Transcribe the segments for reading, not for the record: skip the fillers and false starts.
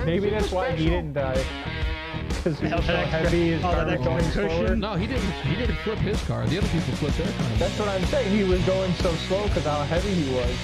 Maybe that's why he didn't die. Because he was so heavy, his car was going slower. No, he didn't flip his car. The other people flipped their car. That's what I'm saying. He was going so slow because how heavy he was.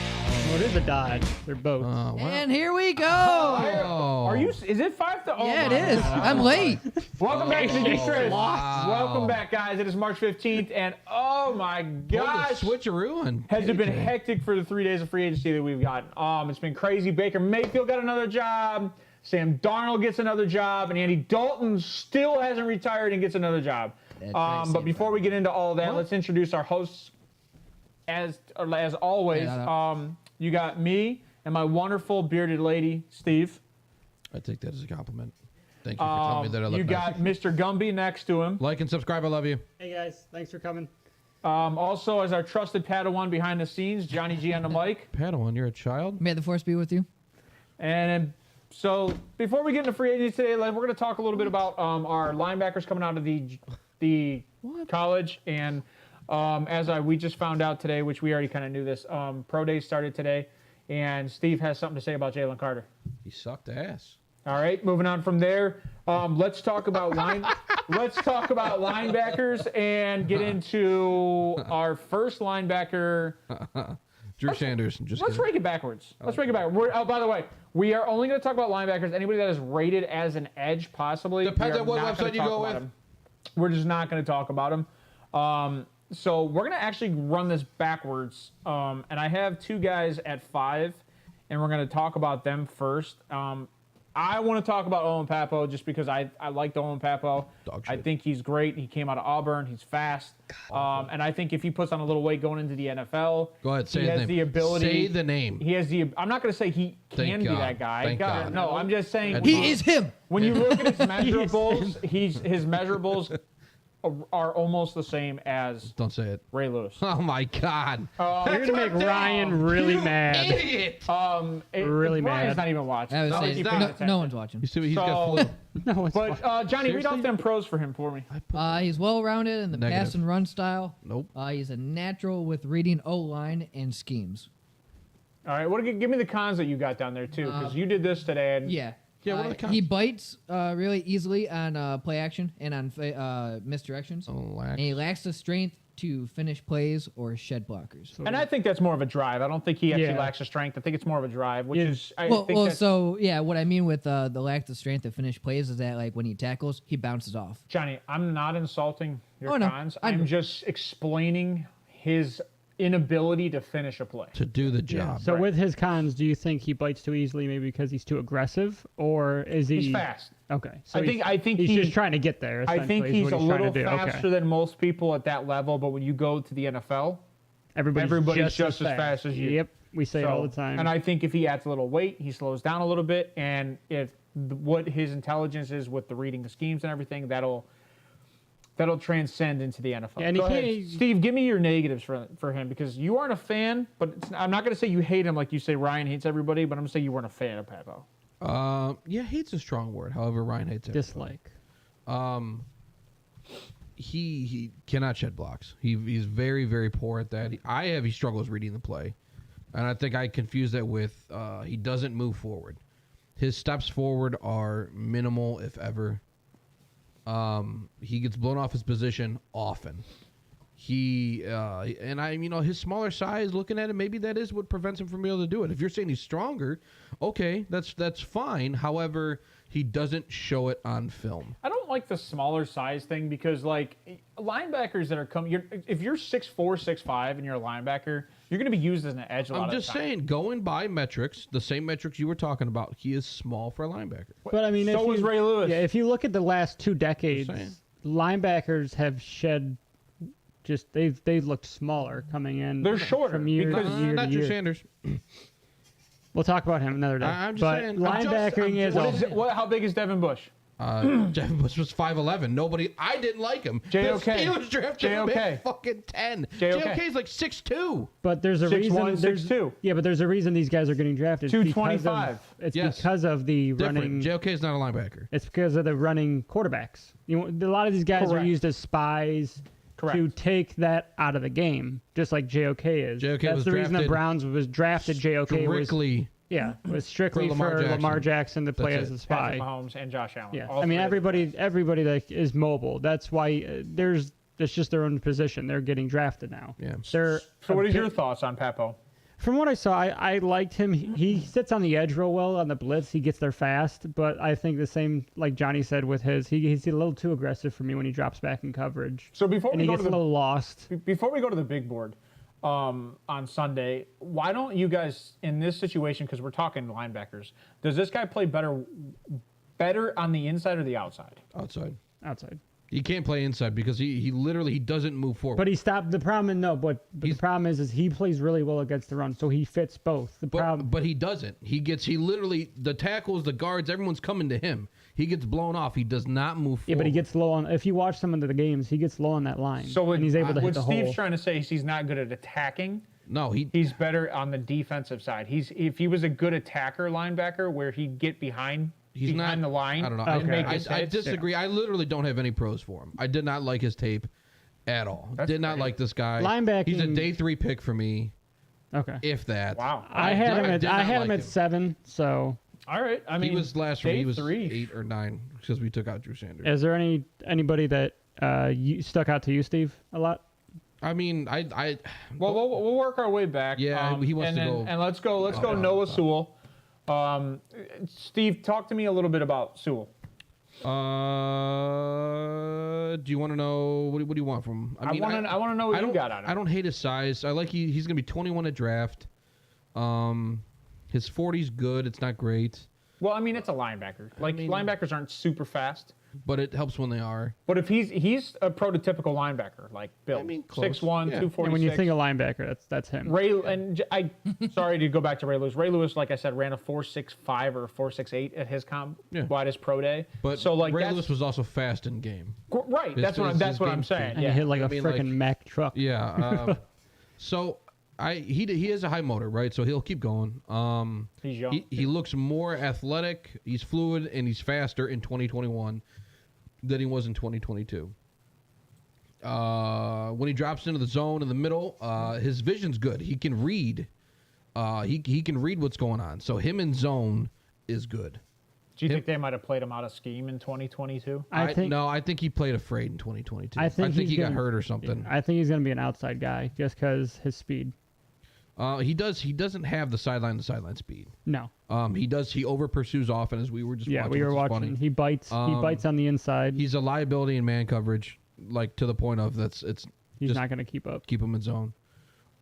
Well, it is a Dodge. They're both. Wow. And here we go. Are you? Is it 5 to? Oh, Yeah, it is. I'm late. Welcome back to the G-Stress. Wow. Welcome back, guys. It is March 15th, and oh my gosh, Switcheroo and has it been hectic for the 3 days of free agency that we've gotten? It's been crazy. Baker Mayfield got another job. Sam Darnold gets another job, and Andy Dalton still hasn't retired and gets another job. But before we get into all that, let's introduce our hosts. As always, you got me and my wonderful bearded lady, Steve. I take that as a compliment. Thank you for telling me that I look You got Mr. Gumby next to him. Like and subscribe. I love you. Hey guys, thanks for coming. Also, as our trusted Padawan behind the scenes, Johnny G on the mic. Padawan, you're a child? May the force be with you. And so, before we get into free agency today, we're going to talk a little bit about our linebackers coming out of the college. And we just found out today, which we already kind of knew this, pro day started today. And Steve has something to say about Jalen Carter. He sucked ass. All right, moving on from there. Let's talk about linebackers and get into our first linebacker. Drew Sanders. Let's rank it backwards. Let's rank it backwards. By the way, we are only going to talk about linebackers. Anybody that is rated as an edge, possibly. Depends on what website you go with. We're just not going to talk about them. So we're going to actually run this backwards. And I have two guys at 5, and we're going to talk about them first. I want to talk about Owen Papo just because I liked Owen Papo. I think he's great. He came out of Auburn. He's fast. And I think if he puts on a little weight going into the NFL, go ahead, say he has the ability. Say the name. He has the. I'm not going to say he can be that guy. Thank God. No, I'm just saying He is him. When you look at his measurables, his measurables are almost the same as Don't say it. Ray Lewis. Oh my God! You're gonna make Ryan really mad. Idiot! Really mad. Ryan's not even watching. I would say he's not. no one's watching. You see, he's got flu. No, it's fine. But Johnny, read off them pros for him for me. He's well-rounded in the Negative. pass and run style. Nope. He's a natural with reading O-line and schemes. All right, give me the cons that you got down there too, because you did this today. And Yeah. Yeah, what are the cons? He bites really easily on play action and on misdirections. And he lacks the strength to finish plays or shed blockers. And I think that's more of a drive. I don't think he actually lacks the strength. I think it's more of a drive, which is. What I mean with the lack of strength to finish plays is that like when he tackles, he bounces off. Johnny, I'm not insulting your no, cons. I'm just explaining his inability to finish a play. To do the job. So with his cons, do you think he bites too easily, maybe because he's too aggressive, or is he? He's fast. Okay, so I think he's just trying to get there. I think he's a little faster Okay. than most people at that level, but when you go to the NFL, everybody's just as fast as you. Yep, we say it all the time. And I think if he adds a little weight, he slows down a little bit, and if what his intelligence is with the reading the schemes and everything, that'll transcend into the NFL. Yeah, and Go ahead. Steve, give me your negatives for him, because you aren't a fan, but I'm not going to say you hate him like you say Ryan hates everybody, but I'm going to say you weren't a fan of Papo. Yeah, hate's a strong word. However, Ryan hates everybody. Dislike. He cannot shed blocks. He's very, very poor at that. He struggles reading the play. And I think I confuse that with he doesn't move forward. His steps forward are minimal, if ever. He gets blown off his position often. His smaller size, looking at it, maybe that is what prevents him from being able to do it. If you're saying he's stronger, okay, that's fine. However, he doesn't show it on film. I don't like the smaller size thing because, like, linebackers that are coming, if you're 6'4", 6'5", and you're a linebacker, you're going to be used as an edge a lot of the time. I'm just saying, going by metrics, the same metrics you were talking about, he is small for a linebacker. But I mean, so was Ray Lewis. Yeah, if you look at the last 2 decades, linebackers have shed. Just they've looked smaller coming in. They're shorter from year to year. Not to Drew year. Sanders. We'll talk about him another day. I'm just saying. Linebacking how big is Devin Bush? Devin Bush was 5'11". I didn't like him. JOK. The Steelers drafted him at fucking 10. JOK is like 6'2". But there's a 6'1", reason. 6'2". Yeah, but there's a reason these guys are getting drafted. 225. It's because of the running. JOK is not a linebacker. It's because of the running quarterbacks. A lot of these guys are used as spies. To take that out of the game, just like JOK is. JOK That's the reason the Browns was drafted. JOK strictly Yeah, it was strictly For for Lamar Lamar Jackson. Jackson to play That's as it. a spy. Patrick Mahomes and Josh Allen. Yeah, All I mean three of them. everybody that is mobile. That's why that's just their own position. They're getting drafted now. Yeah. They're So what a is your bit- thoughts on Papo? From what I saw, I liked him. He sits on the edge real well on the blitz. He gets there fast, but I think the same like Johnny said with his. He's a little too aggressive for me when he drops back in coverage. So before and we he go gets to a the little lost. Before we go to the big board on Sunday, why don't you guys, in this situation, because we're talking linebackers, does this guy play better on the inside or the outside? Outside. Outside. He can't play inside because he literally doesn't move forward. But he stopped. The problem, the problem is he plays really well against the run, so he fits both. The problem, But he doesn't. He literally, the tackles, the guards, everyone's coming to him. He gets blown off. He does not move forward. yeah, but he gets low on. If you watch some of the games, he gets low on that line, So and he's able to hit what the Steve's hole. trying to say is he's not good at attacking. No, He's better on the defensive side. If he was a good attacker linebacker where he'd get behind the line. I don't know. and make I his hits. disagree. I literally don't have any pros for him. I did not like his tape at all. That's did not great. like this guy. Linebacking- He's a day 3 pick for me, Okay. if that. Wow. I had him did not at like him. 7. So, All right. I mean, He was last year. day He was 3. 8 or 9 because we took out Drew Sanders. is there anybody that you stuck out to you, Steve, a lot? I mean, Well, we'll work our way back. Yeah, he wants and to then- go- And let's go Noah Sewell. Steve, talk to me a little bit about Sewell. Do you want to know what do you want from him? I want to know what you got on him. I don't hate his size. I like he's gonna be 21 at draft. His 40's good. It's not great, Well, I mean, it's a linebacker. Like, linebackers aren't super fast. but it helps when they are. But if he's a prototypical linebacker, like Bill, I mean, close. 6'1", Yeah. 246. And when you think of linebacker, that's him. Sorry to go back to Ray Lewis. Ray Lewis, like I said, ran a 4.65 or 4.68 at his widest pro day. But so like Ray Lewis was also fast in game. Right. His- That's what his I'm game saying. And Yeah. he hit like a mean, freaking Mack truck. Yeah. So he has a high motor, right? So he'll keep going. He's young. He looks more athletic. He's fluid and he's faster in 2021 than he was in 2022. When he drops into the zone in the middle, his vision's good. He can read. He can read what's going on. So him in zone is good. Do you think they might have played him out of scheme in 2022? I think he played afraid in 2022. I think he got gonna- hurt or something. I think he's going to be an outside guy just because his speed. He doesn't have the sideline to sideline speed. No. He over pursues often, as we were just Yeah, watching. we were which is watching. funny. He bites. He bites on the inside. He's a liability in man coverage, like to the point of he's He's just not going to keep up. keep him in zone.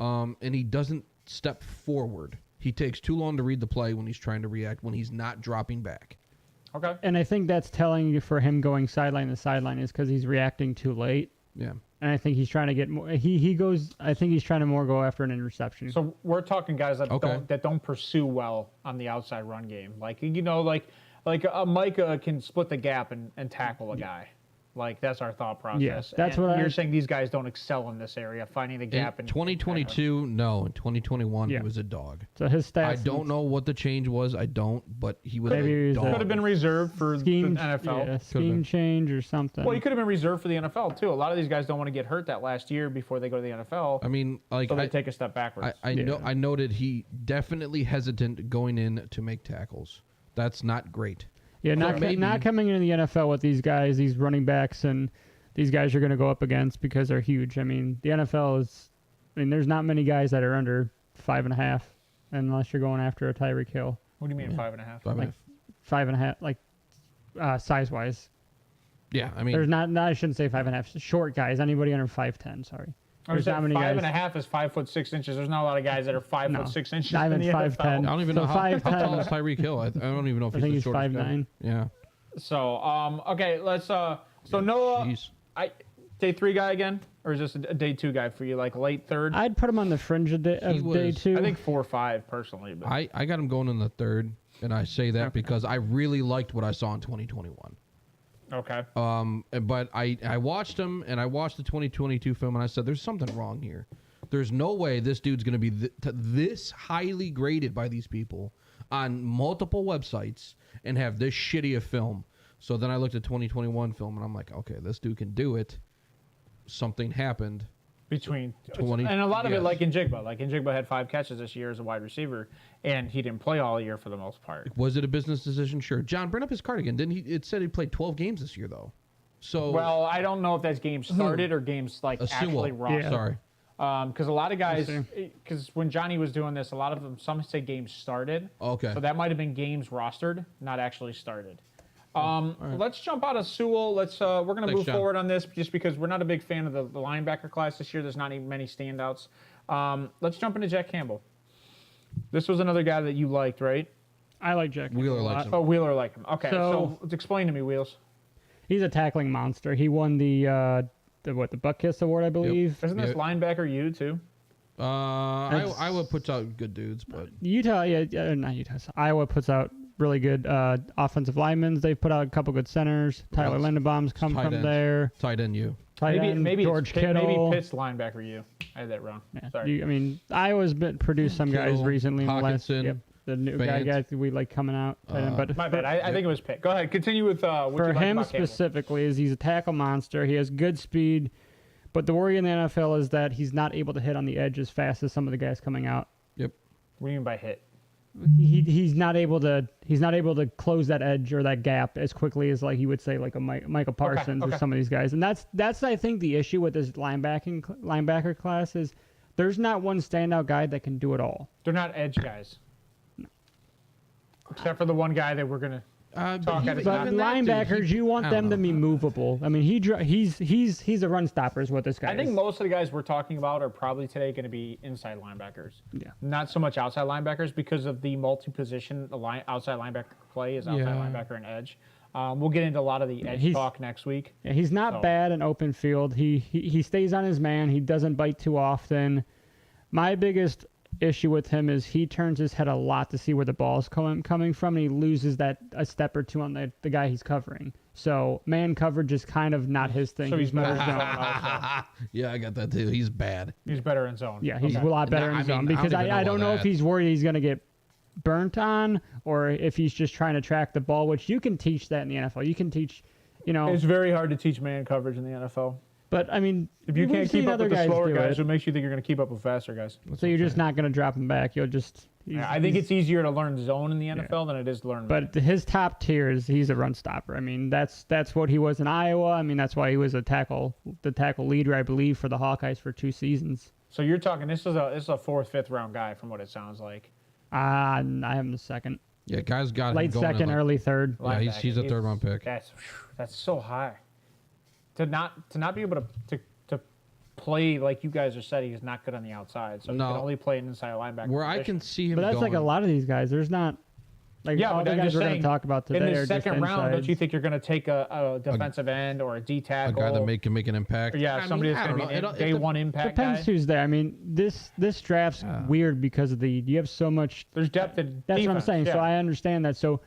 And he doesn't step forward. He takes too long to read the play when he's trying to react, when he's not dropping back. Okay. And I think that's telling you for him going sideline to sideline is because he's reacting too late. Yeah. And I think he's trying to get more. He goes. I think he's trying to more go after an interception. So we're talking guys that Okay. don't pursue well on the outside run game. Like like a Micah can split the gap and tackle a guy. Like that's our thought process. Yeah, that's And what you're I- saying. These guys don't excel in this area, finding the gap. In 2022, no. In 2021, Yeah. he was a dog. So his stats. I don't know what the change was. I don't, but he was Maybe a he's dog. could have been reserved for scheme. the NFL. Yeah, scheme been. change or something. Well, he could have been reserved for the NFL too. A lot of these guys don't want to get hurt that last year before they go to the NFL. I mean, like so they take a step backwards. I noted he definitely hesitant going in to make tackles. That's not great. Yeah, maybe- not coming into the NFL with these guys, these running backs, and these guys you're going to go up against because they're huge. I mean, the NFL is. I mean, there's not many guys that are under 5.5, unless you're going after a Tyreek Hill. What do you mean 5.5? So I mean, Like 5.5, like size wise. yeah, I mean, There's not. I shouldn't say 5.5. Short guys. Anybody under 5'10". Sorry. There's not many guys. 5.5 is 5'6". There's not a lot of guys that are 5'6" Not in even the 5'10". I NFL. don't even know So how 5'10". tall is Tyreek Hill. I don't even know if I he's think the he's shortest guy. 5'9". Yeah. So okay, let's so Noah, Jeez. day 3 guy again, or is this a day 2 guy for you, like late third? I'd put him on the fringe of day was- 2. I think 4 or 5 personally. But I got him going in the third, and I say that because I really liked what I saw in 2021. okay. But I watched him, and I watched the 2022 film, and I said, there's something wrong here. There's no way this dude's going to be this highly graded by these people on multiple websites and have this shitty a film. So then I looked at 2021 film, and I'm like, okay, this dude can do it. Something happened, between 20, and a lot of it yes. like Njigba. Like Njigba had 5 catches this year as a wide receiver, and he didn't play all year for the most part. Was it a business decision? Sure. John, bring up his card again. Didn't he? It said he played 12 games this year, though. So Well, I don't know if that's games started or games like actually rostered. Sorry. Because a lot of guys, because when Johnny was doing this, a lot of them, some say games started. Okay. So that might have been games rostered, not actually started. Let's jump out of Sewell. We're going to move John. forward on this just because we're not a big fan of the linebacker class this year. There's not even many standouts. Let's jump into Jack Campbell. This was another guy that you liked, right? I like Jack. Wheeler a likes lot. him. Oh, Wheeler liked him. Okay, So- so explain to me, Wheels. He's a tackling monster. He won the Buck Kiss Award, I believe. Isn't this Yeah. linebacker you too? Iowa puts out good dudes, but Utah, not Utah. Iowa puts out really good offensive linemen. They've put out a couple good centers. Tyler else? Linderbaum's come Tight from end. there. tight end you. Tight end, Maybe George it's Kittle. maybe Pitt's linebacker you. I had that wrong. Yeah. Sorry. Iowa's produced some guys Kittle, recently in the last. Hawkinson, Yep, the new Vance. guy we like coming out. But My bad. I think it was Pitt. Go ahead. Continue with what for you like him about Campbell. specifically, is he's a tackle monster. He has good speed, but the worry in the NFL is that he's not able to hit on the edge as fast as some of the guys coming out. Yep. What do you mean by hit? He's not able to close that edge or that gap as quickly as like you would say like a Michael Parsons okay. or some of these guys. And that's I think the issue with this linebacker class is there's not one standout guy that can do it all. They're not edge guys. Except for the one guy that we're gonna talk at his But linebackers, you want them to be movable. I mean, he's a run stopper is what this guy I think is. most of the guys we're talking about are probably today going to be inside linebackers. Yeah. Not so much outside linebackers because of the multi-position outside linebacker play is outside Yeah. linebacker and edge. We'll get into a lot of the edge talk next week. Yeah, he's not So- bad in open field. He stays on his man. He doesn't bite too often. My biggest issue with him is he turns his head a lot to see where the ball's coming from, and he loses that a step or two on the guy he's covering. So man coverage is kind of not his thing. So he's more better in zone. zone also. Yeah, I got that too. He's bad. He's better in zone. Yeah, he's Okay. a lot better Nah, in I zone mean, because I don't even I know don't know about if that. he's worried he's going to get burnt on or if he's just trying to track the ball, which you can teach that in the NFL. You can teach, It's very hard to teach man coverage in the NFL. but I mean, If you we've can't seen keep up other with the guys slower do guys, it. what makes you think you're going to keep up with faster guys? So you're just not going to drop him back. You'll just. I think it's easier to learn zone in the NFL than it is to learn. But his top tier is he's a run stopper. I mean, that's what he was in Iowa. I mean, that's why he was the tackle leader, I believe, for the Hawkeyes for 2 seasons. So you're talking this is a 4th, 5th round guy from what it sounds like. I have him the second, Yeah, guys got late him going second, in, like, early third. Yeah, he's a Linebacker. 3rd round pick. That's so high. To not be able to play like you guys are said, he's not good on the outside, so he No. can only play an inside linebacker. Where I position. can see him But that's going. like a lot of these guys. There's not like Yeah, all but the I'm guys just we're going saying, to talk about in today the are just second round, don't insides. you think you're going to take a defensive end or a D a tackle? guy that can make an impact. Yeah, I somebody mean, that's I going don't to be know. an It- day it one impact Depends guy. who's there. I mean, this draft's weird because of you have so much. There's depth in That's what I'm defense, saying. yeah. So I understand that. So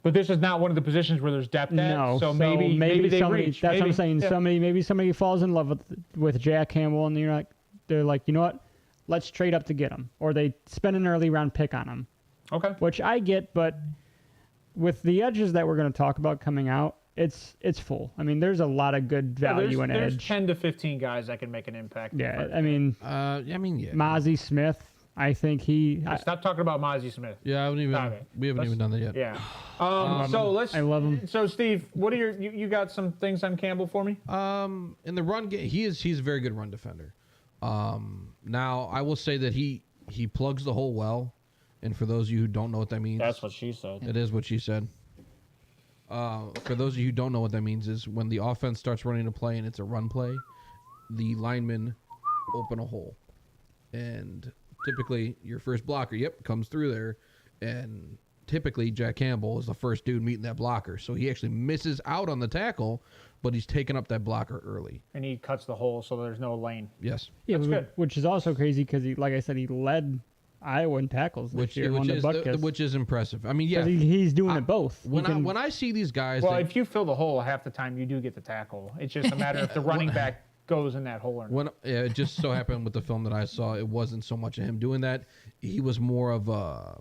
But this is not one of the positions where there's depth no, at. So maybe they somebody. reach. That's what I'm Maybe. saying. Yeah. Maybe somebody falls in love with Jack Campbell, and they're like, you know what? Let's trade up to get him, or they spend an early round pick on him, Okay. which I get. But with the edges that we're going to talk about coming out, it's full. I mean, there's a lot of good value in there's edge. 10 to 15 guys that can make an impact. Yeah, I mean, yeah. Mozzie Smith. I think Stop talking about Mozzie Smith. Yeah, Stop it. we haven't even done that yet. Yeah. So let's. I love him. So Steve, what are you got some things on Campbell for me? In the run game, he's a very good run defender. Now I will say that he plugs the hole well, and for those of you who don't know what that means, That's what she said. it is what she said. For those of you who don't know what that means is when the offense starts running a play and it's a run play, the linemen open a hole, and typically your first blocker, comes through there, and typically Jack Campbell is the first dude meeting that blocker, so he actually misses out on the tackle, but he's taking up that blocker early. And he cuts the hole so there's no lane. Yes, Yeah, That's good. which is also crazy because like I said, he led Iowa in tackles this year. Won the Buck-Kiss. which is impressive. I mean, yeah, 'Cause he's doing it both. when I see these guys, Well, that- if you fill the hole, half the time you do get the tackle. It's just a matter if the running back goes in that hole or not. it just so happened with the film that I saw, it wasn't so much of him doing that. He was more of a,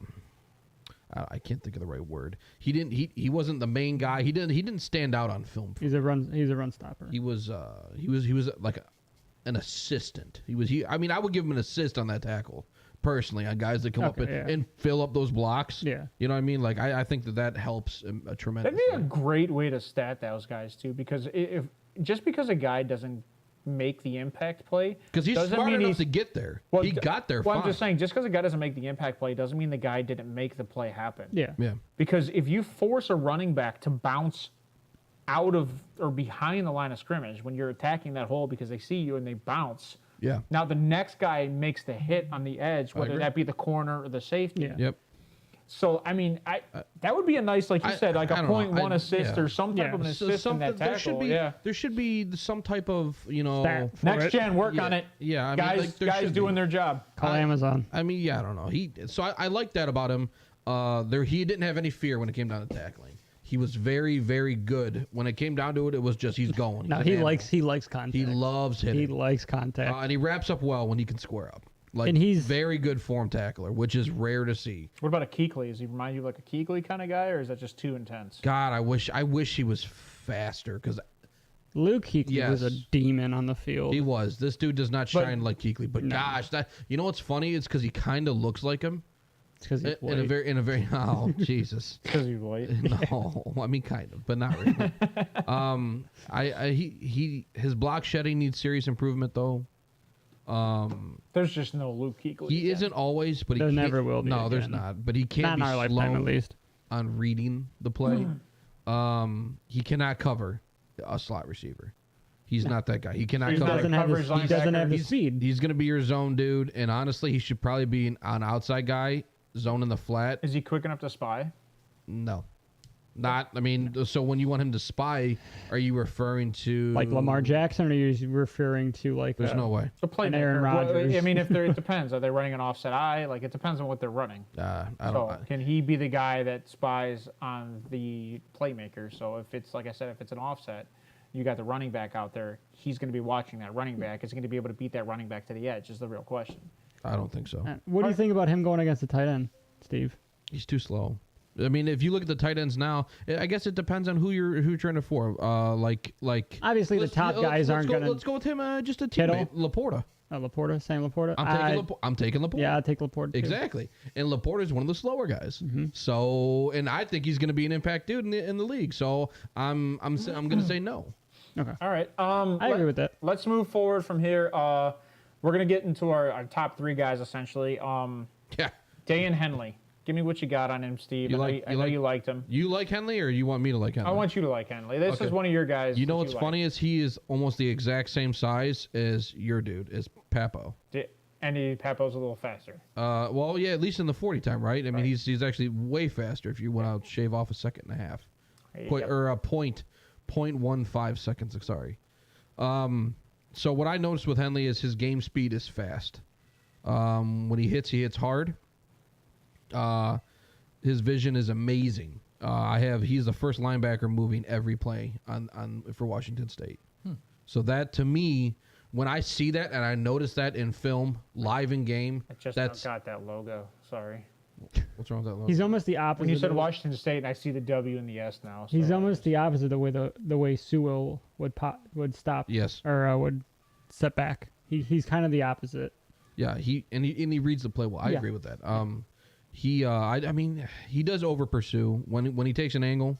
I can't think of the right word. He wasn't the main guy. He didn't stand out on film. He's a run stopper. He was like an assistant. I mean, I would give him an assist on that tackle personally, on guys that come up and fill up those blocks. Yeah. You know what I mean? Like, I think that helps a tremendous. That'd be a great way to stat those guys too, because if just because a guy doesn't make the impact play, because he's smart enough to get there. Well, he got there. Well, fine. I'm just saying, just because a guy doesn't make the impact play doesn't mean the guy didn't make the play happen. Yeah. Because if you force a running back to bounce out of or behind the line of scrimmage when you're attacking that hole because they see you and they bounce. Yeah. Now the next guy makes the hit on the edge, whether that be the corner or the safety. Yeah. Yep. So I mean, that would be a nice, like you said, like a 0.1 assist or some type of an assist in that tackle. There should be some type of next gen work on it. Yeah, I guys, mean, guys doing their job. Call Amazon. I mean, I don't know. I like that about him. He didn't have any fear when it came down to tackling. He was very, very good. When it came down to it, it was just he's going. No, he likes contact. He loves hitting. He likes contact. And he wraps up well when he can square up. Like, and he's very good form tackler, which is rare to see. What about a Kuechly? Does he remind you of like a Kuechly kind of guy, or is that just too intense? God, I wish he was faster, because Luke Kuechly was a demon on the field. He was. This dude does not shine like Kuechly, but gosh, you know what's funny? It's because he kind of looks like him. It's because he's white. In a very oh Jesus. Because he's white. No, I mean kind of, but not really. His block shedding needs serious improvement though. There's just no Luke Kuechly. He isn't always, but there never will be. No, again. there's not. But he can't not be in our slow lifetime, at least. on reading the play. He cannot cover a slot receiver. He's not that guy. He cannot cover. He doesn't have the speed. He's going to be your zone dude, and honestly, he should probably be an outside guy, zone in the flat. Is he quick enough to spy? No. Not, I mean, so when you want him to spy, are you referring to like Lamar Jackson, or are you referring to like there's no way. So an Aaron Rodgers? Well, I mean, it depends. Are they running an offset eye? Like, it depends on what they're running. I don't. Can he be the guy that spies on the playmaker? So if it's, like I said, if it's an offset, you got the running back out there. He's going to be watching that running back. Is he going to be able to beat that running back to the edge? Is the real question. I don't think so. What do you think about him going against the tight end, Steve? He's too slow. I mean, if you look at the tight ends now, I guess it depends on who you're trying to for. Like obviously the top guys aren't going to. Let's go with him. Just a teammate, Laporta. Laporta, Sam Laporta. I'm taking Laporta. Yeah, I'll take Laporta too. Exactly. And Laporta is one of the slower guys. Mm-hmm. So, and I think he's going to be an impact dude in the league. So I'm going to say no. Okay. All right. I agree with that. Let's move forward from here. We're going to get into our top three guys essentially. Yeah. Dayan Henley. Give me what you got on him, Steve. I know you liked him. You like Henley, or you want me to like Henley? I want you to like Henley. This is one of your guys. You know what's funny is he is almost the exact same size as your dude, as Papo. And Papo's a little faster. Well, yeah, at least in the 40 time, right? I mean, he's actually way faster if you want to shave off a second and a half. Or a 0.15 seconds, sorry. So what I noticed with Henley is his game speed is fast. When he hits hard. His vision is amazing. He's the first linebacker moving every play for Washington State. So that, to me, when I see that and I notice that in film, live in game, I just got that logo. Sorry. What's wrong with that logo? He's almost the opposite. When you said Washington State, and I see the W and the S now. So he's almost the opposite the way Sewell would stop. Yes. Or would step back. He's kind of the opposite. Yeah. He reads the play well. I agree with that. I mean, he does over pursue when he takes an angle,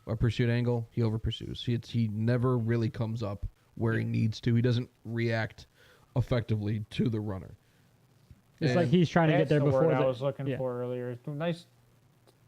a pursuit angle. He over pursues. He never really comes up where he needs to. He doesn't react effectively to the runner. It's like he's trying to get there before. That's the word I was looking for earlier. Nice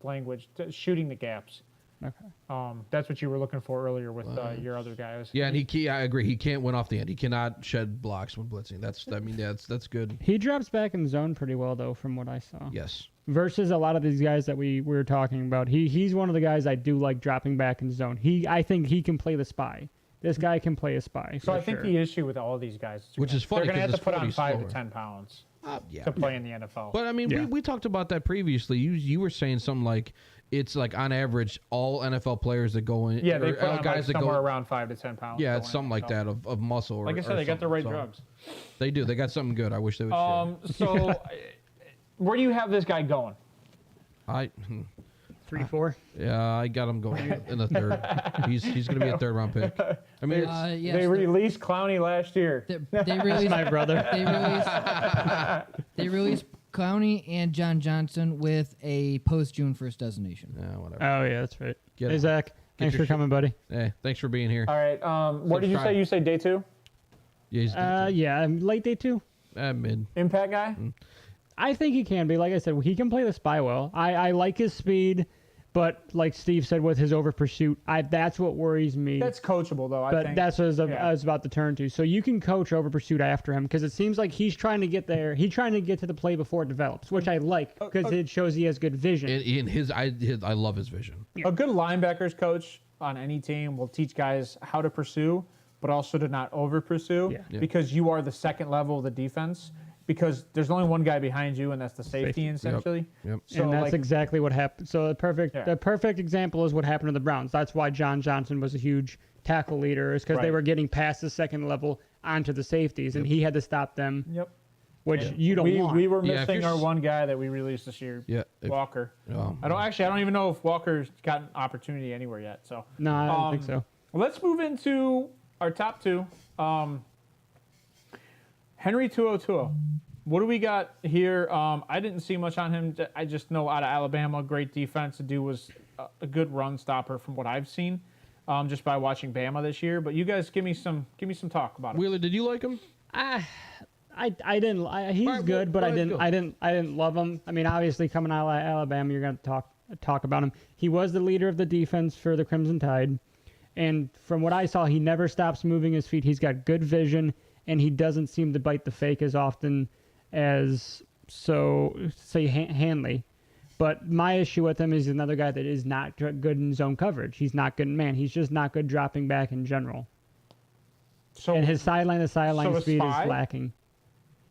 language. Shooting the gaps. Okay. That's what you were looking for earlier with your other guys. Yeah, and I agree. He can't win off the end. He cannot shed blocks when blitzing. That's good. He drops back in zone pretty well though, from what I saw. Yes. Versus a lot of these guys that we were talking about. He's one of the guys I do like dropping back in zone. I think he can play the spy. This guy can play a spy. So I think the issue with all these guys, which is funny, they're going to have to put on 5 slower. to 10 pounds Yeah. to play in the NFL. But I mean, we talked about that previously. You were saying something like it's like on average all NFL players that go in. Yeah, they put on guys like that somewhere go around 5 to 10 pounds. Yeah, it's something like that of muscle. Like I said, they got the right drugs. They do. They got something good. I wish they would share. So where do you have this guy going? 3-4. Yeah, I got him going in the third. He's going to be a third-round pick. I mean, Yes, They released Clowney last year. they released My brother. They released Clowney and John Johnson with a post-June 1st designation. whatever. Oh yeah, that's right. Get Hey it. Zach, thanks your for coming, buddy. Hey, thanks for being here. All right. What did you say? Subscribe. You say day 2? Yeah, he's Yeah, late day 2. mid. Impact guy? I think he can be. Like I said, he can play the spy well. I like his speed, but like Steve said with his over pursuit, that's what worries me. That's coachable, though, I but think. that's what Yeah. I was about to turn to. So you can coach over pursuit after him because it seems like he's trying to get there. He's trying to get to the play before it develops, which I like because it shows he has good vision. I love his vision. A good linebackers coach on any team will teach guys how to pursue, but also to not over pursue Yeah. because you are the second level of the defense. Because there's only one guy behind you, and that's the safety, essentially. Yep. So, and that's like, exactly what happened. So the Yeah. perfect example is what happened to the Browns. That's why John Johnson was a huge tackle leader, is because they Right. were getting past the second level onto the safeties, and he had to stop them, Yep. which you don't want. We were Yeah, if missing you're our s- one guy that we released this year, Yeah. Walker. Oh, I don't even know if Walker's got an opportunity anywhere yet. So No, I don't think so. let's move into our top 2. Henry 202. What do we got here? I didn't see much on him. I just know out of Alabama, great defense. The dude was a good run stopper from what I've seen, just by watching Bama this year. But you guys give me some talk about him. Wheeler, did you like him? I didn't. He's Alright, good, but go I ahead, didn't love him. I mean, obviously coming out of Alabama, you're going to talk about him. He was the leader of the defense for the Crimson Tide, and from what I saw, he never stops moving his feet. He's got good vision, and he doesn't seem to bite the fake as often as say Hanley. But my issue with him is another guy that is not good in zone coverage. He's not good in man. He's just not good dropping back in general. So And his sideline to sideline so a speed spy? is lacking.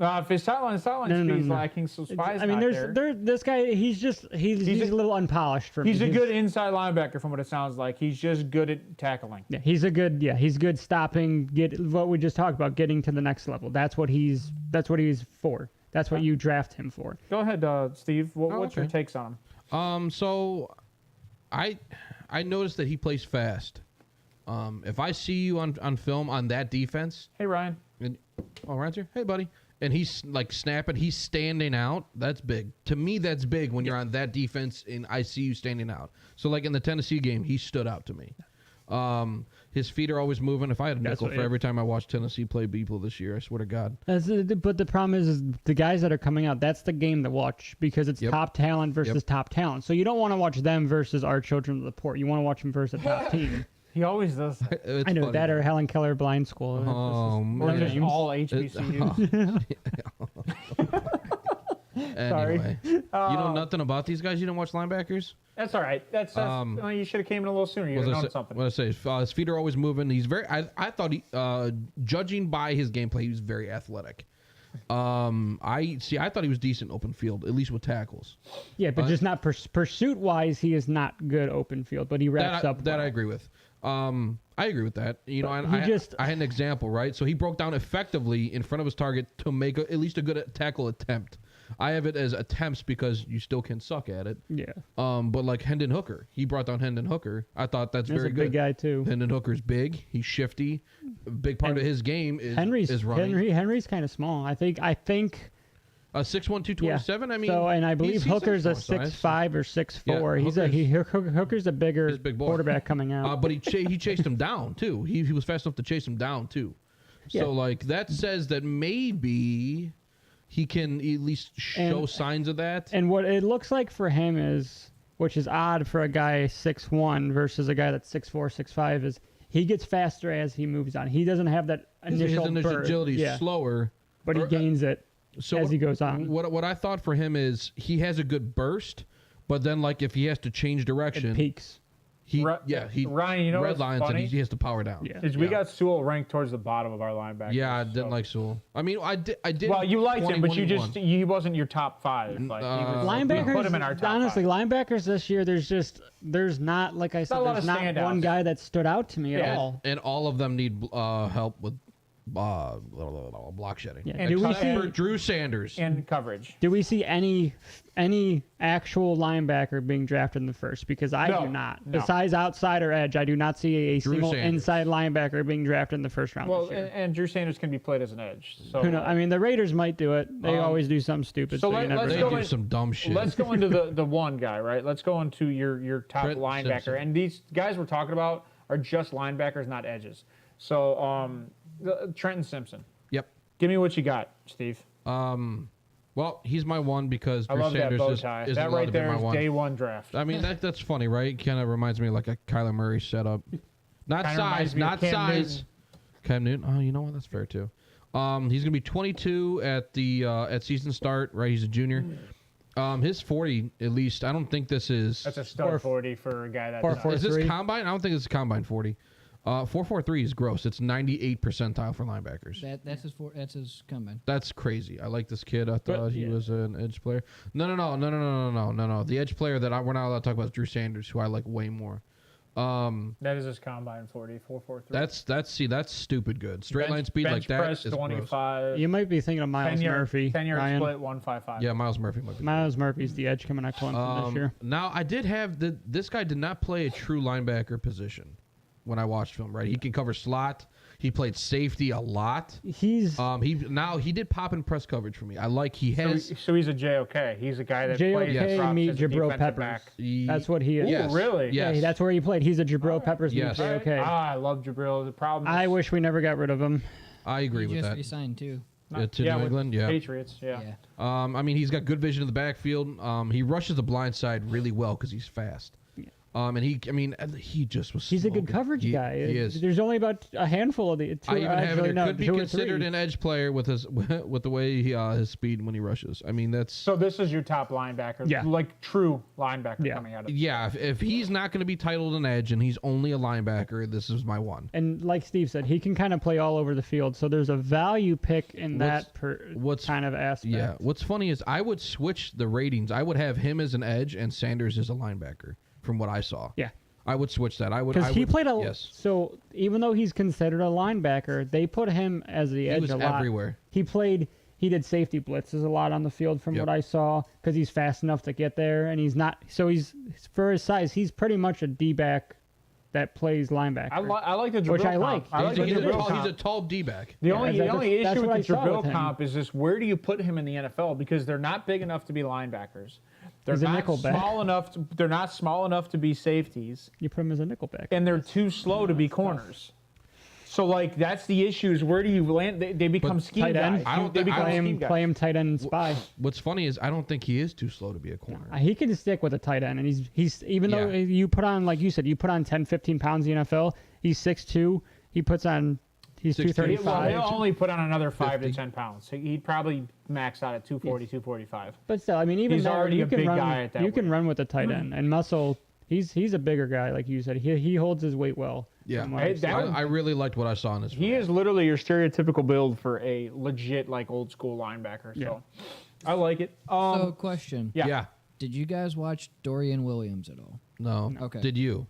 if his sideline speed is lacking, so Spy's I mean, not there. this guy. He's a little unpolished for me. He's a good inside linebacker from what it sounds like. He's just good at tackling. Yeah, he's good stopping. Get what we just talked about, getting to the next level. That's what he's for. That's what you draft him for. Go ahead, Steve. What's your okay. takes on him? So I noticed that he plays fast. If I see you on film on that defense, Hey, Ryan. Ryan's here. Hey, buddy. And he's like snapping. He's standing out. That's big. To me, that's big when you're on that defense and I see you standing out. So like in the Tennessee game, he stood out to me. His feet are always moving. If I had a nickel for every time I watched Tennessee play people this year, I swear to God. But the problem is the guys that are coming out. That's the game to watch because it's top talent versus top talent. So you don't want to watch them versus our children of the poor. You want to watch them versus a top team. He always does that. It's I know funny. that or Helen Keller Blind School. Or man. just all HBCUs. Anyway, you know nothing about these guys. You don't watch linebackers. That's all right. That's well, you should have came in a little sooner. You would have known something. What I say? His feet are always moving. He's very. I thought he, judging by his gameplay, he was very athletic. I thought he was decent open field, at least with tackles. Yeah, but just not pursuit wise, he is not good open field. But he wraps up. That well. I agree with. I agree with that. You know, But I had an example, right? So he broke down effectively in front of his target to make at least a good tackle attempt. I have it as attempts because you still can suck at it. Yeah. But like Hendon Hooker, he brought down Hendon Hooker. I thought that's He's very a good. big guy too. Hendon Hooker's big. He's shifty. A big part of his game is running. Henry's kind of small. I think 6'1", 227. Yeah. I mean, so and I believe he's Hooker's a 6'4" 6'5" or 6'4". Yeah, Hooker's a bigger he's a big boy. quarterback coming out. but he chased him down too. He was fast enough to chase him down too. Yeah. So like that says that maybe he can at least show signs of that. And what it looks like for him is, which is odd for a guy 6'1" versus a guy that's 6'4", 6'5", is he gets faster as he moves on. He doesn't have that initial his initial burst. agility is slower, but he gains it as he goes on. What I thought for him is he has a good burst, but then like if he has to change direction, It peaks. he Ryan, you know red what's lines funny? and he has to power down. Yeah. Is we got Sewell ranked towards the bottom of our linebackers. Yeah, I didn't like Sewell. I mean, I did. Well, you liked him, but 21. he wasn't your top 5. Like, Linebackers, we put him in our top honestly, 5. linebackers this year, there's not, like I said, Not a lot there's of not standouts. one guy that stood out to me at Yeah. all. And all of them need help with block shedding. Yeah. And Do we cut- see For Drew Sanders. and coverage. do we see any actual linebacker being drafted in the first? Because I No, do not. no. Besides outside or edge, I do not see a Drew single Sanders. inside linebacker being drafted in the first round Well, this year. and Drew Sanders can be played as an edge. So Who knows? I mean, the Raiders might do it. They always do something stupid. so So, you never let's They go know. do in- some dumb shit. let's go into the one guy, right? Let's go into your top Trent linebacker. Simpson. And these guys we're talking about are just linebackers, not edges. So Trenton Simpson. Yep. Give me what you got, Steve. Well, he's my one because I Drew love that Sanders bow is, tie. isn't That allowed right to be there my is one. day one draft. I mean, that's funny, right? Kind of reminds me of like a Kyler Murray setup. Not Kinda reminds size, me of not Cam size. Newton. Cam Newton. Oh, you know what? That's fair too. He's gonna be 22 at the at season start. Right, he's a junior. His 40 at least. I don't think this is. That's a stud 40 for a guy that 4.43. Is this combine? I don't think it's combine 40. 4.43 is gross. It's 98 percentile for linebackers. That's his combine. That's crazy. I like this kid. I thought he yeah. was an edge player. No. The edge player that we're not allowed to talk about is Drew Sanders, who I like way more. That is his combine 40, 4.43. That's stupid good. Straight line speed like that press is 25. You might be thinking of Miles 10-yard, Murphy. 10-yard Ryan. split, 155. Yeah, Miles Murphy might be. Miles Murphy's the edge coming out Clemson this year. Now I did have this guy did not play a true linebacker position when I watched film. Right, he can cover slot. He played safety a lot. He's He did pop and press coverage for me. I like he has. So he's a JOK. He's a guy that plays JOK drops meet as a Jabril defensive Peppers. back. That's what he is. Ooh, Yes. really? Yes. Yeah, that's where he played. He's a Jabril Peppers Yes. meet JOK. I love Jabril. The problem is I wish we never got rid of him. I agree He with just that. resigned too. To New with England, yeah. Patriots, yeah. Yeah. I mean, he's got good vision in the backfield. He rushes the blind side really well because he's fast. And he just was. He's a good smoking. coverage guy. He is. There's only about a handful of the two. I even have it. Could be two or considered three. an edge player with his with the way his speed when he rushes. I mean, that's So this is your top linebacker, Yeah. like true linebacker Yeah. coming out of yeah. If he's not going to be titled an edge and he's only a linebacker, this is my one. And like Steve said, he can kind of play all over the field. So there's a value pick in what's- kind of aspect. Yeah. What's funny is I would switch the ratings. I would have him as an edge and Sanders as a linebacker. From what I saw. Yeah. I would switch that. Because he played yes. So even though he's considered a linebacker, they put him as the edge was a lot. everywhere. He did safety blitzes a lot on the field from Yep. what I saw because he's fast enough to get there, and he's not. So he's for his size, he's pretty much a D-back that plays linebacker. I like the Jabril Which I comp. like. I like He's the a Jabril tall, comp. he's a tall D-back. The Yeah, only that's issue what with I the saw Jabril with him. comp is just where do you put him in the NFL because they're not big enough to be linebackers. They're He's a not nickelback. small enough. They're not small enough to be safeties, You put him as a nickelback. and they're too slow to be corners. So like that's the issue. Is where do you land? They become But scheme tight end, guys. They become scheme guys. play him tight end and spy. What's funny is I don't think he is too slow to be a corner. He can stick with a tight end, and he's even though Yeah. you put on, like you said, you put on 10, 15 pounds in the NFL. He's 6'2". He puts on. He's 6'2". 235. He'll only put on another 5 to 50. 10 pounds. He'd probably max out at 240, 245. But still, I mean, even He's though already you a can big run, guy at that you can weight. run with a tight end, and Muscle. He's a bigger guy, like you said. He holds his weight well. Yeah. from what Hey, I've seen. that- I really liked what I saw in this He film. is literally your stereotypical build for a legit like old school linebacker. So I like it. So, question. yeah. Yeah. Did you guys watch Dorian Williams at all? No. Okay. Did you?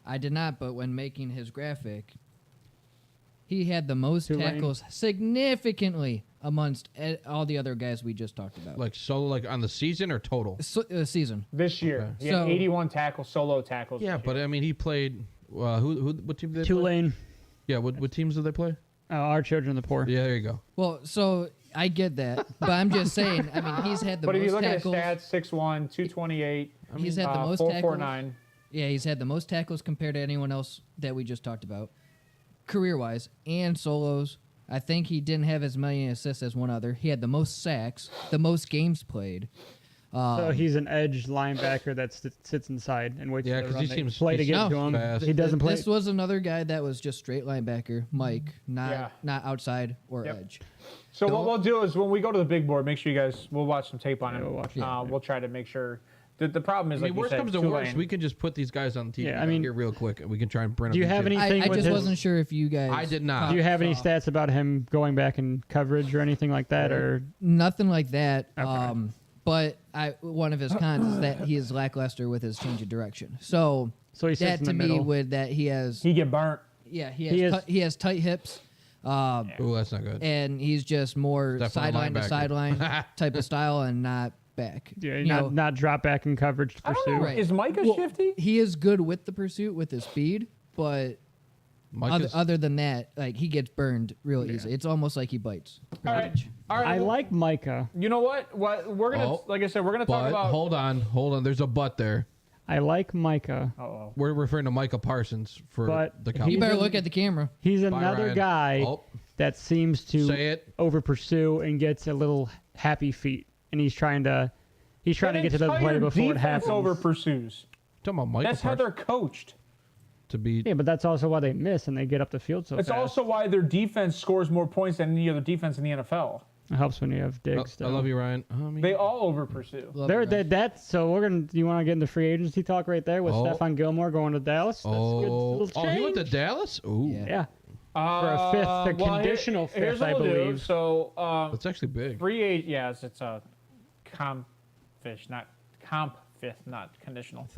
I did not, but when making his graphic, he had the most Tulane. tackles significantly amongst all the other guys we just talked about. Like on the season or total? Season. This year, Okay. he had So- 81 tackles, solo tackles. Yeah, this but year. I mean, he played. What team did they play? Tulane, Yeah, what teams did they play? our children of the poor. Yeah, there you go. Well, so I get that, but I'm just saying. I mean, he's had the But if most you look tackles. at his stats, 6'1", 228, He's had the most 449. Yeah, he's had the most tackles compared to anyone else that we just talked about, career-wise and solos. I think he didn't have as many assists as one other. He had the most sacks, the most games played. So he's an edge linebacker that sits inside and waits Yeah, for the 'cause run he to seems- play to he get seems to him. fast. He doesn't play. This was another guy that was just straight linebacker, Mike, not outside or Yep. edge. So what we'll do is when we go to the big board, make sure you guys, we'll watch some tape on Yeah, him. we'll watch it. We'll try to make sure. The problem is, I mean, like you worst said, comes to Tulane. worst, we can just put these guys on TV Yeah, I mean- here real quick, and we can try and bring. Do you have any- I Anything with just his- wasn't sure if you guys. I did not. Do you have any saw. stats about him going back in coverage or anything like that, or Nothing like that. Okay. But one of his cons is that he is lackluster with his change of direction. So he sits that in to the me middle? would that he has He get burnt. yeah He he has tight hips. Ooh, that's not good. And he's just more Definitely sideline to linebacker. sideline type of style and not back. Yeah, You know, not drop back in coverage to I don't pursue. know. Right. Is Micah Well, shifty? he is good with the pursuit with his speed, but other than that, like he gets burned real easy. It's almost like he bites. All right. All right. I well, like Micah. You know what? What we're gonna, like I said, we're gonna talk But about. hold on. There's a but there. I like Micah. Uh-oh. We're referring to Micah Parsons for But the he Cowboys. You better doesn't- look at the camera. He's Bye, another Ryan. guy Oh. that seems to Say it. over pursue and gets a little happy feet, and he's trying to get to the play before it happens. Over pursues. Talking about Micah That's how Parsons they're coached. to be. Yeah, but that's also why they miss and they get up the field so It's fast. also why their defense scores more points than any other defense in the NFL. It helps when you have Diggs. I love you, Ryan. I mean, They all over pursue. Love There, it, guys. that's so we're gonna. You want to get into free agency talk right there with Oh. Stephon Gilmore going to Dallas? That's a good little he went to change. Dallas. Ooh, Yeah. Yeah, for a fifth, a conditional here's fifth, what I we'll do. believe. So that's actually big. free agent, yes, it's a comp fish, not comp fifth, not conditional.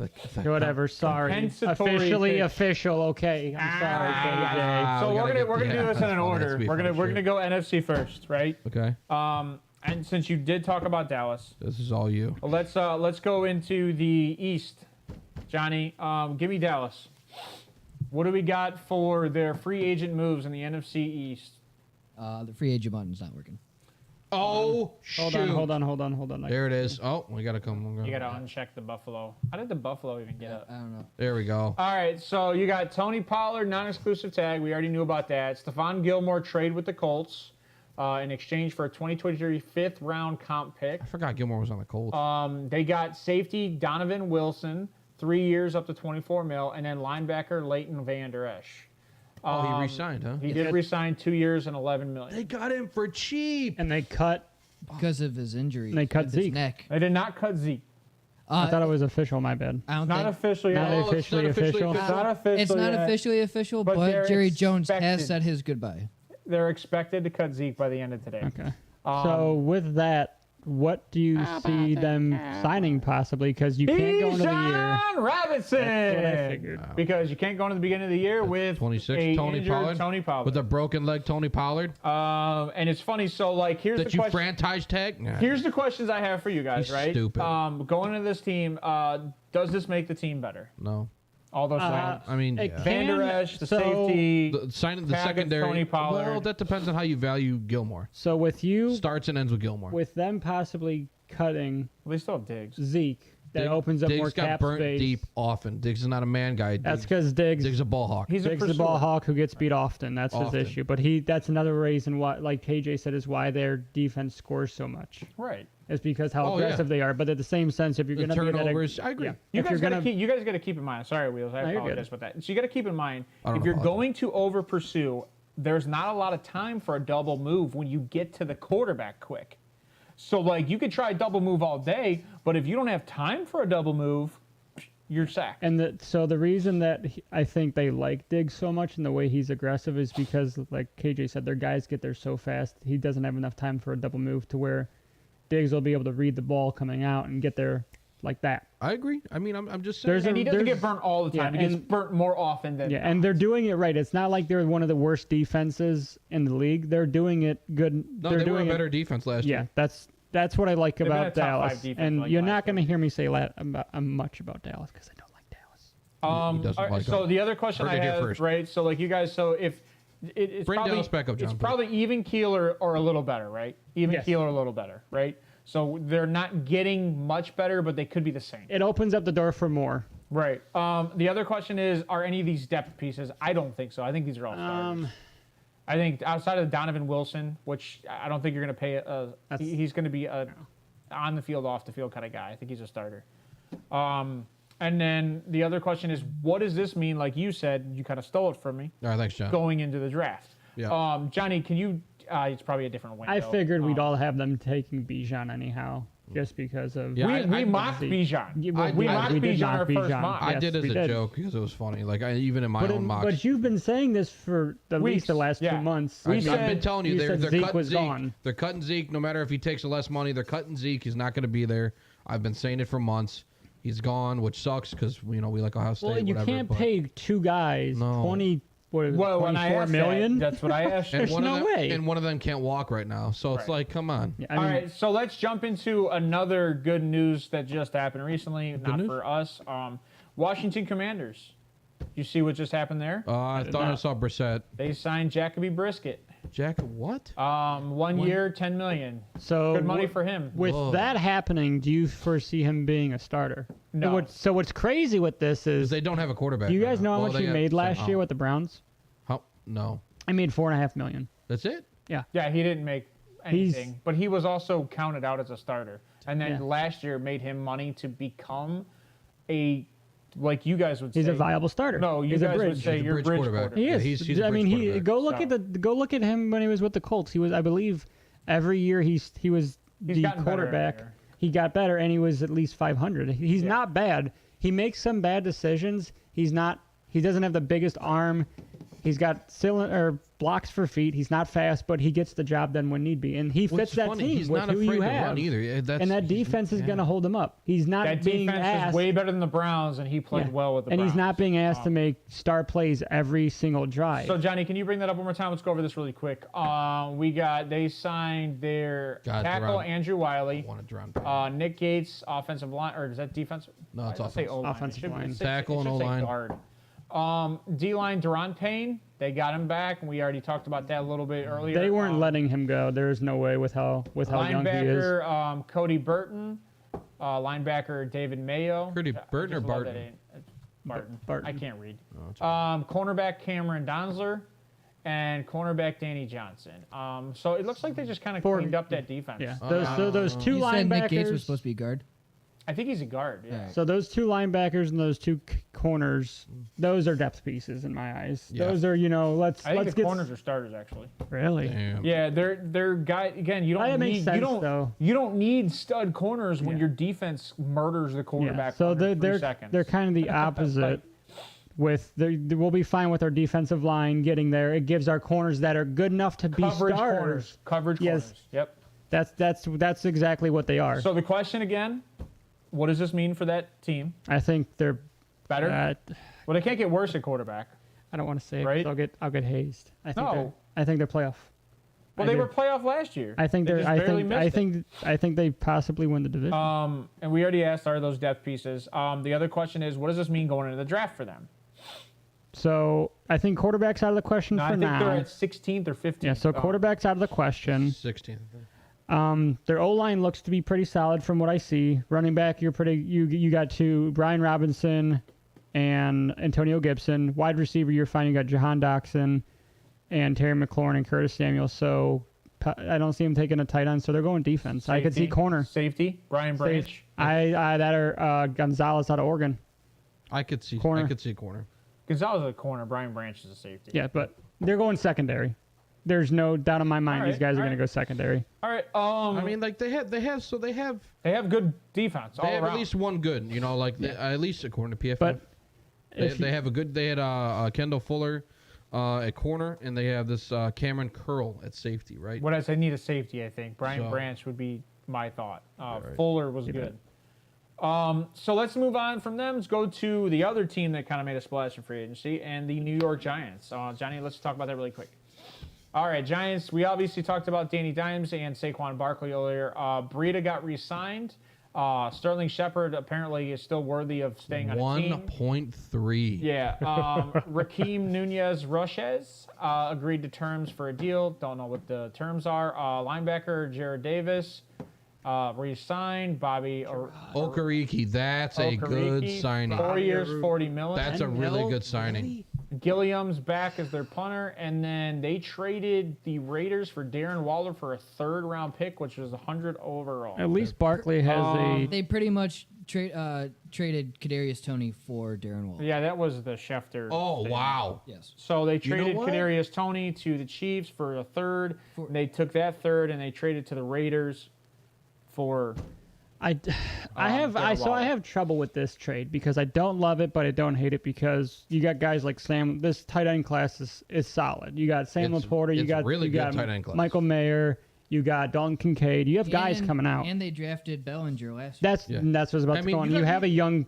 Whatever. Sorry. Compensatory Officially pick. official. Okay. I'm sorry, KJ. So we we're gotta gonna get- we're gonna yeah, do this in that's an funny. order. That's be We're funny gonna shit. go NFC first, right? Okay, And since you did talk about Dallas, this is all you. let's go into the East. Johnny, give me Dallas. What do we got for their free agent moves in the NFC East? The free agent button's not working. Oh, Hold shoot. on. There it is. Oh, we gotta come. You gotta uncheck the Buffalo. How did the Buffalo even get up? I don't know. There we go. All right, so you got Tony Pollard, non-exclusive tag. We already knew about that. Stephon Gilmore trade with the Colts in exchange for a 2023 fifth-round comp pick. I forgot Gilmore was on the Colts. They got safety Donovan Wilson, 3 years up to 24 mil, and then linebacker Leighton Vander Esch. he re-signed, huh? He did resign 2 years and 11 million. They got him for cheap. And they cut. Because of his injury. And they cut with his Zeke. neck. They did not cut Zeke. I thought it was official. My bad. I don't Not think, officially. Not yet. officially it's not official. It's not official. It's not yet. officially official, but but they're Jerry Jones has expected. said his goodbye. They're expected to cut Zeke by the end of today. Okay. So with that, what do you see them signing possibly? Because you can't go into the year. Bijan Robinson. That's what I figured. Because you can't go into the beginning of the year with 26 a Tony injured Pollard. Tony Pollard. With a broken leg, Tony Pollard. And it's funny. So like, here's That the you question. franchise tag? Nah. Here's the questions I have for you guys. He's right? stupid. Going into this team, does this make the team better? No. All those things. I mean, It yeah. can- Vander Esch, the so- safety. Signing the Tag of secondary. Tony Pollard. Well, that depends on how you value Gilmore. So with you, Starts and ends with Gilmore. with them possibly cutting They still have Diggs. Zeke, that opens up Diggs more got cap burnt space. deep often. Diggs is not a man guy. That's Diggs, because Diggs Diggs is a ball hawk. He's a Diggs the pursuer. ball hawk who gets beat often. That's Often. his issue. But that's another reason why, like KJ said, is why their defense scores so much. Right. It's because how Oh, yeah. aggressive they are. But at the same sense, if you're The going to be turnovers, I agree. You if guys you're gotta gonna, keep. You guys got to keep in mind. Sorry, Wheels. I No, you're apologize good. about that. So you got to keep in mind I don't if you're apologize. going to over pursue, there's not a lot of time for a double move when you get to the quarterback quick. So like you could try a double move all day, but if you don't have time for a double move, you're sacked. And so the reason that I think they like Diggs so much and the way he's aggressive is because, like KJ said, their guys get there so fast. He doesn't have enough time for a double move to where Diggs will be able to read the ball coming out and get there like that. I agree. I mean, I'm just saying. And he doesn't get burnt all the time. Yeah, he gets and- burnt more often than Yeah, and they're doing it right. It's not like they're one of the worst defenses in the league. They're doing it good. No, they're they were a doing better it. defense last Yeah, year. that's what I like been a about top five Dallas. defense And like you're last not going to year. hear me say much about Dallas because I don't like Dallas. He doesn't all right, like so him. the other question Heard I it here have, first. right? So like you guys, so if it's Bring probably Dallas back up, John, it's please. probably even keel or a little better, right? Even Yes. keel or a little better, right? So they're not getting much better, but they could be the same. It opens up the door for more. Right. The other question is, are any of these depth pieces? I don't think so. I think these are all starters. I think outside of Donovan Wilson, which I don't think you're going to pay, he's going to be a on the field, off the field kind of guy. I think he's a starter. And then the other question is, what does this mean? Like you said, you kind of stole it from me. All right, thanks, John. Going into the draft. Yeah. Johnny, can you? It's probably a different window. I figured we'd all have them taking Bijan anyhow, just because of. Yeah, We I- mocked Bijan. Yeah, well, we did. mocked We did Bijan our mock first Bijan. mock. I Yes, did as we a did. joke because it was funny. Like even in my own mocks. But you've been saying this for at Weeks, least the last yeah. 2 months. We I've said- been telling you, you they're said Zeke cutting was Zeke. gone. They're cutting Zeke no matter if he takes less money. They're cutting Zeke. He's not going to be there. I've been saying it for months. He's gone, which sucks because we like Ohio State. Well, you whatever, can't but pay two guys No. what is it, Well, when I 24 asked million? that's what I asked. There's one no of them, way. And one of them can't walk right now. So it's Right. like, come on. Yeah, I All mean, right, so let's jump into another good news that just happened recently. Not news? for us. Washington Commanders. You see what just happened there? I did thought I not. saw Brissett. They signed Jacoby Brisket. Jack, what? 1 year, $10 million. so Good money for him. with Whoa. that happening, do you foresee him being a starter? No. So what's crazy with this is, They don't have a quarterback. do you right guys now. know how Well, much they he got made Sam last year Howell. with the Browns? How? No. I made $4.5 million. That's it? Yeah. Yeah, he didn't make anything, but he was also counted out as a starter. And then Yeah. last year made him money to become a, like you guys would say. He's a viable starter. No, you he's a guys would bridge. say He's a you're bridge bridge quarterback. quarterback. He Yeah, is. he's a I mean, bridge he quarterback. go look at him when he was with the Colts. He was, I believe, every year he was He's the gotten better every quarterback. year. He got better, and he was at least 500. He's not bad. He makes some bad decisions. He's not. He doesn't have the biggest arm. He's got blocks for feet. He's not fast, but he gets the job done when need be, and he Which fits is that funny. team He's with not who afraid you to have. run either. Yeah, that's, And that defense is going to hold him up. He's not That being defense asked. is way better than the Browns, and he played Yeah. well with the and Browns. he's not being asked to make star plays every single drive. So, Johnny, can you bring that up one more time? Let's go over this really quick. They signed their God, tackle, Duran. Andrew Wiley. Want to drown. Nick Gates, offensive line, or is that defensive? No, it's Why did I say offense. O-line? Offensive It should be- line. it should- Tackle it and should say O-line. guard. D-line, Duran Payne, they got him back, and we already talked about that a little bit earlier. They weren't letting him go. There's no way with how young he is. Linebacker, Cody Burton. Linebacker, David Mayo. Cody I Burton or just love Barton? that it's Barton. Barton. I can't read. Oh, it's okay. Cornerback Cameron Donzler and cornerback Danny Johnson. So it looks like they just kind of cleaned up that defense. Yeah, those two You said Nick Gates was linebackers. supposed to be guard. I think he's a guard. Yeah. Right. So those two linebackers and those two corners, those are depth pieces in my eyes. Yeah. Those are, let's I think let's the get corners are starters actually. really. Damn. Yeah, they're guy again. You don't That makes need sense, you don't though. you don't need stud corners when Yeah. your defense murders the Yeah. quarterback. So under 3 they're seconds. they're kind of the opposite. We'll be fine with our defensive line getting there. It gives our corners that are good enough to be coverage starters. corners. Coverage Yes. corners. Yep. That's exactly what they are. So the question again, what does this mean for that team? I think they're Better? uh, Well, they can't get worse at quarterback. I don't want to say it. Right? 'Cause I'll get hazed. I think No. they're playoff. Well, I they do. were playoff last year. I think They they're. just I barely think. missed I think they possibly win the division. And we already asked, are those depth pieces? The other question is, what does this mean going into the draft for them? So I think quarterback's out of the question No, for I think now. they're at 16th or 15th. Yeah, so quarterback's out of the question. 16th. I think. Their O line looks to be pretty solid from what I see. Running back, you got two, Brian Robinson and Antonio Gibson. Wide receiver, you're fine. You got Jahan Doxson and Terry McLaurin and Curtis Samuel. So I don't see him taking a tight end. So they're going defense. I could see corner. Safety, Brian Branch. Safe. That are Gonzalez out of Oregon. I could see Corner. I could see corner. Gonzalez is a corner. Brian Branch is a safety. Yeah, but they're going secondary. There's no doubt in my mind these guys are going to go secondary. All right. I mean, like they have they have good defense all they have around. at least one good. At least according to PFF. But they have a good. They had Kendall Fuller at corner, and they have this Cameron Curl at safety, right? What I say, need a safety. I think Brian So- Branch would be my thought. right. Fuller was good. So let's move on from them. Let's go to the other team that kind of made a splash in free agency, and the New York Giants. Johnny, let's talk about that really quick. All right, Giants. We obviously talked about Danny Dimes and Saquon Barkley earlier. Breida got re-signed. Sterling Shepard apparently is still worthy of staying on a team. 1.3. Yeah. Rakeem Nunez-Roches agreed to terms for a deal. Don't know what the terms are. Linebacker Jared Davis re-signed. Bobby Okereke, that's a good Okereke, signing. 4 years, $40 million. That's a really good signing. Gilliam's back as their punter, and then they traded the Raiders for Darren Waller for a third-round pick, which was 100 overall. at least Barkley has They pretty much traded Kadarius Toney for Darren Waller. Yeah, that was the Schefter. Oh, thing. wow. Yes. So they know traded what? Kadarius Toney to the Chiefs for a third. They took that third and they traded to the Raiders for. I have trouble with this trade because I don't love it, but I don't hate it because you got guys like Sam. This tight end class is solid. You got Sam It's- Laporta. You it's got really you good got tight end class. Michael Mayer. You got Dalton Kincaid. You have guys coming out. And they drafted Bellinger last year. That's what I was about to go on. You have a young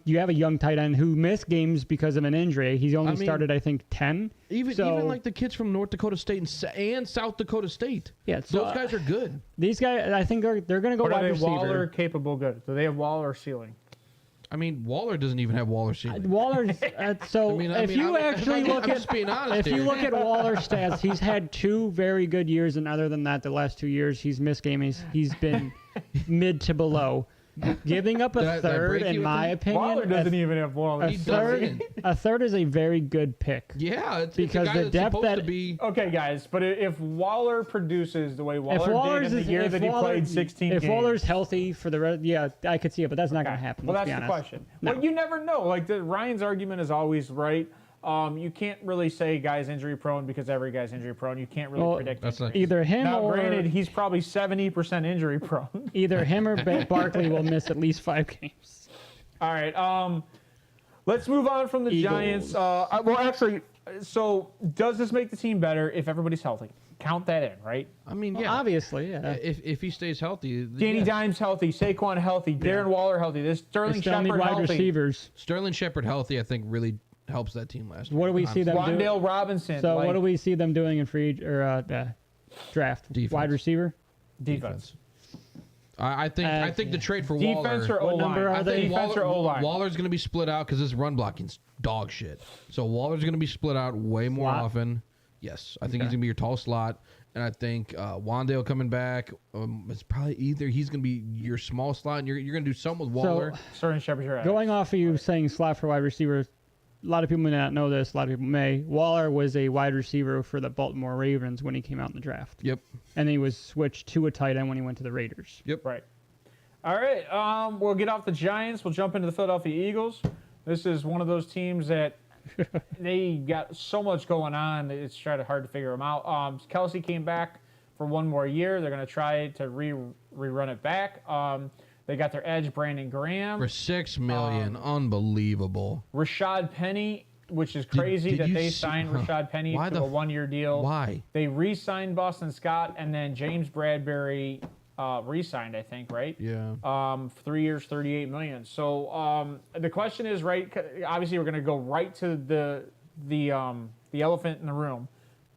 tight end who missed games because of an injury. He's only started, I think, 10. Even like the kids from North Dakota State and South Dakota State. Yeah, so, those guys are good. These guys, I think they're going to go wide receiver. Waller capable good? Do they have Waller ceiling? I mean, Waller doesn't even have Waller ceiling. Waller's if you look at Waller's stats, he's had 2 very good years, and other than that, the last 2 years he's missed games. He's been mid to below. Giving up a third, in my opinion, Waller doesn't even have Waller. A third is a very good pick. Yeah, it's because the depth that okay, guys, but if Waller produces the way Waller did in the year that he played 16 games, if Waller's healthy for the rest, yeah, I could see it, but that's not going to happen. Well, that's the question. No. Well, you never know. Like Ryan's argument is always right. You can't really say guy's injury prone because every guy's injury prone. You can't really predict. That's not either him now, or granted, he's probably 70% injury prone. Either him or Barkley will miss at least 5 games. All right. Let's move on from the Eagles. Giants. Well, actually, so does this make the team better if everybody's healthy? Count that in, right? I mean, Well, yeah. obviously, yeah. If he stays healthy, Danny Dimes healthy, Saquon healthy, Darren Waller healthy, this Sterling Still need Shepard wide healthy, receivers. Sterling Shepard healthy, I think really helps that team last year. What do we see them doing? Wandale Robinson. So what do we see them doing in draft? Defense. Wide receiver? Defense. I think the trade for Defense Waller. or O-line? number are I they? think defense or O-line? Waller's going to be split out because his run blocking's dog shit. So Waller's going to be split out way more often. Yes, I think he's going to be your tall slot. And I think Wandale coming back, it's probably either he's going to be your small slot and you're going to do something with Waller. Sterling Shepard, you're right. Going off of you saying slot for wide receiver, a lot of people may not know this. A lot of people may. Waller was a wide receiver for the Baltimore Ravens when he came out in the draft. Yep. And he was switched to a tight end when he went to the Raiders. Yep. Right. All right. We'll get off the Giants. We'll jump into the Philadelphia Eagles. This is one of those teams that they got so much going on. It's hard to figure them out. Kelsey came back for one more year. They're going to try to rerun it back. They got their edge, Brandon Graham. For $6 million. Unbelievable. Rashad Penny, which is crazy that they signed Rashad Penny to a 1-year deal. Why? They re-signed Boston Scott, and then James Bradbury re-signed, I think, right? Yeah. 3 years, $38 million. So the question is, right? Obviously, we're going to go right to the elephant in the room,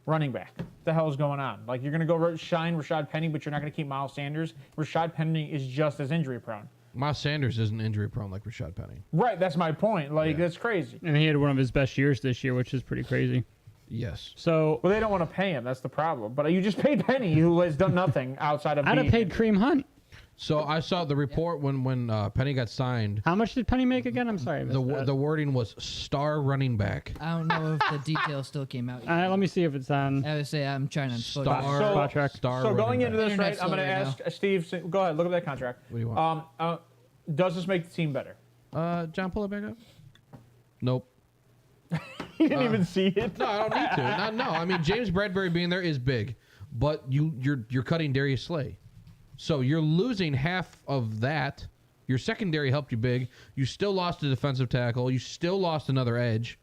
running back. What the hell is going on? Like, you're going to go shine Rashad Penny, but you're not going to keep Miles Sanders. Rashad Penny is just as injury prone. Miles Sanders isn't injury prone like Rashad Penny. Right, that's my point. Like, that's crazy. And he had one of his best years this year, which is pretty crazy. Yes. So, well, they don't want to pay him. That's the problem. But you just paid Penny, who has done nothing outside of. I'd have paid Kareem Hunt. So I saw the report when Penny got signed. How much did Penny make again? I'm sorry. The wording was star running back. I don't know if the details still came out yet. Let me see if it's on. I would say I'm trying to Spot track. So going into this, right, I'm going to ask Steve. Go ahead, look at that contract. What do you want? Does this make the team better? John, pull it back up. Nope. He didn't even see it. No, I don't need to. No, I mean James Bradbury being there is big, but you're cutting Darius Slay, so you're losing half of that. Your secondary helped you big. You still lost a defensive tackle. You still lost another edge.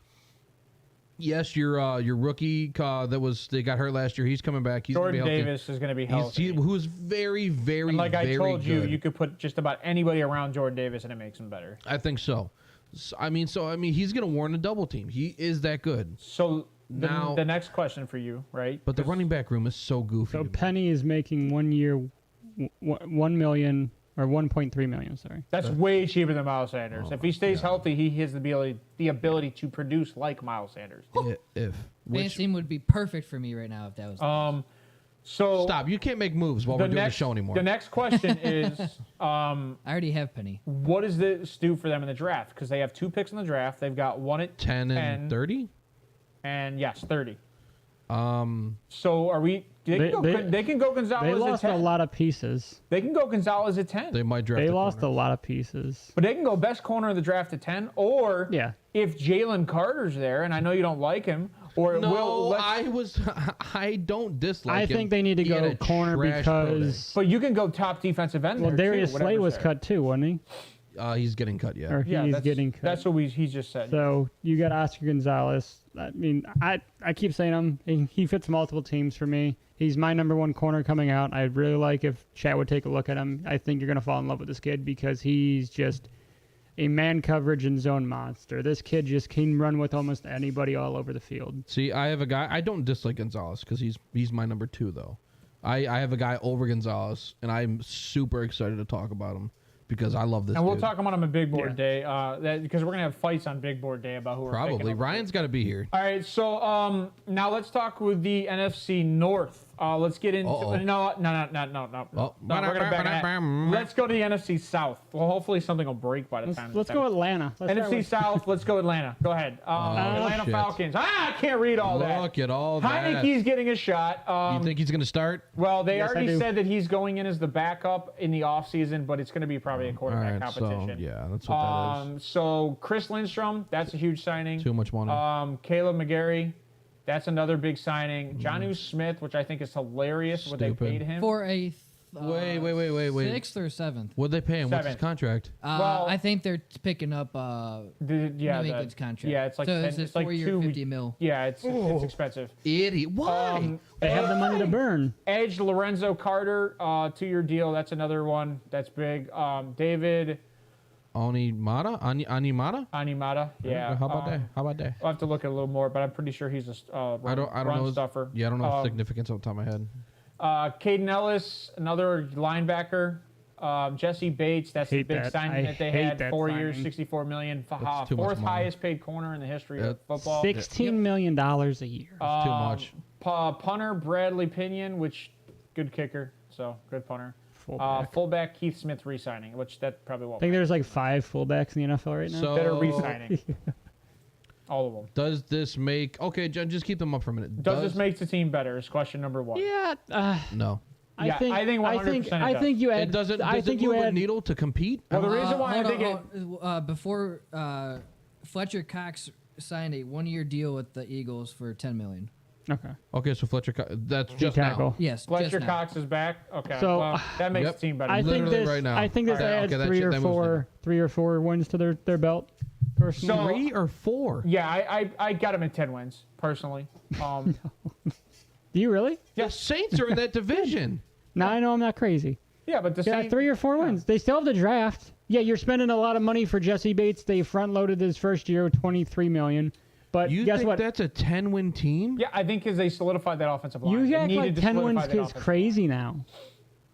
Yes, your rookie they got hurt last year. He's coming back. He's Jordan gonna be Davis is going to be healthy. Who's very, very, and like very I told you, good. you could put just about anybody around Jordan Davis and it makes him better. I think so. I mean, he's going to warrant a double team. He is that good. So now the next question for you, right? But the running back room is so goofy. So Penny is making 1 year, $1 million or 1.3 million. Sorry, that's way cheaper than Miles Sanders. If he stays healthy, he has the ability to produce like Miles Sanders. Which team would be perfect for me right now if that was. So stop. You can't make moves while we're doing the show anymore. The next question is, I already have Penny. What does this do for them in the draft? Because they have 2 picks in the draft. They've got one at 10 and 30. And yes, 30. So are we? They can go Gonzalez. They lost at 10. a lot of pieces. They can go Gonzalez at 10. They might draft. They lost a lot of pieces. But they can go best corner of the draft at 10, or if Jalen Carter's there, and I know you don't like him, or I don't dislike him. I think they need to go corner because. But you can go top defensive end. Well, there Darius too, Slay was there. cut too, wasn't he? He's getting cut, yeah. or Yeah, he's that's, getting cut. That's what he just said. So you got Oscar Gonzalez. I mean, I keep saying him. He fits multiple teams for me. He's my number one corner coming out. I'd really like if Chat would take a look at him. I think you're going to fall in love with this kid because he's just a man coverage and zone monster. This kid just can run with almost anybody all over the field. See, I have a guy. I don't dislike Gonzalez because he's my number 2 though. I have a guy over Gonzalez, and I'm super excited to talk about him because I love this. And we'll dude. talk about him on Big Board Day, because we're gonna have fights on Big Board Day about who we're Probably picking up. Ryan's got to be here. All right, so now let's talk with the NFC North. Let's get into no. Oh. We're gonna back that. Let's go to the NFC South. Well, hopefully something will break by the time. Let's go Atlanta. NFC South. Let's go Atlanta. Go ahead. Atlanta shit. Falcons. I can't read all that. Look at all that. Heineke's getting a shot. You think he's going to start? Well, they Yes, I already do. said that he's going in as the backup in the offseason, but it's going to be probably a quarterback competition. So, yeah, that's what that is. So Chris Lindstrom, that's a huge signing. Too much money. Caleb McGarry, that's another big signing. Jonnu Smith, which I think is hilarious what they Stupid. paid him. For a Wait. 6th or 7th. What'd they pay him? What's his Seventh. contract? Well- I think they're picking up New England's contract. Yeah, it's like so 10, it's a it's like 4-year, 2 $50 million. Yeah, it's expensive. Idiot. Why? They have the money to burn. Edge Lorenzo Carter, 2-year deal. That's another one that's big. David Animata? Animata. Yeah. How about that? How about that? I'll have to look at it a little more, but I'm pretty sure he's a I don't run know. stuffer. Yeah, I don't know the significance off the top of my head. Caden Ellis, another linebacker. Jesse Bates, that's the Hate big that. signing I that they hate had. that 4 years, signing. $64 million. That's too much Fourth money. highest paid corner in the history of Yep. football. $16 million a year. It's too much. Punter Bradley Pinion, which good kicker, so good punter. Fullback Keith Smith re-signing, which that probably I won't. think there's like 5 fullbacks in the NFL right now. So Better re-signing. All of them. does this make John? Just keep them up for a minute. Does this make the team better? Is question number 1. Yeah, No. Yeah, I think 100% it I think you add. It doesn't. I Does think it you move a add. needle to compete? Well, the reason why I think before Fletcher Cox signed a 1-year deal with the Eagles for $10 million. Okay, so Fletcher. That's just tackle. now. Yes, Fletcher just now. Cox is back. Okay, So, well, that makes Yep. the team better. I think Literally this. right now. I think this Alright, adds okay, that three shit- or that moves four, 3 or 4 wins to their belt. Personally, So- 3 or 4? Yeah, I got him at 10 wins personally. do you really? The Saints are in that division. Now I know I'm not crazy. Yeah, but the Yeah, same 3 or 4 wins. They still have the draft. Yeah, you're spending a lot of money for Jesse Bates. They front loaded his first year with $23 million. But You guess think what? that's a 10-win team? Yeah, I think because they solidified that offensive line. You They act needed like to 10 solidify wins that is offensive crazy now.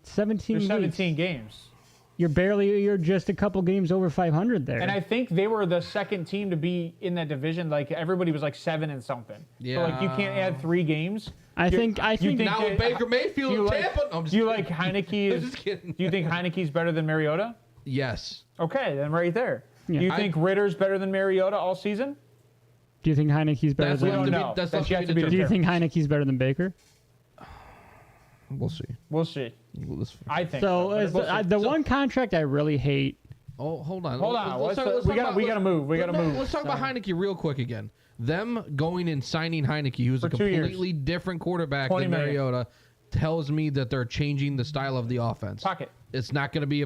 17 line. There's weeks. 17 games. You're just a couple games over 500 there. And I think they were the second team to be in that division. Like everybody was like 7 and something. So like you can't add 3 games. I think Now with Baker Mayfield do you in like, Tampa. I'm just do you kidding. like Heineke? I'm just kidding. Do you think Heineke's better than Mariota? Yes. Okay, then right there. Yeah. Do you think Ritter's better than Mariota all season? Do you think Heineke's better That's than? left to be. know. That's That's left yet to to be be Do you determined. think Heineke's better than Baker? We'll see. We'll see. I think So but is we'll see. the one contract I really hate. Oh, hold on. Hold on. We gotta move. We gotta move. Let's talk about Heineke real quick again. Them going and signing Heineke, who's a For 2 years. completely different quarterback 20 than million. Mariota, tells me that they're changing the style of the offense. Pocket. It's not going to be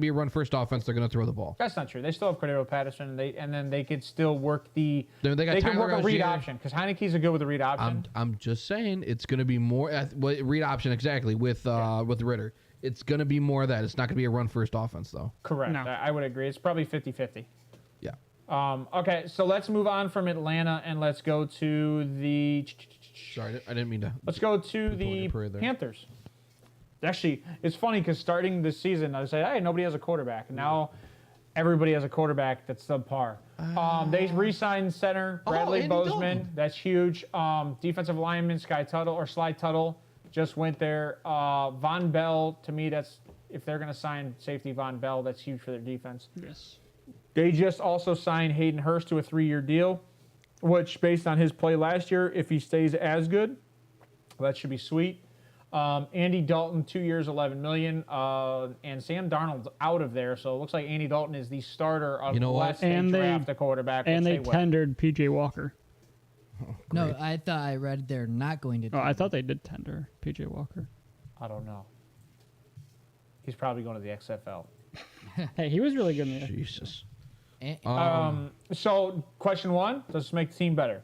a run first offense. They're going to throw the ball. That's not true. They still have Cordero Patterson, and then they could still work the. They got can Tyler work a read Algier. option because Heineke's a good with a read option. I'm just saying it's going to be more read option exactly with Ritter. It's going to be more of that. It's not going to be a run first offense though. Correct. No. I would agree. It's probably 50-50. Yeah. Okay, so let's move on from Atlanta and let's go to the. Sorry, I didn't mean to. Let's go to Put the your parade there. Panthers. Actually, it's funny because starting this season, I say, hey, nobody has a quarterback. And now everybody has a quarterback that's subpar. They re-signed center Bradley Andy Bozeman. Dalton. That's huge. Defensive lineman Sly Tuttle just went there. Von Bell, to me, that's if they're going to sign safety Von Bell, that's huge for their defense. Yes. They just also signed Hayden Hurst to a 3-year deal, which based on his play last year, if he stays as good, that should be sweet. Andy Dalton, 2 years, $11 million, and Sam Darnold's out of there, so it looks like Andy Dalton is the starter unless they And draft a quarterback. And which they will. tendered PJ Walker. No, I thought I read they're not going to. Oh, I thought they did tender PJ Walker. I don't know. He's probably going to the XFL. Hey, he was really good in the Jesus. So question 1: does this make the team better?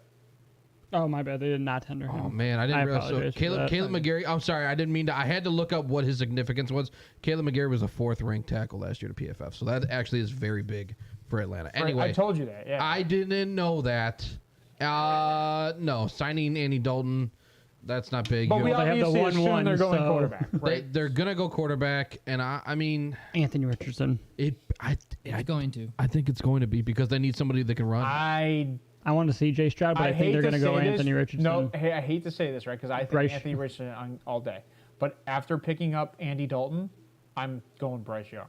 Oh, my bad. They did not tender him. Oh man, I didn't realize. So apologize for Caleb that. McGarry. I'm sorry, I didn't mean to. I had to look up what his significance was. Caleb McGarry was a 4th ranked tackle last year to PFF, so that actually is very big for Atlanta. Anyway, I told you that. Yeah. I didn't know that. No, signing Andy Dalton, that's not big. But we they have the obviously assume 1-1, they're going so- quarterback, right? They're gonna go quarterback, and I mean, Anthony Richardson. I going to. I think it's going to be because they need somebody that can run. I want to see Jay Stroud, but I think they're going to go Anthony Richardson. No, hey, I hate to say this, right? Because I think Bryce. Anthony Richardson all day. But after picking up Andy Dalton, I'm going Bryce Young.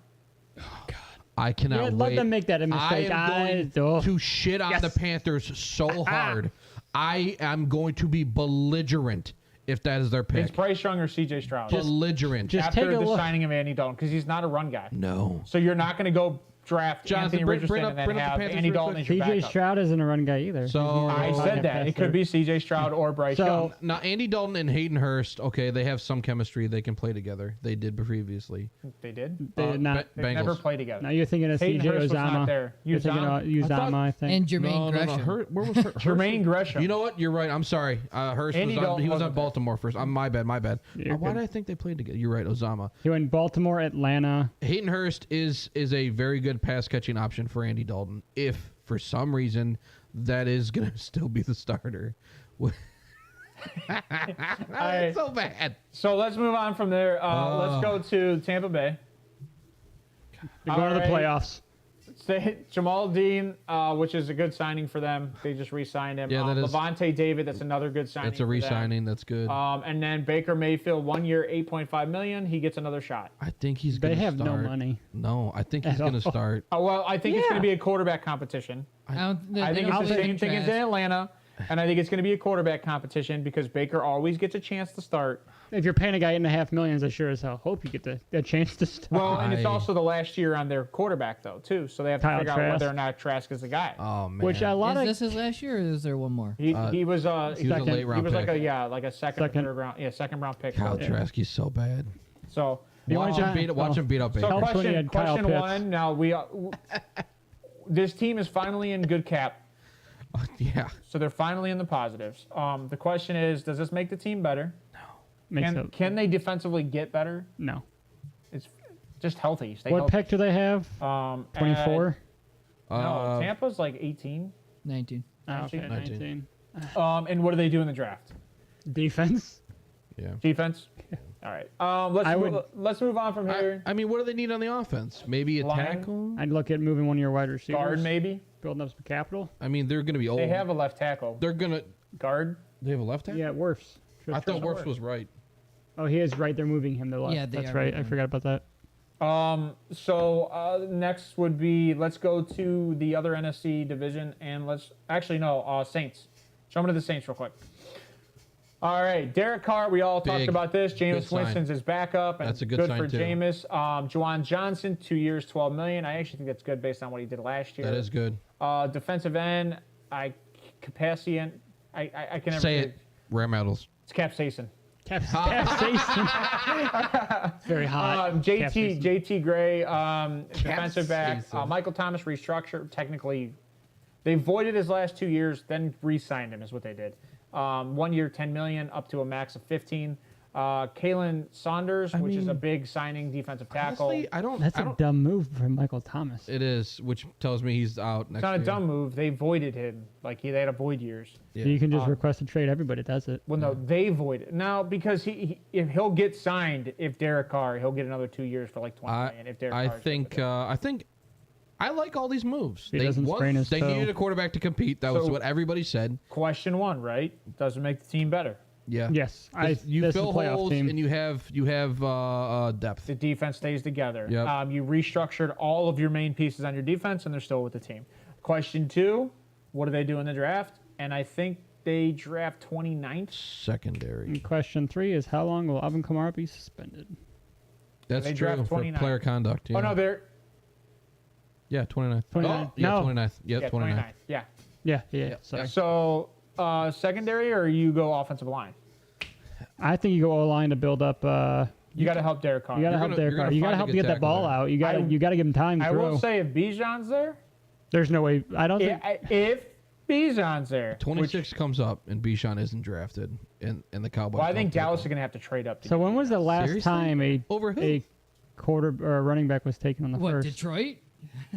I cannot Yeah, wait. let them make that a mistake. I am going to shit on the Panthers so hard. I am going to be belligerent if that is their pick. It's Bryce Young or C.J. Stroud. Belligerent. just after take a the look. signing of Andy Dalton, because he's not a run guy. No. So you're not going to go draft Jonathan, Anthony bring Richardson up- and then bring up the have Panthers Andy real Dalton quick. as your CJ backup. Stroud isn't a run guy either. So- I said that. It could be C.J. Stroud or Bryce So- Young. Now, Andy Dalton and Hayden Hurst, okay, they have some chemistry. They can play together. They did previously. They did. They did not. They Bengals. never play together. Now you're thinking of Hayden CJ Hurst was not Uzama. there. You're thinking of Uzama? Uzama, I think. And Jermaine No, Gresham. Where was Hurst? Jermaine Gresham. You know what? You're right. I'm sorry. Hurst Andy was on, Dalton he was on wasn't there. Baltimore first. My bad. You're Why good. did I think they played together? You're right. Uzama. He went Baltimore, Atlanta. Hayden Hurst is a very good pass catching option for Andy Dalton. If for some reason that is gonna still be the starter. It's so bad. So let's move on from there. Let's go to Tampa Bay. They're going to the Alright. playoffs. Jamal Dean, which is a good signing for them. They just re-signed him. Yeah, that is- Levante David, that's another good signing. That's a for them. re-signing. That's good. And then Baker Mayfield, 1 year, $8.5 million. He gets another shot. I think he's They gonna have start. no money. No, I think he's At gonna all. start. Well, I think it's Yeah. going to be a quarterback competition. I think it's the same thing as in Atlanta. And I think it's going to be a quarterback competition because Baker always gets a chance to start. If you're paying a guy $8.5 million, I sure as hell hope you get the chance to start. Well, and it's I- also the last year on their quarterback, though, too. So they have to Kyle figure out Trask. whether or not Trask is the guy. Oh man. Which a lot Is of this his last year, or is there one more? He was he was a Second. late round like pick. a second, Second. or third round, second round pick. Kyle So, Trask, he's so bad. so Watch him want- beat. Watch him beat up Baker. So Helps when you had Kyle question Pitts. one. Now this team is finally in good cap, Yeah. so they're finally in the positives. The question is, does this make the team better? makes And it can they defensively get better? no. It's just healthy. Stay What healthy. pick do they have? 24. No, Tampa's like 18. 19. Oh, okay, 19. 19. And what do they do in the draft? Defense. Yeah. Defense. All right. Let's move on from here. I mean, what do they need on the offense? Maybe a Line? tackle. I'd look at moving one of your wide receivers. Guard maybe. Building up some capital. I mean, they're gonna be old. They have a left tackle. They're gonna. Guard. They have a left tackle. Yeah, Wirfs. I thought Wirfs was right. Oh, he is right. They're moving him to left. Yeah, they That's are right. moving I him. forgot about that. So next would be, let's go to the other NFC division, and Saints. Show me to the Saints real quick. All right, Derek Carr, we all talked Big. about this. Good Jameis sign. Winston's his backup, and That's a good good sign, for too. Jameis. Juwan Johnson, 2 years, $12 million. I actually think that's good based on what he did last year. That is good. Defensive end, I can never Say it. Ram Metals. It's capsaicin. Capsaicin. Very hot. Capsaicin. JT Gray, defensive back. Capsaicin. Michael Thomas restructured. Technically, they voided his last 2 years, then re-signed him is what they did. 1 year, $10 million, up to a max of 15. Kalen Saunders, which is a big signing, defensive tackle. Honestly, I don't. That's I a don't. dumb move from Michael Thomas. It is, which tells me he's out next It's not a year. dumb move. They voided him. Like they had a void years. Yeah. You can just request a trade. Everybody does it. Well, no, they voided now because if he'll get signed, if Derek Carr, he'll get another 2 years for like $20 million. If Derek I Carr's think. good with it. I like all these moves. He doesn't sprain his They toe. needed a quarterback to compete. That was So- what everybody said. Question one, right? Doesn't make the team better. Yeah. Yes, You this is fill a playoff holes team. and you have depth. The defense stays together. Yep. You restructured all of your main pieces on your defense, and they're still with the team. Question two, what do they do in the draft? And I think they draft 29th. Secondary. And question 3 is how long will Alvin Kamara be suspended? That's They true draft for 29. player conduct. Yeah. Oh, no, they're... Yeah, 29th. 29th. Oh, yeah, No. 29th. Yeah, 29th. 29th. Yeah. Yeah. Sorry. So, secondary, or you go offensive line? I think you go O-line to build up You got to help Derek Carr. You got to help Derek Carr. You got to help him get that ball out. You got to give him time to I throw. will say if Bijan's there, there's no way. I don't think. If Bijan's there, 26 comes up and Bijan isn't drafted, and the Cowboys. Well, I think Dallas is going to have to trade up. So when was the last time a quarter or a running back was taken on the first? Detroit?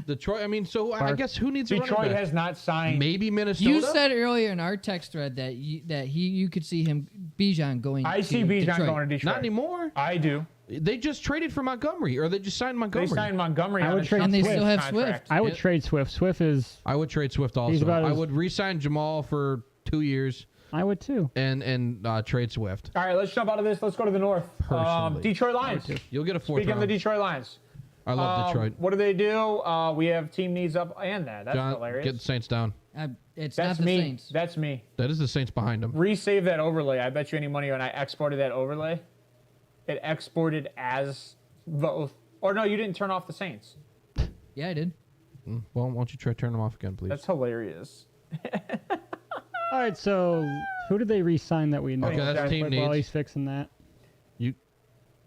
Detroit. I mean, so I guess who needs a running Detroit back? has not signed. Maybe Minnesota. You said earlier in our text thread that you could see Bijan going. I see Bijan going to Detroit. Not anymore. I do. They just traded for Montgomery, or they just signed Montgomery. They signed Montgomery. I would trade and they Swift. still have contract. Swift. I would trade Swift. Swift is. I would trade Swift also. about I as- would re-sign Jamal for 2 years I would too. and trade Swift. All right, let's jump out of this. Let's go to the north. Personally. Detroit Lions. You'll get a fourth Speaking of the round. Detroit Lions. I love Detroit. What do they do? We have team needs up and that. That's John, hilarious. get the Saints down. It's That's not the me. Saints. That's me. That is the Saints behind them. Resave that overlay. I bet you any money when I exported that overlay, it exported as both. Or no, you didn't turn off the Saints. Yeah, I did. Well, why don't you try to turn them off again, please? That's hilarious. All right, so who did they re-sign that we know? Okay, that's team While needs. he's fixing that.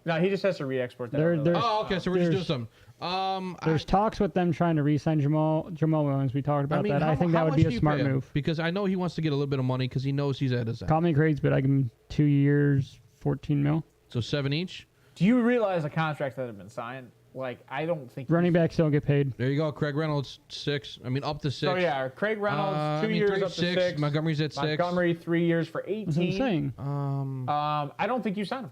No, he just has to re-export that. There- overlay. there's- Oh, okay. So we're just doing There's- something. There's talks with them trying to re-sign Jamal Williams. We talked about that. I think that how would much be do a you smart pay him? move. Because I know he wants to get a little bit of money because he knows he's at his end. Call me crazy, but I give him 2 years, 14 mil. So 7 each. Do you realize the contracts that have been signed? Like, I don't think Running backs don't get paid. There you go. Craig Reynolds 6. I mean, up to 6. So yeah, Craig Reynolds 2 years up to 6. Montgomery's at 6. Montgomery 3 years for 18. That's what I'm saying. I don't think you sign him.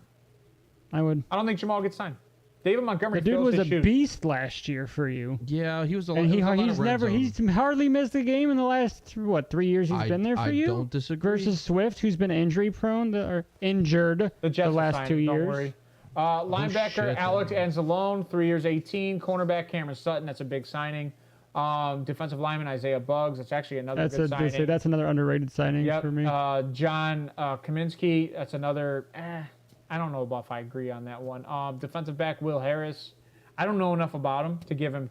I would. I don't think Jamal gets signed. David Montgomery. The dude fills was his a shoes. beast last year for you. Yeah, he was a And it was a lot he's of red zone. he's hardly missed a game in the last 3 years he's been there for you. I don't disagree. Versus Swift, who's been injury prone or injured The Jets will last sign 2 him, don't years. worry. Linebacker shit, Alex man. Anzalone, 3 years 18. Cornerback Cameron Sutton, that's a big signing. Defensive lineman Isaiah Buggs, that's actually another good signing. That's another underrated signing Yep. for me. John Kaminsky, that's another. I don't know about if I agree on that one. Defensive back Will Harris. I don't know enough about him to give him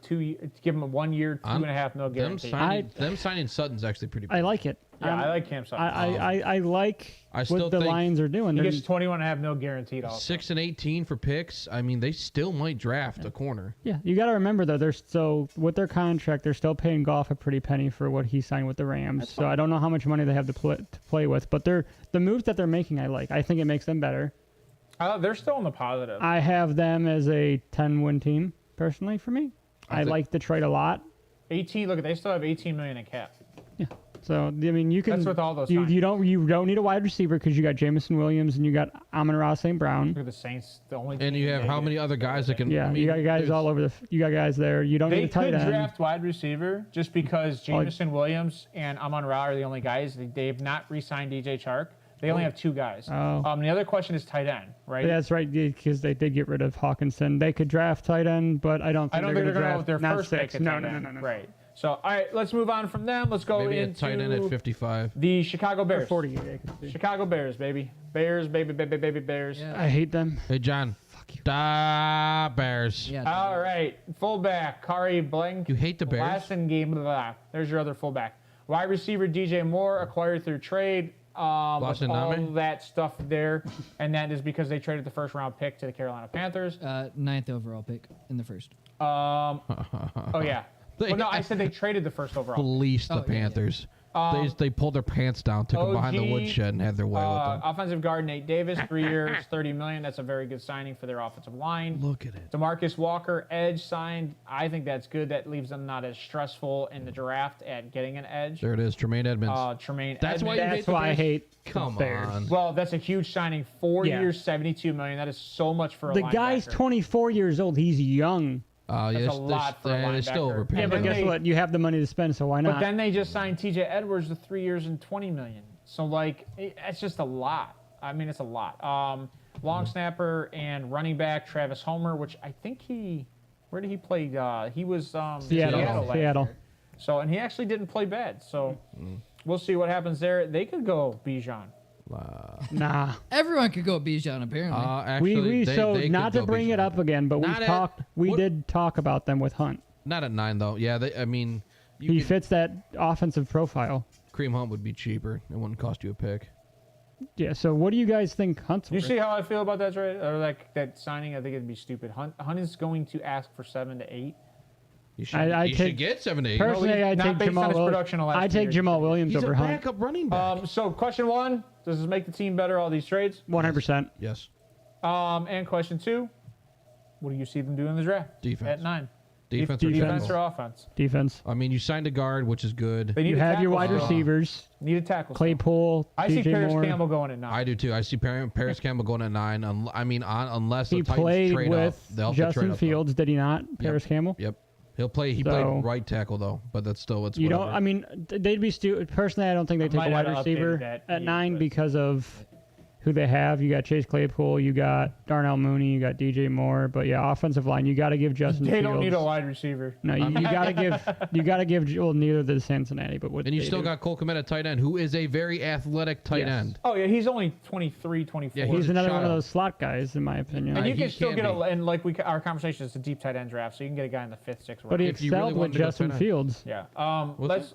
a 1 year, $2.5 million guarantee. Them signing Sutton's actually pretty big. I like it. Yeah, I like Cam Sutton. I like I still what the think Lions are doing. He They're- gets $21.5 million guaranteed. Also. 6 and 18 for picks. I mean, they still might draft a corner. Yeah, you got to remember though, they're still with their contract. They're still paying Goff a pretty penny for what he signed with the Rams. So I don't know how much money they have to play with, but the moves that they're making, I like. I think it makes them better. They're still in the positive. I have them as a 10-win team personally. For me, I like Detroit a lot. 18. Look, they still have $18 million in cap. Yeah. So I mean, you can. That's with all those You signings. don't need a wide receiver because you got Jamison Williams and you got Amon-Ra St. Brown. Look at the Saints. The only. And team you have how negative. many other guys that can? Yeah, I mean, you got guys there's- all over you got guys there. You don't They need a tight could end. draft wide receiver just because Jamison Williams and Amon-Ra are the only guys. They've not re-signed DJ Chark. They only have 2 guys. Oh. The other question is tight end, right? That's right, because they did get rid of Hawkinson. They could draft tight end, but I don't think I don't they're think they're going going to to go with draft their not first 6. pick. At No. tight end. Right. So, all right, let's move on from them. Let's go Maybe a into tight end at 55. the Chicago Bears. 48, I could see. Chicago Bears, baby. Bears, baby, Bears. Yeah. I hate them. Hey, John. Fuck you. Da Bears. Yeah. All right, fullback Kari Blank. You hate the Bears? Last in game. Blah. There's your other fullback. Wide receiver DJ Moore acquired through trade. With Boston all Name? that stuff there, and that is because they traded the first round pick to the Carolina Panthers. 9th overall pick in the first. Oh yeah. Well, no, I said they traded the first overall. Fleeced the Oh, yeah, yeah. Panthers. They pulled their pants down, took them behind the OG, woodshed, and had their way with them. Offensive guard Nate Davis, 3 years, $30 million. That's a very good signing for their offensive line. Look at it. DeMarcus Walker, edge signed. I think that's good. That leaves them not as stressful in the draft at getting an edge. There it is, Tremaine Edmonds. Tremaine. That's why Edmonds. you That's why I hate Come the Bears. on. Well, that's a huge signing. 4 Yeah. years, $72 million. That is so much for a The linebacker. guy's 24 years old. He's young. That's a lot for a They're still linebacker. overpaid. Yeah, but then guess they- what? You have the money to spend, so why But not? then they just signed T.J. Edwards to 3 years and $20 million. So it's just a lot. I mean, it's a lot. Long snapper and running back Travis Homer, which I think where did he play? He was Seattle. last Seattle. year. So and he actually didn't play bad. So we'll see what happens there. They could go Bijan. Nah. Everyone could go Bijan apparently. Actually, they not could to go bring Bijan. it up again, but we did talk about them with Hunt. Not at 9 though. Yeah, I mean, He fits that offensive profile. Kareem Hunt would be cheaper. It wouldn't cost you a pick. Yeah. So what do you guys think Hunt's You worth? see how I feel about that trade or like that signing? I think it'd be stupid. Hunt is going to ask for 7 to 8. You should, I you take- should get 7 to 8. Personally, No, I not take based on Jamal his Williams. production the last I few take years. Jamal Williams He's over a Hunt. backup running back. So question 1, does this make the team better, all these trades? 100%. Yes. And question 2, what do you see them doing in the draft? Defense. At 9. Defense or Defense tackle? or offense? Defense. I mean, you signed a guard, which is good. They need You a have your tackle wide still. receivers. Need a tackle. still. Claypool, I see DJ Paris Moore. Campbell going at 9. I do too. I see Paris Campbell going at 9. Unless the He Titans played trade with up, they'll have to trade Justin up, though. Fields, did he not? Paris Campbell. Yep. He played So- right tackle though, but that's still it's You whatever. don't. I mean, they'd be stupid. Personally, I don't think they take might a wide have to update receiver that at yet, 9 but- because of who they have. You got Chase Claypool, you got Darnell Mooney, you got DJ Moore. But yeah, offensive line, you got to give Justin They Fields. don't need a wide receiver. No, you got to give. Well, neither did Cincinnati, but what? and you they still do. got Cole Kmet at tight end, who is a very athletic tight Yes. end. Oh yeah, he's only 23, 24. Yeah, He's a another one of child. those slot guys, in my opinion. and you he can still can get be. and like our conversation is a deep tight end draft, so you can get a guy in the 5th, 6th round. But he if you really excelled with wanted to go Justin tight end. Fields. Yeah.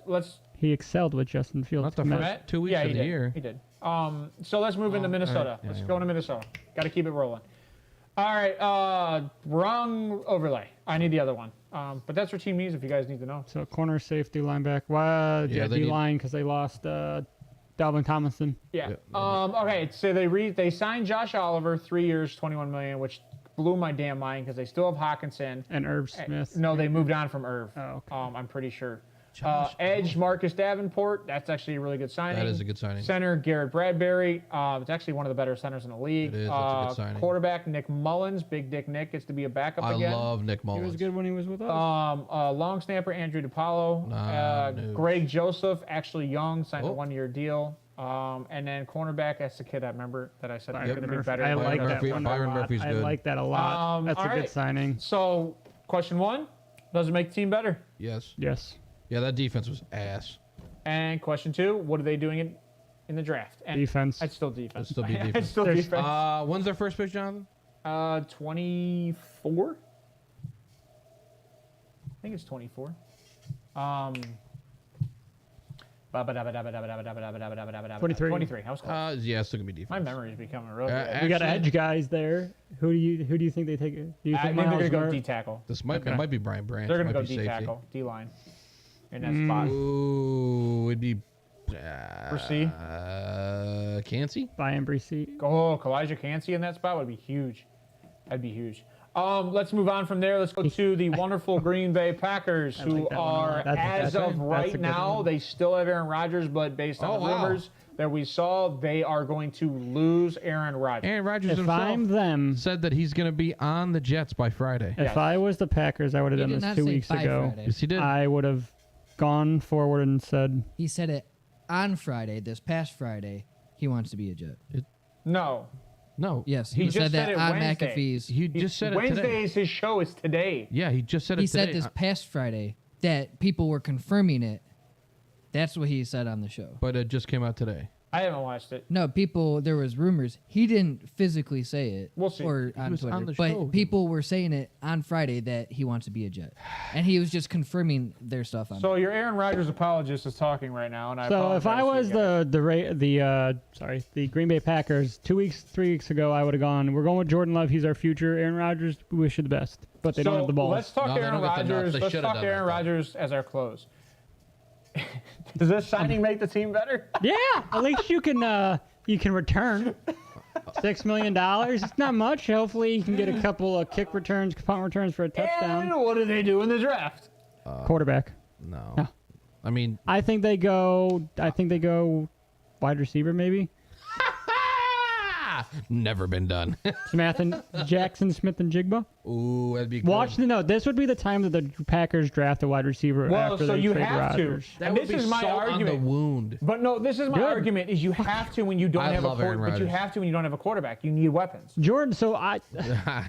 let's He excelled with Justin Fields. Not the Kmet. first 2 weeks yeah, of he the did. year. He did. So let's move into Minnesota. alright. Yeah, Let's yeah. go into Minnesota. Got to keep it rolling. All right. Wrong overlay. I need the other one. But that's what team needs if you guys need to know. So corner, safety, linebacker. Well, Yeah, they D need- line because they lost Dalvin Tomlinson. Yeah. Yeah, Okay. So they signed Josh Oliver, 3 years, $21 million, which blew my damn mind because they still have Hawkinson. And Irv Smith. No, they moved on from Irv. Oh, okay. I'm pretty sure. Josh Edge Marcus Davenport. That's actually a really good signing. That is a good signing. Center Garrett Bradbury. It's actually one of the better centers in the league. It is. That's a good signing. Quarterback Nick Mullins. Big Dick Nick gets to be a backup I again. love Nick He Mullins. was good when he was with us. Long snapper Andrew DePaulo. No. Greg Joseph, actually young, signed a Oh. 1-year deal. And then cornerback, that's the kid I remember that I said was Byron going to be Murphy. better. I than like Byron that Murphy- one Byron a lot. Murphy's I good. like that a lot. That's a all good right. signing. So, question 1, does it make the team better? Yes. Yes. Yeah, that defense was ass. And question 2, what are they doing in the draft? And Defense. I'd still defense. It'd still be I'd defense. still There's- defense. When's their first pick, Jonathan? 24? I think it's 24. 23. 23. I was close. Yeah, it's still gonna be defense. My memory is becoming real good. We got Actually- edge guys there. Who do you think they take? Do you I think think they're Miles going to go Garrett- D tackle. This might Okay. it might be Brian Branch. They're going to Might go be D safety. tackle, D line. In that spot. Ooh, it'd be. Brissy? Cansey? Brian Brissy? Oh, Kalijah Cansey in that spot would be huge. That'd be huge. Let's move on from there. Let's go to the wonderful Green Bay Packers, I who like that one a are, lot. That's as a of good- that's a right good now, one. they still have Aaron Rodgers, but based on Oh, the wow. rumors that we saw, they are going to lose Aaron Rodgers. Aaron Rodgers If himself I'm them, said that he's gonna be on the Jets by Friday. if Yes. I was the Packers, I would have He done did this not 2 say weeks by ago. Friday. Yes, he did. I would have gone forward and said, He said it on Friday, this past Friday. He wants to be a Jet. No. No. Yes, He he, just said said that it on Wednesday. McAfee's. He just said it Wednesday today. is his show. Is today. Yeah, he just said it He today. said this past Friday that people were confirming it. That's what he said on the show. But it just came out today. I haven't watched it. No, there was rumors. He didn't physically say it. We'll see. Or He on was Twitter. on the but show. people were saying it on Friday that he wants to be a Jet. And he was just confirming their stuff on So your Aaron Rodgers apologist is talking right now, and I so if I apologize was to you guys. the Green Bay Packers 3 weeks ago, I would have gone. We're going with Jordan Love. He's our future. Aaron Rodgers. We wish you the best, but they don't have the balls. Let's talk No, they Aaron don't get the nuts. Rodgers. They Let's should've talk done Aaron that, though. Rodgers as our close. Does this signing make the team better? Yeah, at least you can return $6 million. It's not much. Hopefully, you can get a couple of kick returns, punt returns for a touchdown. And what do they do in the draft? Quarterback. No. No. I mean, I think they go wide receiver maybe. never been done. Smith and Jackson Smith and Jigba. Ooh, that'd be good. Watch the note. This would be the time that the Packers draft a wide receiver Well, after so they you trade have Rodgers. to. That And would this be is my salt on argument. the wound. But no, this is my Good. argument: is you have to when you don't I have a love Aaron quarterback. But you Rodgers. have to when you don't have a quarterback. You need weapons. Jordan. So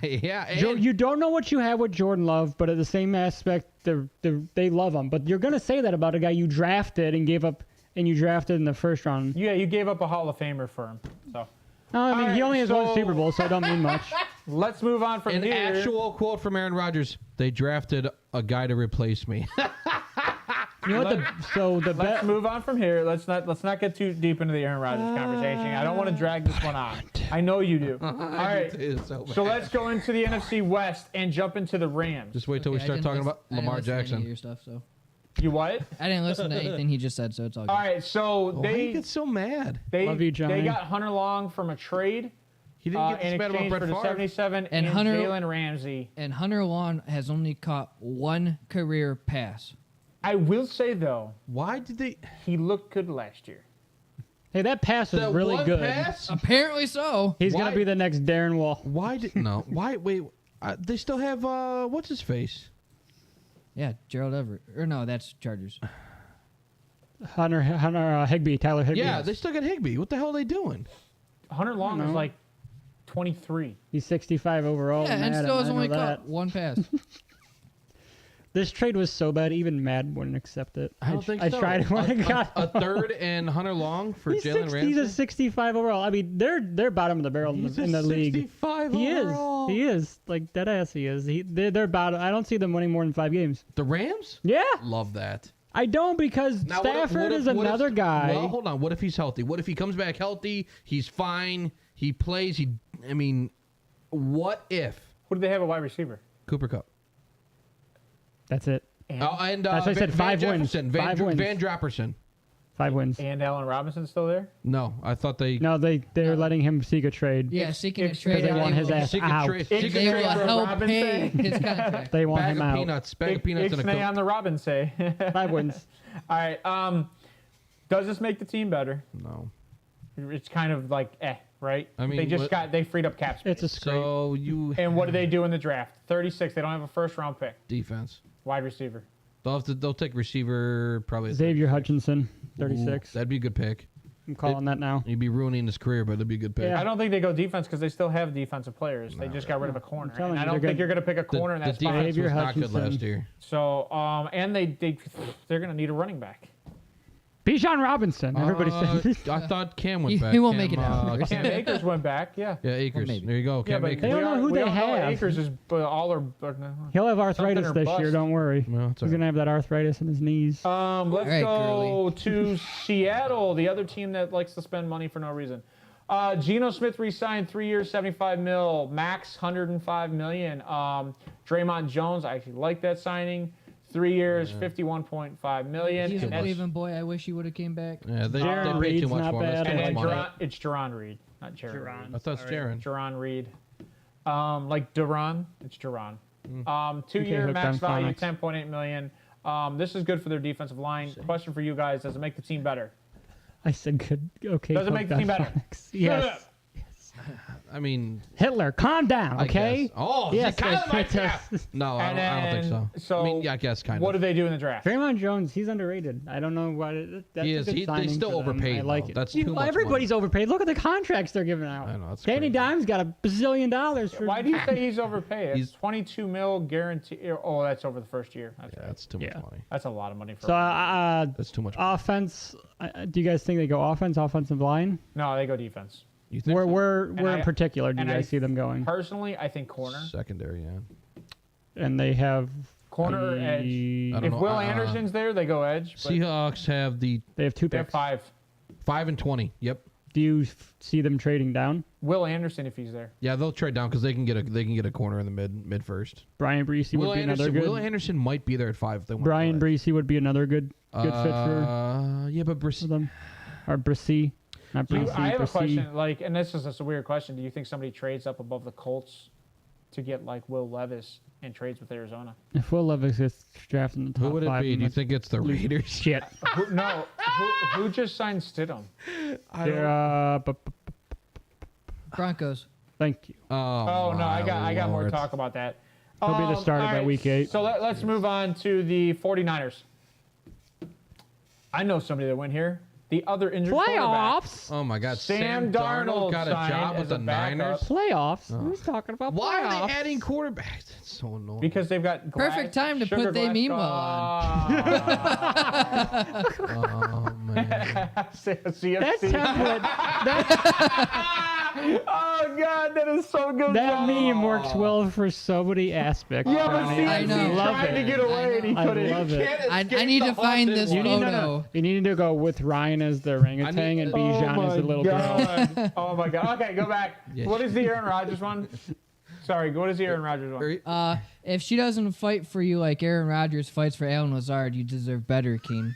Yeah. And You don't know what you have with Jordan Love, but at the same aspect, they love him. But you're gonna say that about a guy you drafted and gave up, and you drafted in the first round. Yeah, you gave up a Hall of Famer for him. So No, I mean All he right, only has one so- Super Bowl, so I don't mean much. let's move on from an here. actual quote from Aaron Rodgers. They drafted a guy to replace me. You know what? The Let's bet. move on from here. Let's not get too deep into the Aaron Rodgers conversation. I don't want to drag this one on. I know you do. All right. So let's go into the NFC West and jump into the Rams. Just wait till we start talking about Lamar Jackson. Your stuff, so. You what? I didn't listen to anything he just said, so it's all good. All right. So Why do you get so mad? Love you, Johnny. They got Hunter Long from a trade. He didn't get In this bad about exchange Brett for the Favre. 77 And and Hunter- Jalen Ramsey. And Hunter Long has only caught one career pass. I will say though, Why did they? he looked good last year. Hey, that pass was That really one good. pass? Apparently so. He's Why- gonna be the next Darren Wall. Why did no? Why wait? They still have what's his face? Yeah, Gerald Everett. Or no, that's Chargers. Hunter Higbee, Tyler Higbee. Yeah, they still got Higbee. What the hell are they doing? Hunter Long is know. like 23. He's 65 overall. Yeah, and Madden, still has I know only that. caught one pass. This trade was so bad, even Madden wouldn't accept it. I don't think I so. tried when I got a third and Hunter Long for he's, Jalen Ramsey. he's a 65 overall. I mean, they're bottom of the barrel He's in the a league. 65 He overall. is. He is. Like, dead ass he is. They're bottom. I don't see them winning more than 5 games. The Rams? Yeah. Love that. I don't because Now, Stafford is another guy. Well, hold on. What if he's healthy? What if he comes back healthy? He's fine. He plays. I mean, what if Who do they have a wide receiver? Cooper Kupp? That's it. And, And That's what I said, 5 wins. Jefferson, 5 wins. Van Dropperson. 5 wins. and Allen Robinson's still there? No, I thought they. No, they're letting him seek a trade. Yeah, seeking a It's trade. They Yeah, want his ass Secret out. trade. It's Secret They will trade for help Robinson. pay his contract. They want Bag him of out. peanuts. Bag of peanuts and a Ixnay on Coke. the Robinson. 5 wins. All right. Does this make the team better? No. It's kind of like right? I mean, they freed up cap space. It's a scrape. So you And what do they do in the draft? 36. They don't have a first round pick. defense. Wide receiver. They'll take receiver probably. Xavier Hutchinson, Ooh, 36. that'd be a good pick. I'm calling that now. He'd be ruining his career, but it'd be a good pick. Yeah. I don't think they go defense because they still have defensive players. They just got rid of a corner. telling And I you, don't they're think good. you're going to pick a The, corner in the that spot. defense Xavier was not good Hutchinson. last year. So, and they're going to need a running back. Bijan Robinson. Everybody said. I thought Cam went back. He won't Cam, make it out. Cam Akers went back, yeah. Yeah, Akers. maybe. There you go. Yeah, Cam but Akers. They don't know who we they don't know have. Akers is all or no. He'll have arthritis Something or this year. bust. Don't worry. Well, it's He's all gonna have that arthritis in his knees. Let's right, go to Seattle, the other team that likes to spend money for no reason. Geno Smith re-signed 3 years, $75 million, max $105 million. Draymond Jones, I actually like that signing. 3 years, $51.5 million. He's a And that's- Cleveland boy. I wish he would have came back. Yeah, they Jaron pay Reed's too much not for him. That's bad. too And much then money. it's Jaron Reed, not Jaron. Jaron. I thought it's Jaron. Jaron Reed. Like Duran, it's Jaron. 2 Okay, year hooked max on value, phonics. $10.8 million. This is good for their defensive line. Question for you guys: does it make the team better? I said good. Okay. Does it make the hooked team on better? phonics. Yes. I mean, Hitler, calm down. I Okay. guess. Oh, Yes. kind of like that. yes. No, I don't think so. I mean, yeah, I guess kind What do of. they do in the draft? Draymond Jones, he's underrated. I don't know what that's He a is. good They signing still for them. overpaid, I like though. it. That's too much Everybody's overpaid. Look at the contracts they're giving out. I know, that's Danny crazy. Dimes got $1 bazillion for. Why do you say he's overpaid? He's- It's $22 million guarantee. Oh, that's over the first year. That's Yeah, right. that's too much Yeah. money. That's a lot of money for. So That's too much. offense. Do you guys think they go offensive line? No, they go defense. You think Where so? where in particular do you and guys see them going? Personally, I think corner. Secondary, yeah. And they have Corner edge. the- I don't If know, Will Anderson's there, they go edge. But Seahawks have the They have 2 they have picks. 5. and 20. Yep. Do you see them trading down? Will Anderson, if he's there. Yeah, they'll trade down because they can get a corner in the mid first. Brian Breesy would be another good. Will Anderson might be there at 5 if they want. Brian Breesy would be another good fit for Yeah, but Brees. them. Or Breesy. Not Breesy. I have a Breesy. question. Like, and this is just a weird question. Do you think somebody trades up above the Colts to get like Will Levis and trades with Arizona? If Will Levis gets drafted in the top Who would it 5, be? Do you let's think it's the lose Raiders? Shit. No. Who just signed Stidham? They're, Broncos. thank you. Oh no, I got more Lord. talk about that. He'll be the starter all by week 8. So let's move on to the 49ers. I know somebody that went here. The other injured quarterback. Playoffs. Oh my God, Sam Darnold got a signed job as with the a backup. Niners. Playoffs. Who's talking about Why playoffs? are they adding quarterbacks? That's so annoying. Because they've got Perfect time to sugar put they glass meanwhile on. man. CFC. That template, Oh God, that is so good. that Johnny. meme works well for so many aspects. Yeah, but Johnny. I know. CFC love tried to it. get away and he I couldn't. love it. I need to find this You need, photo. you need to go with Ryan as the orangutan and Bijan as the little girl. God. Oh my God. Okay, go back. Yes. What is the Aaron Rodgers one? Sorry, what is the Aaron Rodgers one? If she doesn't fight for you like Aaron Rodgers fights for Alan Lazard, you deserve better, Keen.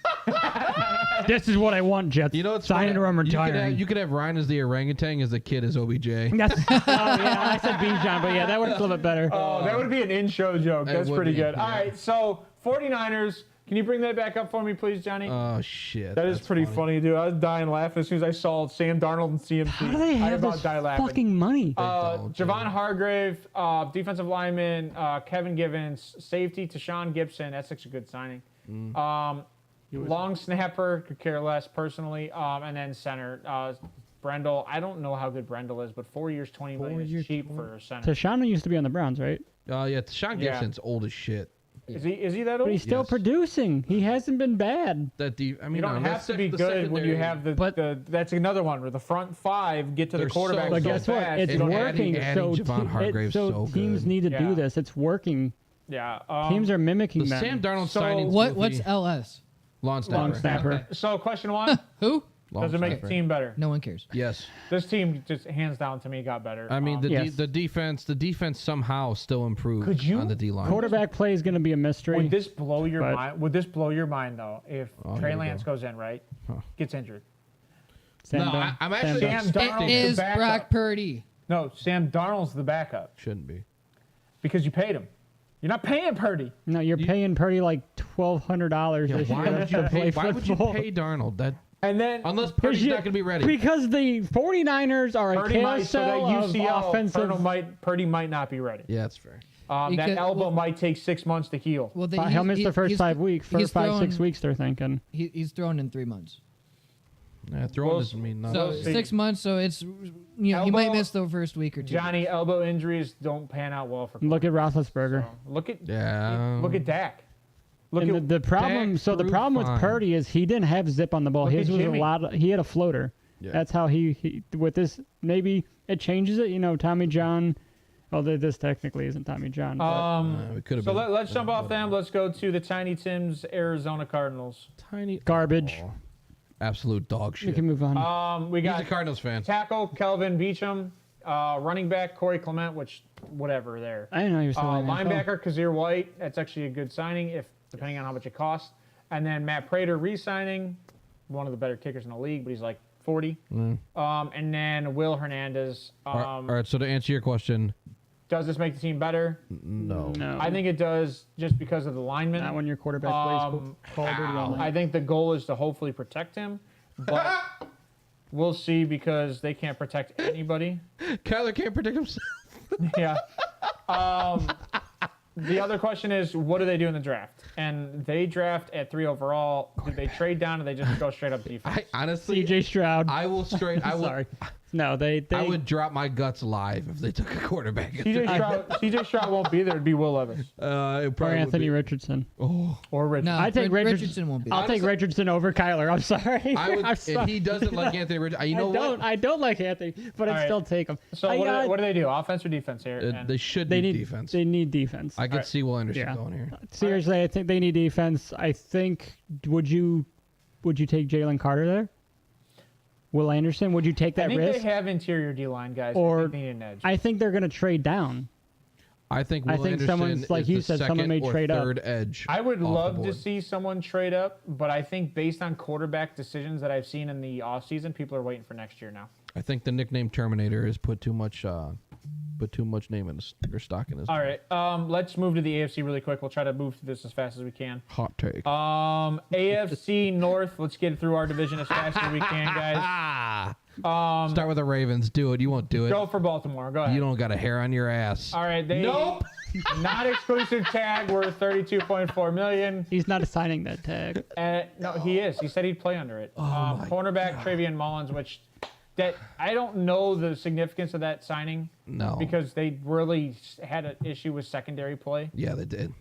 This is what I want, Jets. You know what's Sign funny? it or I'm You could have- retiring. You could have Ryan as the orangutan, as the kid as OBJ. That's, oh, yeah, I said Bijan, but yeah, that works a little bit better. Oh, that would be an in-show joke. It That's would pretty be, good. yeah. All right, so 49ers. Can you bring that back up for me, please, Johnny? Oh shit. That is that's pretty funny, dude. I was dying laughing as soon as I saw Sam Darnold and CMC. How do they I have about this died laughing. fucking money? don't, Javon Hargrave, defensive lineman, Kevin Givens, safety, Tashawn Gibson. That's such a good signing. Long snapper, could care less personally. And then center, Brendel. I don't know how good Brendel is, but 4 years, $20 million is cheap for a center. Tashana used to be on the Browns, right? Yeah, Sean Yeah. Gibson's old as shit. Is he that old? But he's still Yes. producing. He hasn't been bad. I mean, You don't have to be good when you have that's another one where the front five get to the They're quarterback. so But so guess what? fast, It's you don't have- working. adding So, Javon Hargrave's so teams good. need to Yeah. do this. It's working. Yeah. Teams are mimicking the them. Sam Darnold So signing. What's LS? Long snapper? Long snapper. So question one, Who? Long does it make snapper. the team better? No one cares. Yes. This team just hands down to me got better. I mean, Yes. the defense somehow still improved Could you- on the D line. Quarterback play is going to be a mystery. would this blow your But- mind? Would this blow your mind though if Trey here we Lance go. goes in right, gets injured? Sam No, Darnold- I'm Sam actually Darnold. Sam expecting Darnold It is the backup. Brock Purdy. No, Sam Darnold's the backup Shouldn't be. because you paid him. You're not paying Purdy. No, you're paying Purdy like $1,200 this Why year would you to pay? play Why would you football. pay Darnold? That And then unless Purdy's not going to be ready. Because the 49ers are a Purdy might, so that carousel of UCL, offensive. Purdy might not be ready. Yeah, that's fair. That Because- elbow might take 6 months to heal. Well, He'll miss the first 5 weeks. For he's 5-6 throwing- weeks, they're thinking. He's thrown in 3 months. Yeah, throwing Well, doesn't mean nothing. So We'll see. 6 months. So it's he Elbow- might miss the first week or two. Johnny, elbow injuries don't pan out well for. Look at Roethlisberger. Look at Yeah. Look at Dak. Look And at the problem, Dak so the threw problem with fine. Purdy is he didn't have zip on the ball. Look His at was a Jimmy. lot. He had a floater. Yeah. That's how he with this. Maybe it changes it. You know, Tommy John. Although this technically isn't Tommy John. But it could have So been. let's jump off them. Let's go to the Tiny Tim's Arizona Cardinals. Tiny Garbage. Oh, absolute dog we shit. can move on. We He's got a Cardinals fan. tackle Kelvin Beachum, running back Corey Clement, which whatever there. I didn't know you were still in the NFL. Linebacker Kazir White. That's actually a good signing if depending on how much it costs. And then Matt Prater re-signing, one of the better kickers in the league, but he's like 40. And then Will Hernandez. All right, so to answer your question, Does this make the team better? no. No, I think it does just because of the linemen. not when your quarterback plays Call of Duty all night. I think the goal is to hopefully protect him, but we'll see because they can't protect anybody. Kyler can't predict himself. Yeah. The other question is, what do they do in the draft? And they draft at 3 overall. Do they trade down or they just go straight up defense? I honestly, CJ Stroud. I will straight. I will. Sorry. No, they I would drop my guts live if they took a quarterback. CJ Stroud won't be there. It'd be Will Levis It or probably would Anthony be. Richardson. Oh, or Rich. No, I take Richardson won't be. I'll take Honestly- Richardson over Kyler. I'm sorry. I would. I'm If sorry. he doesn't like Anthony Richardson, you know what? I don't like Anthony, but All I'd right. still take him. So what do they do? Offense or defense here? And They should They need need defense. They need defense. I could Alright. see Will Anderson Yeah. going here. Seriously, I think they need defense. I think would you take Jalen Carter there? Will Anderson? Would you take I that think risk? they have interior D-line guys. I Or think they need an edge. I think they're going to trade down. I think I Will think Anderson someone's, like is you the said, someone second may or trade up. third edge. I would off the love to board. see someone trade up, but I think based on quarterback decisions that I've seen in the offseason, people are waiting for next year now. I think the nickname Terminator has put too much name in his, or stock in his. All right, let's move to the AFC really quick. We'll try to move through this as fast as we can. Hot take. AFC North, let's get through our division as fast as we can, guys. Start with the Ravens. Do it. You won't do it. Go for Baltimore. Go ahead. You don't got a hair on your ass. All right, they Nope. not exclusive tag worth $32.4 million. He's not assigning that tag. No, he is. He said he'd play under it. Cornerback Travion Mullins, which that I don't know the significance of that signing No. because they really had an issue with secondary play. Yeah, they did.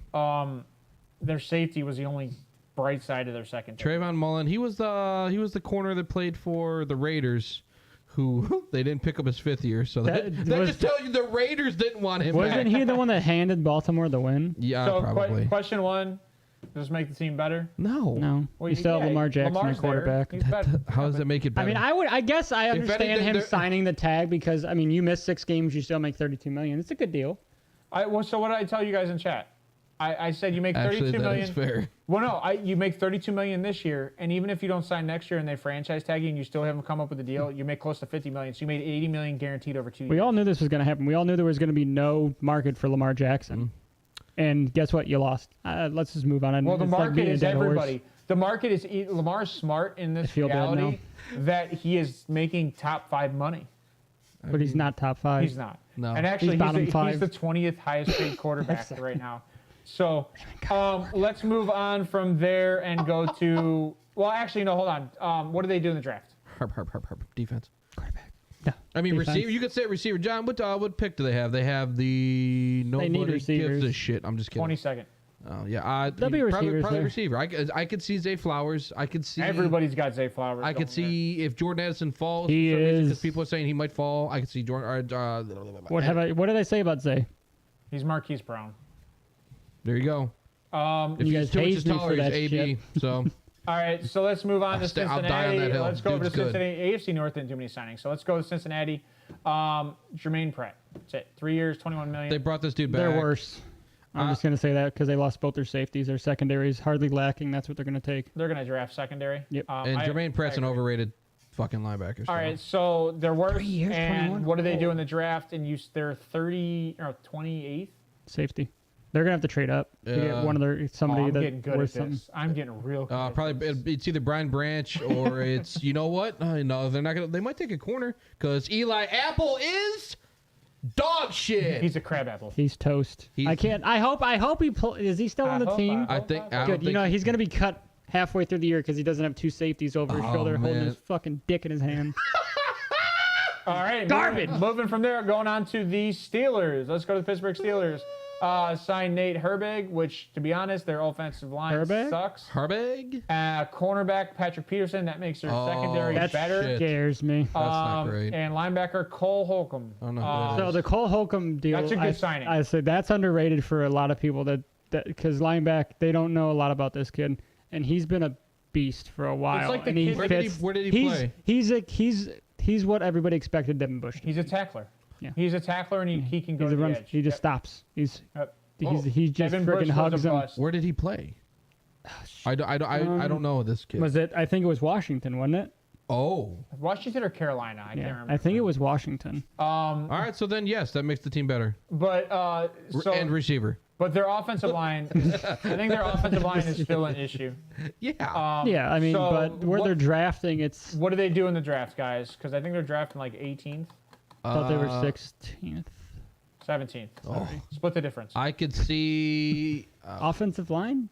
Their safety was the only bright side of their secondary. Trayvon Mullen, he was the corner that played for the Raiders, who they didn't pick up his 5th year. So that just tells you the Raiders didn't want him. Wasn't back. he the one that handed Baltimore the win? Yeah, So probably. question 1, does this make the team better? No. Well, You still have Lamar Jackson Lamar's at quarterback. there. He's better. How does it make it I better? mean, I guess I understand anything, him they're- signing the tag because I mean, you miss 6 games, you still make $32 million. It's a good deal. So what did I tell you guys in chat? I said you make Actually, $32 that million. is fair. Well, no, you make $32 million this year, and even if you don't sign next year and they franchise tag you and you still haven't come up with a deal, you make close to $50 million. So you made $80 million guaranteed over 2 years. We all knew this was going to happen. We all knew there was going to be no market for Lamar Jackson. And guess what? You lost. Let's just move on. Well, the It's like market beating a is dead horse. everybody. The market is Lamar's smart in this feel bad reality that he is making top 5 money. But he's not top 5. He's not. No. And actually, He's bottom he's 5. the 20th highest paid quarterback right now. So let's move on from there and go to. Well, actually, no. Hold on. What do they do in the draft? Harp. Defense. Quarterback. No. I mean, Defense. receiver. You could say receiver. John, what pick do they have? They have the They need nobody receivers. gives a shit. I'm just kidding. 22nd. Oh yeah, There'll be probably receivers there. receiver. I could see Zay Flowers. I could see Everybody's got Zay Flowers. I could going there. see if Jordan Addison falls. He because is- people are saying he might fall. I could see Jordan. What did I say about Zay? He's Marquise Brown. There you go. If You he's guys 2 inches hazed me taller, for he's that AB. So All right, so let's move on to I'll die on Cincinnati. that hill. Let's go over to Dude's good. Cincinnati. AFC North didn't do many signings, so let's go to Cincinnati. Jermaine Pratt. That's it. 3 years, $21 million. they brought this dude back. They're worse. I'm just going to say that because they lost both their safeties. Their secondary is hardly lacking. That's what they're going to take. They're going to draft secondary. Yep. And Jermaine Pratt's an I agree. overrated fucking linebacker. All right, so they're worse. 3 years, and 21? what do they do in the draft? And they're 30 or 28th. Safety. They're going to have to trade up to get one of their somebody I'm that getting good at worth this. something. I'm getting real good. At Probably this. it's either Brian Branch or it's you know what? No, they're not gonna. They might take a corner because Eli Apple is dog shit. He's a crab apple. He's toast. He's- I can't. I hope he. Is he still on the team? I think. I don't Good. You think- know he's going to be cut halfway through the year because he doesn't have 2 safeties over his Oh, shoulder holding man. his fucking dick in his hand. All right, Garbage. Moving from there, going on to the Steelers. Let's go to the Pittsburgh Steelers. Signed Nate Herbig, which, to be honest, their offensive line Herbig? sucks. Herbig. Cornerback Patrick Peterson, that makes their Oh, secondary That better. shit. scares me. That's not great. And linebacker Cole Holcomb. I don't know who that So is. the Cole Holcomb deal. That's a good signing. I said that's underrated for a lot of people that because linebacker they don't know a lot about this kid, and he's been a beast for a while. like the and he kid- Where did he fits- play? He's what everybody expected Devin Bush. to be. He's a tackler. Yeah. He's a tackler, and he can go He's to a the run. edge. He just Yep. stops. Yep. He just Devin Bush freaking was hugs a him. bust. Where did he play? I don't know this kid. Was it? I think it was Washington, wasn't it? Oh. Washington or Carolina? I can't Yeah, remember. I think it was Washington. All right. So then, yes, that makes the team better. But And receiver. but their offensive line, I think their offensive line is still an issue. Yeah. Yeah, I mean, so but where they're drafting, it's What do they do in the draft, guys? Because I think they're drafting like 18th, thought they were 16th. 17th. Oh. Split the difference. I could see. Offensive line.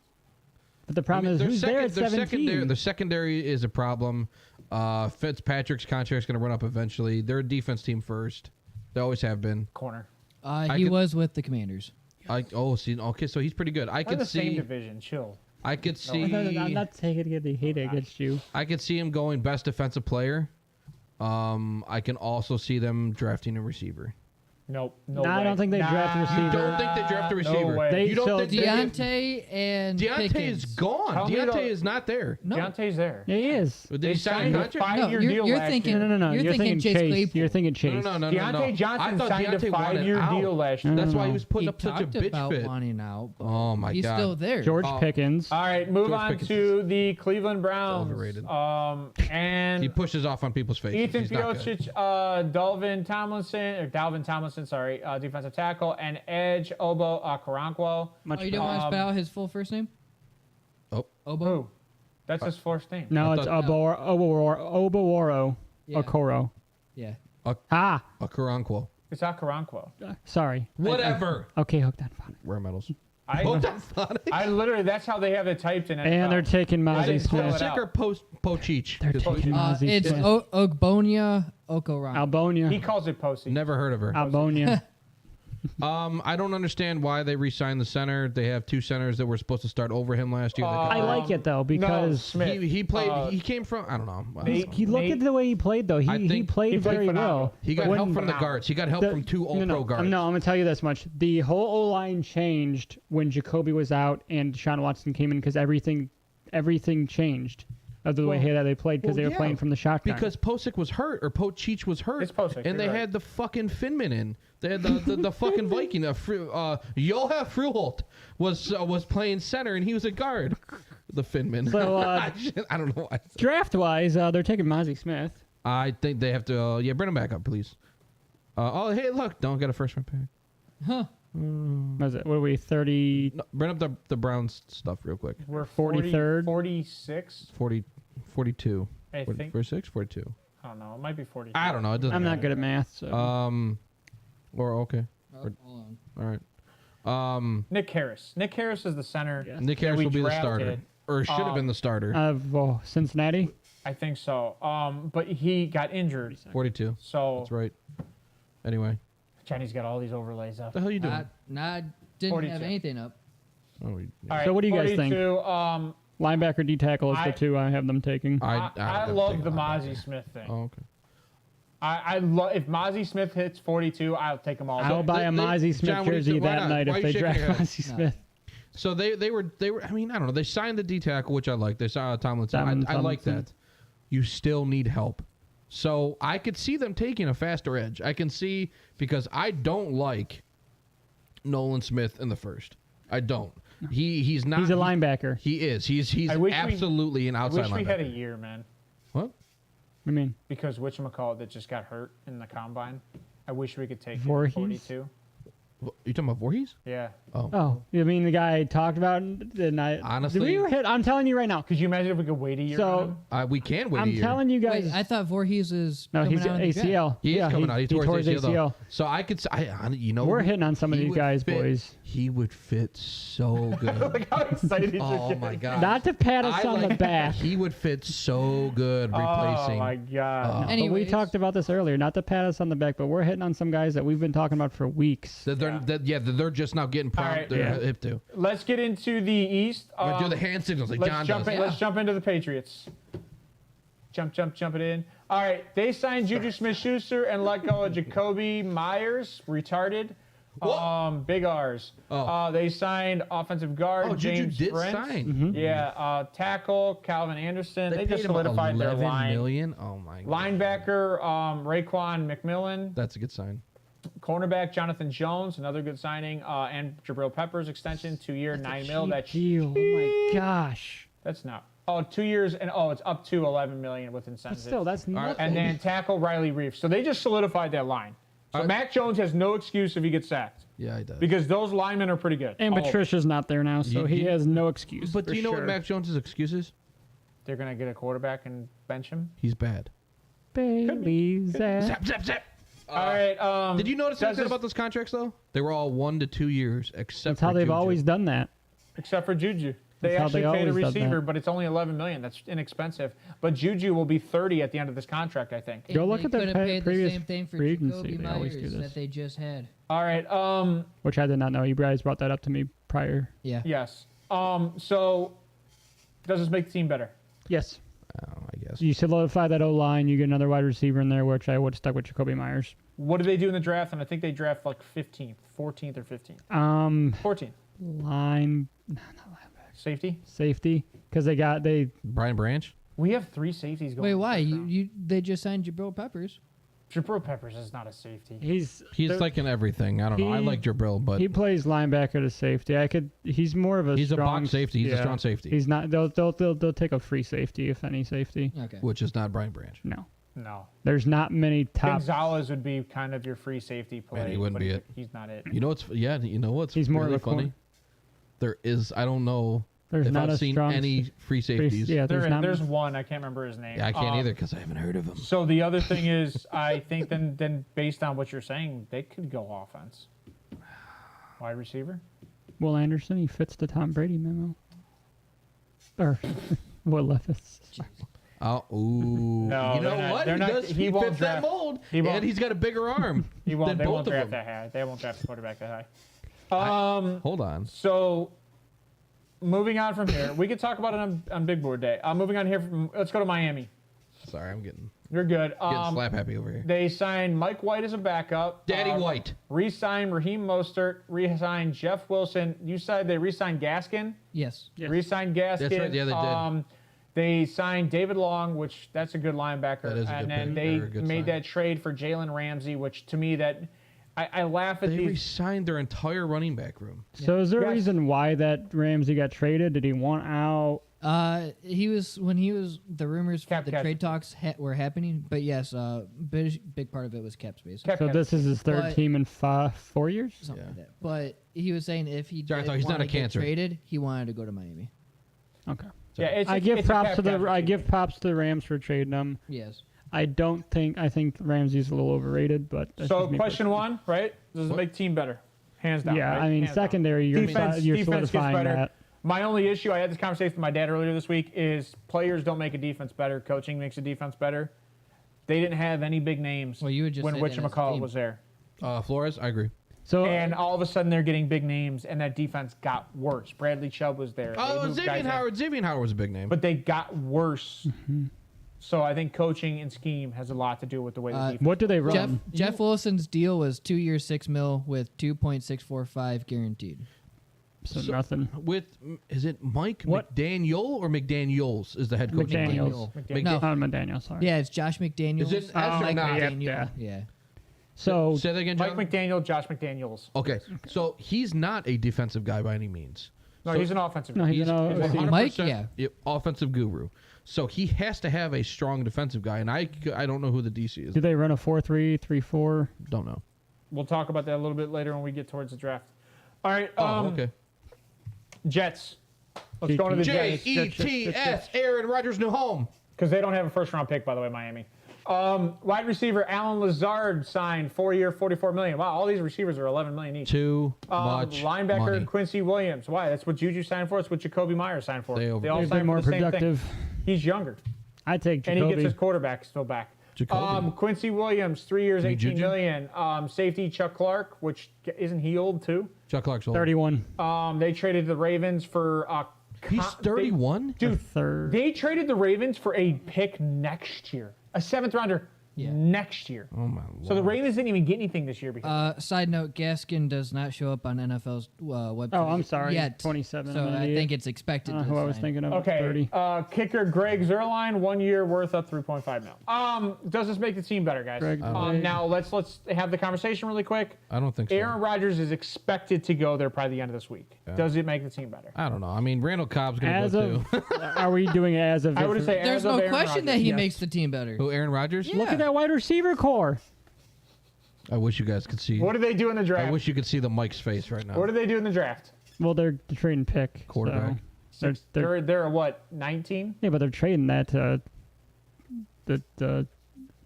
But the problem is, who's there at 17? Their secondary is a problem. Fitzpatrick's contract's going to run up eventually. They're a defense team first. They always have been. Corner. He could- was with the Commanders. Okay, so he's pretty good. I They're could the same see. division. Chill. I could see. I'm not taking the hate against you. I could see him going best defensive player. I can also see them drafting a receiver. Nope. No No, I way. don't think they draft a receiver. You don't think they draft a receiver? way. They You don't still- think they- Deontay and Deontay Pickens. is gone. Tell me Deontay the- is not there. No, Deontay's there. Yeah, he is. Did They he sign signed a a contract? five-year No, deal you're last thinking- year. No. You're thinking Chase Chase. Claypool. You're thinking Chase. No. Deontay Johnson I thought signed a Deontay wanted 5-year out. deal last year. That's why he No. was putting he up such a talked bitch about fit. wanting out. But Oh my he's god. still there. George Oh. Pickens. All right, move George on Pickens to the Cleveland Browns. overrated. And He pushes off on people's faces. Ethan He's not good. Piocic, Dalvin Tomlinson, sorry, defensive tackle, and edge Obo Okoronkwo. Much Oh, you don't want to spell his full first name? Oh. Obo? Who? That's his first name. No, I it's thought- Oboworo Yeah. Okoro. Yeah. Ah, Okoronkwo. It's Okoronkwo. sorry. Whatever. Okay, hooked on phonics. Rare metals. I literally, that's how they have it typed in NFL. And they're taking I Mozzie didn't spell Smith. it out. Sick or Pochich? They're Just- taking Mozzie It's Smith. Ogbonia Okoron. He Albonia. calls it Posey. Never heard of her. Albonia. I don't understand why they re-signed the center. They have 2 centers that were supposed to start over him last year. I like it though because Smith. he played. He came from. I don't know. he looked at the way he played though. He played very phenomenal. well. He got help from the guards. He got help from 2 All-Pro guards. No, I'm gonna tell you this much: the whole O line changed when Jacoby was out and Deshaun Watson came in because everything changed of the way that they played because they were playing from the shotgun. Because Posick was hurt or Cheech was hurt. It's Posick, and they had the fucking Finman in. They had the fucking Viking. Johan Fruholt was playing center and he was a guard. The Finman. So, I don't know why. draft wise, they're taking Mozzie Smith. I think they have to. Bring him back up, please. Hey, look, don't get a first round pick. Huh. What is it? What are we? 30. No, bring up the Browns stuff real quick. We're 43rd? 46. 42. I think. 46, 42. I don't know. It might be 42. I don't know. It doesn't I'm matter. not good at math. So. Or okay. Oh, hold on. All right. Nick Harris. Nick Harris is the center. Yeah. Nick that Harris we will be the drafted. starter, or should have been the starter. Cincinnati. I think so. But he got injured. 42. So That's right. Anyway, Johnny's got all these overlays up. what the hell are you doing? I didn't 42. have anything up. Oh, All right, So what do you guys 42, think? Linebacker, D tackle is the 2 I have them taking. I love the Mozzie Smith thing. Oh, okay. I love if Mozzie Smith hits 42, I'll take them all. I'll buy a Mozzie Smith John, what do you jersey think? Why that not? night Why if are you they shaking draft your head? Mozzie Smith. So they were. I mean, I don't know. They signed the D tackle, which I like. They signed Tomlinson. I like Tomlinson. that. You still need help. So I could see them taking a faster edge. I can see because I don't like Nolan Smith in the first. I don't. He's not. He's a linebacker. He is. He's absolutely an I outside wish we linebacker. had a year, man. What? I mean, Because whatchamacallit that just got hurt in the combine. I wish we could take him Voorhees? 42. You talking about Voorhees? Yeah. oh, you mean the guy I talked about? Honestly- we were hit. I'm telling you right now. Could you imagine if we could wait a year? So We can wait a I'm year. telling you guys. Wait, I thought Voorhees is no, coming he's out of the draft. ACL. He is coming out. He tore his ACL. ACL. So I could. You know, We're hitting on some of he these would guys, fit- boys. He would fit so good. Look how excited you're Oh getting. my god! Not to pat us on the back. He would fit so good replacing. Oh my god. But we Anyways. talked about this earlier. Not to pat us on the back, but we're hitting on some guys that we've been talking about for weeks. That they're just now getting All right, hip to. Let's get into the East. I'm gonna do the hand signals like John does. Let's jump into the Patriots. Jump it in. All right, they signed Juju Smith-Schuster and let go of Jacoby Myers, retarded. What? Big R's. Oh. They signed offensive guard Oh, Juju James did Brent. sign. Yeah, tackle Calvin Anderson. They paid just him solidified their $11 line. million. Oh my god. Linebacker Raekwon McMillan. That's a good sign. Cornerback Jonathan Jones, another good signing. And Jabril Peppers extension, 2-year, $9 million. That's deal. Oh my gosh. That's not. 2 years and it's up to $11 million with But incentives. still, that's nothing. And then tackle Riley Reeves. So they just solidified that line. So Mac Jones has no excuse if he gets sacked Yeah, he does. because those linemen are pretty good. And Patricia's not there now, so he has no excuse. But for do you know sure. what Mac Jones' excuse is? They're gonna get a quarterback and bench him. He's bad. Bailey's at. Zap, zap, zap. All right. Did you notice anything about those contracts though? They were all 1 to 2 years, except That's how for they've Juju. always done that. Except for Juju. They That's how actually they paid a always done receiver, that. but it's only $11 million. That's inexpensive. But Juju will be 30 at the end of this contract, I think. Go look They at their could have paid previous the same thing for free agency. Jacoby They always do Myers this. that they just had. All right. Which I did not know. You guys brought that up to me prior. Yeah. Yes. So does this make the team better? Yes. Oh, I guess. You solidify that O-line. You get another wide receiver in there, which I would have stuck with Jacoby Myers. What do they do in the draft? And I think they draft like 14th or 15th. 14th. Line Safety. safety because they Brian Branch. We have 3 safeties going. Wait, in the why? first round. They just signed Jabril Peppers. Jabril Peppers is not a safety. he's Like in everything. I don't know. I like Jabril, but he plays linebacker to safety. He's more of a he's strong a box safety. He's a strong safety, He's not. They'll take a free safety if any safety. Okay. which is not Brian Branch. No. There's not many top. Gonzalez would be kind of your free safety play. Man, he wouldn't but be it. He's not it. You know what's He's more really of a funny? There is I don't know There's if not I've a seen strong any free safeties. Yeah, There's one. I can't remember his name. Yeah, I can't either because I haven't heard of him. So the other thing is, I think then based on what you're saying, they could go offense. Wide receiver. Will Anderson. He fits the Tom Brady memo. Or Will Levis. Oh, ooh. No, you know they're not- what? they're He not- does. he He won't fits that draft- mold, he won't- and he's got a bigger arm. They than won't both of draft them. that high. They won't draft a quarterback that high. Hold on. So, moving on from here, we could talk about it on Big Board Day. Moving on here, let's go to Miami. Sorry, I'm getting You're good. slap happy over here. They signed Mike White as a backup. Daddy White. Re-signed Raheem Mostert. Re-signed Jeff Wilson. You said they re-signed Gaskin. Yes. Yes. Re-signed Gaskin. That's right, yeah, they did. They signed David Long, which that's a good linebacker. That is a and good then pick. they Very good made sign. that trade for Jalen Ramsey, which to me that I laugh at They these. re-signed their entire running back room. So is there a Yes. reason why that Ramsey got traded? Did he want out? He was the rumors for Cap the catch. trade talks were happening, but yes, big part of it was cap space, Kept So him. this is his third But- team in 4 years? something Yeah. like that. But he was saying if he Sorry, I did thought he's not wanna a get cancer. traded, he wanted to go to Miami. Okay. Yeah, it's I give it's a props cap to the catch. I give props to the Rams for trading him. Yes. I think Ramsey's a little overrated, but that's So just me question personally. one, right? Does it What? make team better? Hands down. Yeah, right? I mean Hands down. secondary, you're Defense gets solidifying better. that. My only issue, I had this conversation with my dad earlier this week, is players don't make a defense better. Coaching makes a defense better. They didn't have any big names Well, you would just when say that as a whatchamacallit team. was there. Flores, I agree. So And all of a sudden they're getting big names, and that defense got worse. Bradley Chubb was there. They Oh, moved guys in, Xavier Howard was a big name. but they got worse. So I think coaching and scheme has a lot to do with the way the defense. what do they run? Jeff Wilson's deal was 2 years, $6 million with 2.645 guaranteed. So nothing. With is it Mike What? McDaniel or McDaniels is the head coach? McDaniels. McDaniel. No. McDaniel, sorry. Yeah, it's Josh McDaniels. Is it S or Mike not? McDaniel. Yeah. Yeah. So Say that again, John. Mike McDaniel, Josh McDaniels. Okay, so he's not a defensive guy by any means. No, So he's an offensive. no, guy. he's an He's OC. 100% Mike, yeah. offensive guru. So he has to have a strong defensive guy, and I don't know who the DC is. Do they run a 4-3, 3-4? Don't know. We'll talk about that a little bit later when we get towards the draft. All right. Oh, okay. Jets. Let's go into the Jets JETS, Aaron Rodgers' new home. because they don't have a first-round pick, by the way, Miami. Wide receiver Alan Lazard signed 4-year, $44 million. Wow, all these receivers are $11 million each. Too much Linebacker money. Quincy Williams. Why? That's what Juju signed for. That's what Jacoby Myers signed for. They They all They've signed been for more the same productive. thing. He's younger, I take and he gets Jacoby. his quarterback still back. Jacoby. Quincy Williams, 3 years, Hey, $18 Juju? million. Safety Chuck Clark, which isn't he old too? Chuck Clark's old. 31. They traded the Ravens for. He's 31? Dude, Third. they traded the Ravens for a pick next year, a 7th rounder next year. Oh, my Lord. So the Ravens didn't even get anything this year because. Side note: Gaskin does not show up on NFL's website. Oh, I'm sorry. Yet. 27. So I'm an I idiot. think it's expected. I don't to know who I was sign. thinking of. Okay, 30. kicker Greg Zuerlein, 1 year worth of $3.5 million. Does this make the team better, guys? Greg Zuerlein. Now let's have the conversation really quick. I don't think so. Aaron Rodgers is expected to go there probably the end of this week. Yeah. Does it make the team better? I don't know. I mean, Randall Cobb's going As to of, go, too. are we doing it as of? I would say There's as of no Aaron question that Rodgers. he Yes. makes the team better. Who, Aaron Rodgers? Yeah. Look at that wide receiver core. I wish you guys could see. What did they do in the draft? I wish you could see the Mike's face right now. What did they do in the draft? Well, they're trading pick. Quarterback. So They're a what? 19. yeah, but they're trading that to the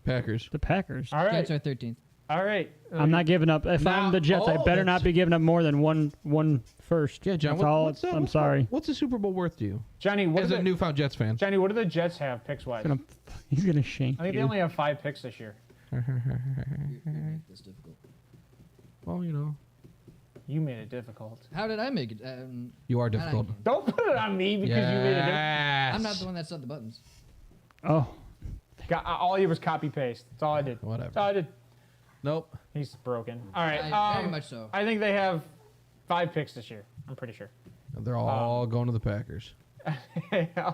Packers. Packers. All right. Jets are 13th. All right. I'm not giving up. If Now- I'm the Jets, I oh, better that's- not be giving up more than one first. Yeah, John. That's all. what's I'm sorry. What's the Super Bowl worth to you Johnny. What as do a the, newfound Jets fan? Johnny? What do the Jets have picks wise? He's gonna shank I think they you. only have 5 picks this year. That's difficult. Well, you know, You made it difficult. How did I make it? you are I don't difficult. know. Don't put it on me because you made it. Yes. I'm not the one that set the buttons. Oh, All I did was copy paste. That's all I did. Whatever. That's all I did. Nope. He's broken. All right. Very much so. I think they have 5 picks this year. I'm pretty sure. They're all going to the Packers.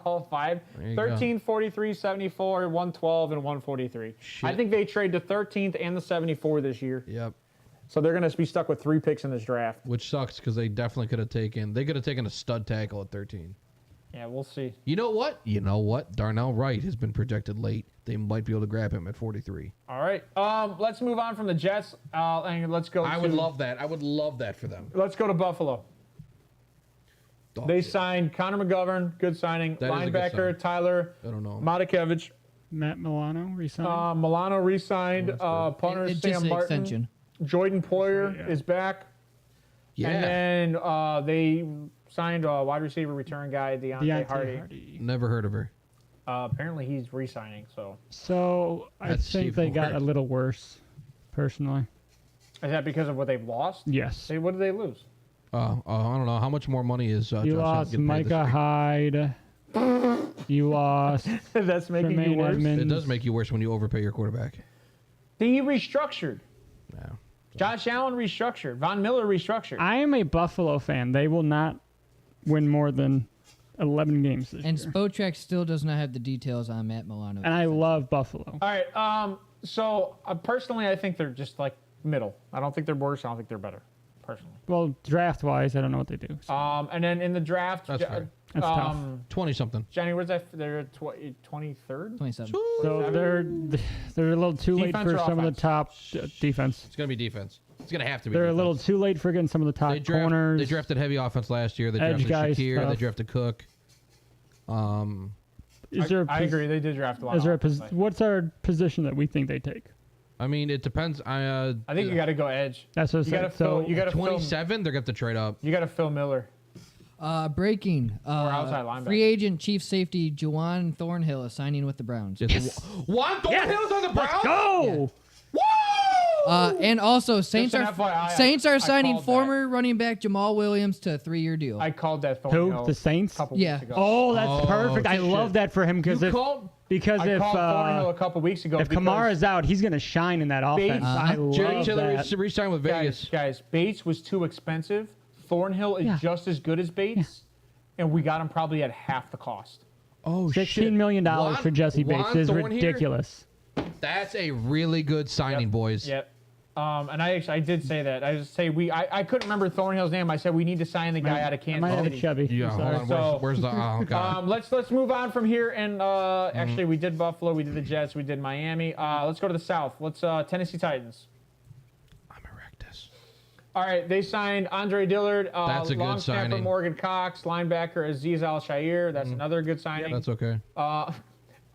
All 5. There you 13, 43, 74, 112, and 143. I Shit. think they trade the 13th and the 74 this year. Yep. So they're going to be stuck with 3 picks in this draft. Which sucks because they definitely could have taken. They could have taken a stud tackle at 13. Yeah, we'll see. You know what? Darnell Wright has been projected late. They might be able to grab him at 43. All right. Let's move on from the Jets and let's go. I would love that. I would love that for them. Let's go to Buffalo. Oh, They yeah. signed Connor McGovern, good signing. That is a good Linebacker sign. Tyler I don't know. Matakevich. Matt Milano resigned. Milano re-signed. Oh, Punter It's Sam just an Martin. extension. Jordan Poyer Yeah. is back. Yeah. And then they signed a wide receiver return guy, Deontay Hardy. Never heard of her. Apparently he's re-signing. So I That's think they got a C4. little worse, personally. Is that because of what they've lost? Yes. What did they lose? I don't know. How much more money is You Josh Allen lost getting paid this Micah week? Hyde. You lost That's making Tremaine you worse. Edmonds. It does make you worse when you overpay your quarterback. He restructured. No. Josh Allen restructured. Von Miller restructured. I am a Buffalo fan. They will not win more than 11 games this And year. Spotrac still does not have the details on Matt Milano. And I love Buffalo. All right. So personally, I think they're just like middle. I don't think they're worse. I don't think they're better. Personally. Well, draft-wise, I don't know what they do. So. And then in the draft, That's fair. That's tough. 20-something. Johnny, where's that? They're 23rd. 27. So they're a little too late Defense for or some of the offense? top defense. It's going to be defense. It's going to have to be They're a defense. little too late for getting some of the top corners. They drafted heavy offense last year. They Edge drafted guys, Shakir. They stuff. drafted Cook. I agree. They did draft a lot. Is there a of offense. what's our position that we think they take? I mean, it depends. I think you got to go edge. That's what I You got to said. So fill. You got to fill. 27. They're going to have to trade up. You got to fill Miller. Breaking. outside linebacker. Free agent chief safety Juwan Thornhill is signing with the Browns. Juan Thornhill's on the Browns. go. And also Saints an are FYI, I signing called former running back Jamal Williams to a 3-year deal. I called that Who? Thornhill The Saints? a couple Yeah. weeks ago. Oh, that's perfect. I good love shit. that for him because I if called Thornhill a couple weeks ago. if because Kamara's out, he's going to shine in that offense. I Jerry love Tiller that. re-signed with Vegas. guys, Bates was too expensive. Thornhill is Yeah. just as good as Bates, and we got him probably at half the cost. Oh, $16 million for Jesse Bates is ridiculous. That's a really good signing, boys. Yep. And I did say that. I just say I couldn't remember Thornhill's name. I said we need to sign the guy out of I Kansas might have a City. Chevy. Yeah, I'm hold sorry. on. So- Where's the? Oh God. Let's move on from here. And actually, we did Buffalo, we did the Jets, we did Miami. Let's go to the South. Let's Tennessee Titans. I'm erectus. All right, they signed Andre Dillard, That's a good long snapper signing. Morgan Cox, linebacker Aziz Al-Shair. That's another good signing. That's okay.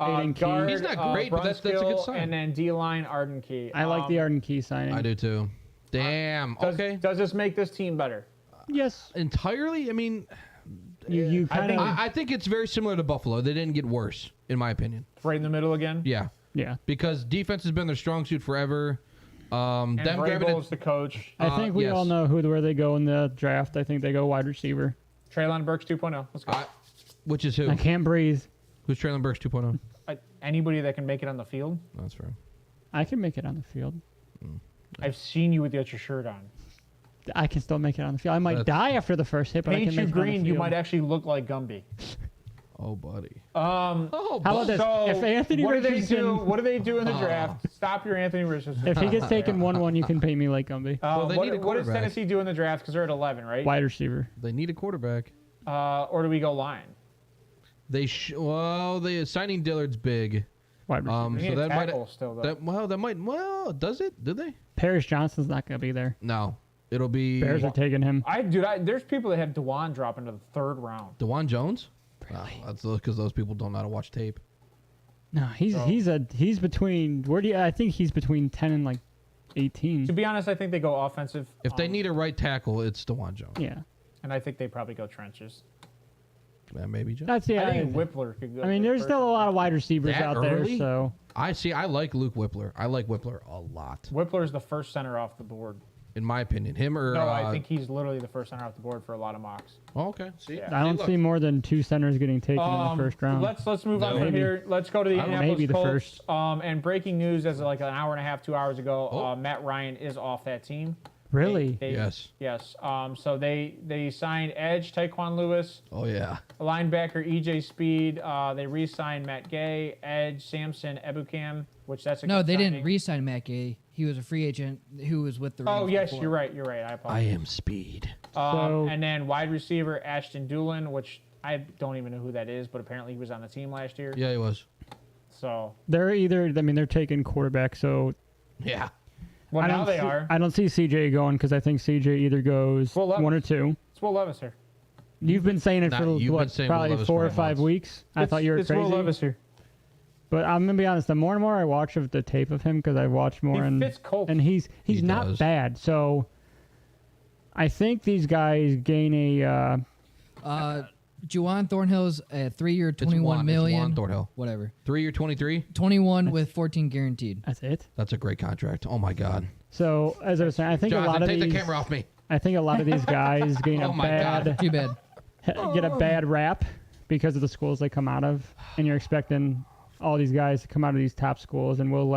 Aiden Key. Guard, He's not great, but that's a good Brunskill, sign. And then D-line Arden Key. I like the Arden Key signing. I do too. Damn. Okay. Does this make this team better? Yes. Entirely. I mean, You kind of. I think it's very similar to Buffalo. They didn't get worse, in my opinion. Right in the middle again. Yeah. Yeah. Because defense has been their strong suit forever. And Them grabbing Vrabel's the coach. I think we yes. all know where they go in the draft. I think they go wide receiver. Traylon Burks 2.0. Let's go. which is who? I can't breathe. Who's Traylon Burks 2.0? Anybody that can make it on the field. That's fair. I can make it on the field. I've seen you without your shirt on. I can still make it on the field. I might die after the first hit, but I Paint can you make it on the green, you field. might actually look like Gumby. Oh, buddy. How about this? So If Anthony what do they Richardson, do? What do they do in the draft? Stop your Anthony Richardson. if he gets taken 1-1, you can pay me like Gumby. Well, they need a what does quarterback. Tennessee do in the draft? Because they're at 11, right? Wide receiver. They need a quarterback. Or do we go line? They signing Dillard's big. Wide receiver. We So need a that might tackle still, though. does it? Did they? Paris Johnson's not going to be there. No. It'll be Bears are taking him. There's people that have DeJuan drop into the third round. DeJuan Jones? Really? That's because those people don't know how to watch tape. No, he's between I think he's between 10 and like 18. To be honest, I think they go offensive. If they need a right tackle, it's DeJuan Jones. Yeah. And I think they probably go trenches. Maybe Jones. That's I think Whippler could go. I mean, there's still a lot of wide receivers That out early? there, so I like Luke Whippler. I like Whippler a lot, Whippler's the first center off the board. in my opinion. Him or No, I think he's literally the first center off the board for a lot of mocks. Oh, okay. See, Yeah. I don't see more than 2 centers getting taken in the first round. Let's move on from Maybe. here. Let's go to the I don't know, Indianapolis maybe the Colts. first. And breaking news as like an hour and a half, 2 hours ago, Oh. Matt Ryan is off that team. Really? Yes. Yes. So they signed edge Tyquan Lewis, Oh yeah. linebacker EJ Speed. They re-signed Matt Gay, edge Samson Ebukam, which that's a No, good they signing. didn't re-sign Matt Gay. He was a free agent who was with the Rams Oh yes, before. you're right. I I apologize. am speed. So- And then wide receiver Ashton Doolin, which I don't even know who that is, but apparently he was on the team last year. Yeah, he was. So They're taking quarterback, so Yeah. well, now they see, are. I don't see CJ going because I think CJ either goes Will Levis. 1 or 2. It's Will Levis here. You've been saying it Nah, for you've been what, saying Will probably Levis 4 for or 5 months. weeks. I thought you were it's crazy. Will Levis here. But I'm gonna be honest. The more and more I watch of the tape of him, because I watch more, He and fits Colts. and he's He not does. bad. So I think these guys gain a Juwan Thornhill's a 3-year, It's $21 Juwan million. Thornhill. Whatever. 3-year, 23. 21 with 14 guaranteed. That's it. That's a great contract. Oh my God. So as I was saying, I think a Jonathan, lot of take these. the camera off me. I think a lot of these guys getting Oh a my God. bad Too bad. get a bad rap because of the schools they come out of, and you're expecting all these guys to come out of these top schools. And Will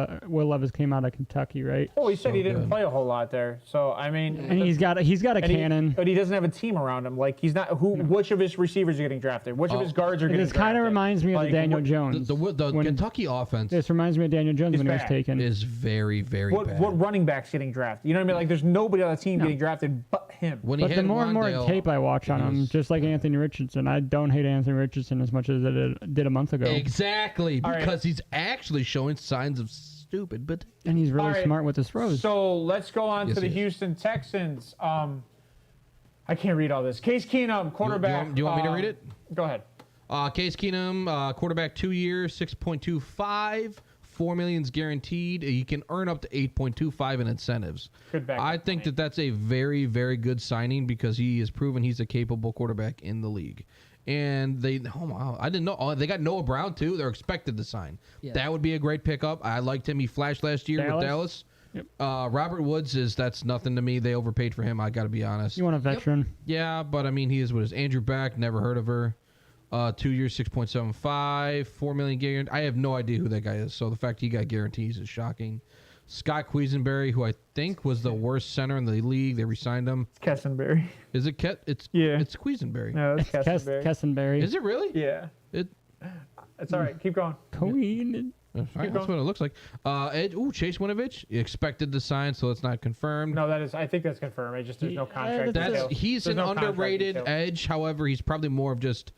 Levis came out of Kentucky, right? Oh, he said he didn't good. play a whole lot there. So I mean, And he's got a cannon. but he doesn't have a team around him. Like he's not which of his receivers are getting drafted? Which of his guards are And getting this kind of drafted? reminds me of Like, the Daniel what- Jones. The when- Kentucky offense This reminds me of Daniel Jones He's when he was bad. taken. is very, very bad. What running backs getting drafted? You know what I mean? Like there's nobody on the team getting drafted but him. When But he the had more and more Wandale, tape I watch on it him, was- just like Anthony Richardson, I don't hate Anthony Richardson as much as I did a month ago. Exactly, All right. because he's actually showing signs of stupid, but And he's really All right. smart with his throws. So let's go on Yes, to the he is. Houston Texans. I can't read all this. Case Keenum, quarterback. Do you want me to read it? Go ahead. Case Keenum, quarterback, 2 years, 6.25, $4 million guaranteed. He can earn up to 8.25 in incentives. Good backup I think money. that's a very, very good signing because he has proven he's a capable quarterback in the league. And I didn't know. Oh, they got Noah Brown too. They're expected to sign. Yeah. That would be a great pickup. I liked him. He flashed last year with Dallas. Yep. Robert Woods that's nothing to me. They overpaid for him. I got to be honest. You want a veteran? Yeah, but I mean, he is what is Andrew Beck. Never heard of her. 2 years, 6.75, $4 million guaranteed. I have no idea who that guy is. So the fact he got guarantees is shocking. Scott Quisenberry, who I think was the worst center in the league, they re-signed him. Kessenberry. Is it Yeah. It's Quisenberry. No, that's Kessenberry. Kessenberry. Is it really? Yeah. It. It's all right. Keep going. Queen. That's what it looks like. Chase Winovich expected to sign, so it's not confirmed. No, I think that's confirmed. It's just there's no Yeah, contract. that's- details. He's There's an no contract underrated details. edge. However, he's probably more of just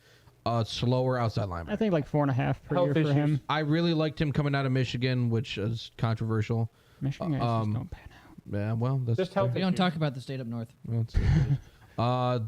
a slower outside linebacker. I think like 4.5 per Health year for issues. him. I really liked him coming out of Michigan, which is controversial. Michigan guys just don't pan out. Yeah, well, that's Just help. We don't talk about the state up north.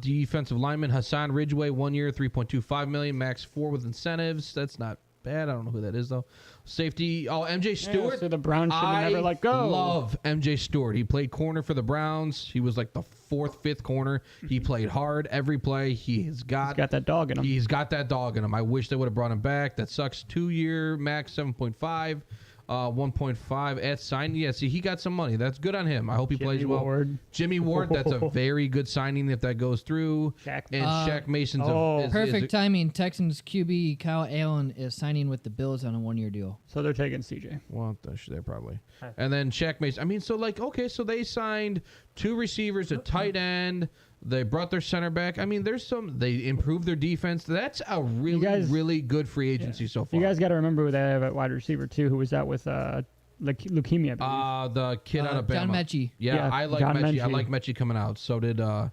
Defensive lineman Hassan Ridgeway, 1 year, $3.25 million, max 4 with incentives. That's not bad. I don't know who that is though. Safety. Oh, MJ Stewart. so the Browns should have never let go. Love MJ Stewart. He played corner for the Browns. He was like the 4th, 5th corner. He played hard every play. He's got that dog in him. He's got that dog in him. I wish they would have brought him back. That sucks. 2 year, max 7.5. 1.5 at sign. Yeah, see, he got some money. That's good on him. I hope he plays well. Ward. Jimmy Ward, that's a very good signing if that goes through. Shaq. And Shaq Mason's Perfect timing. Texans QB Kyle Allen is signing with the Bills on a 1-year deal. So they're taking CJ. Well, they're probably. And then Shaq Mason. I mean, so like, okay, so they signed 2 receivers, a tight end. They brought their center back. I mean, they improved their defense. That's a really good free agency so far. You guys got to remember who they have at wide receiver too. Who was out with leukemia? I believe. The kid out of Bama. John Mechie. Yeah, I like John Mechie. I Mechie. like Mechie coming out. So did does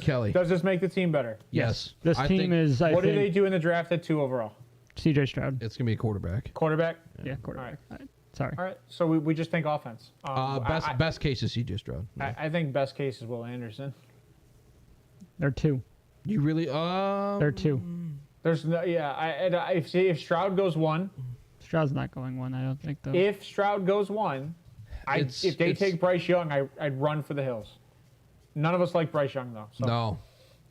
Kelly. Does this make the team better? Yes. This I team think is. I What did they think do in the draft at 2 overall? CJ Stroud. It's gonna be a quarterback. Quarterback. Yeah, quarterback. Sorry. All right. So we just think offense. Best case is CJ Stroud. I think best case is Will Anderson. They're 2. You really? They're 2. There's no. Yeah. If Stroud goes 1, Stroud's not going 1. I don't think though. if Stroud goes 1, if they take Bryce Young, I'd run for the hills. None of us like Bryce Young though. So. No.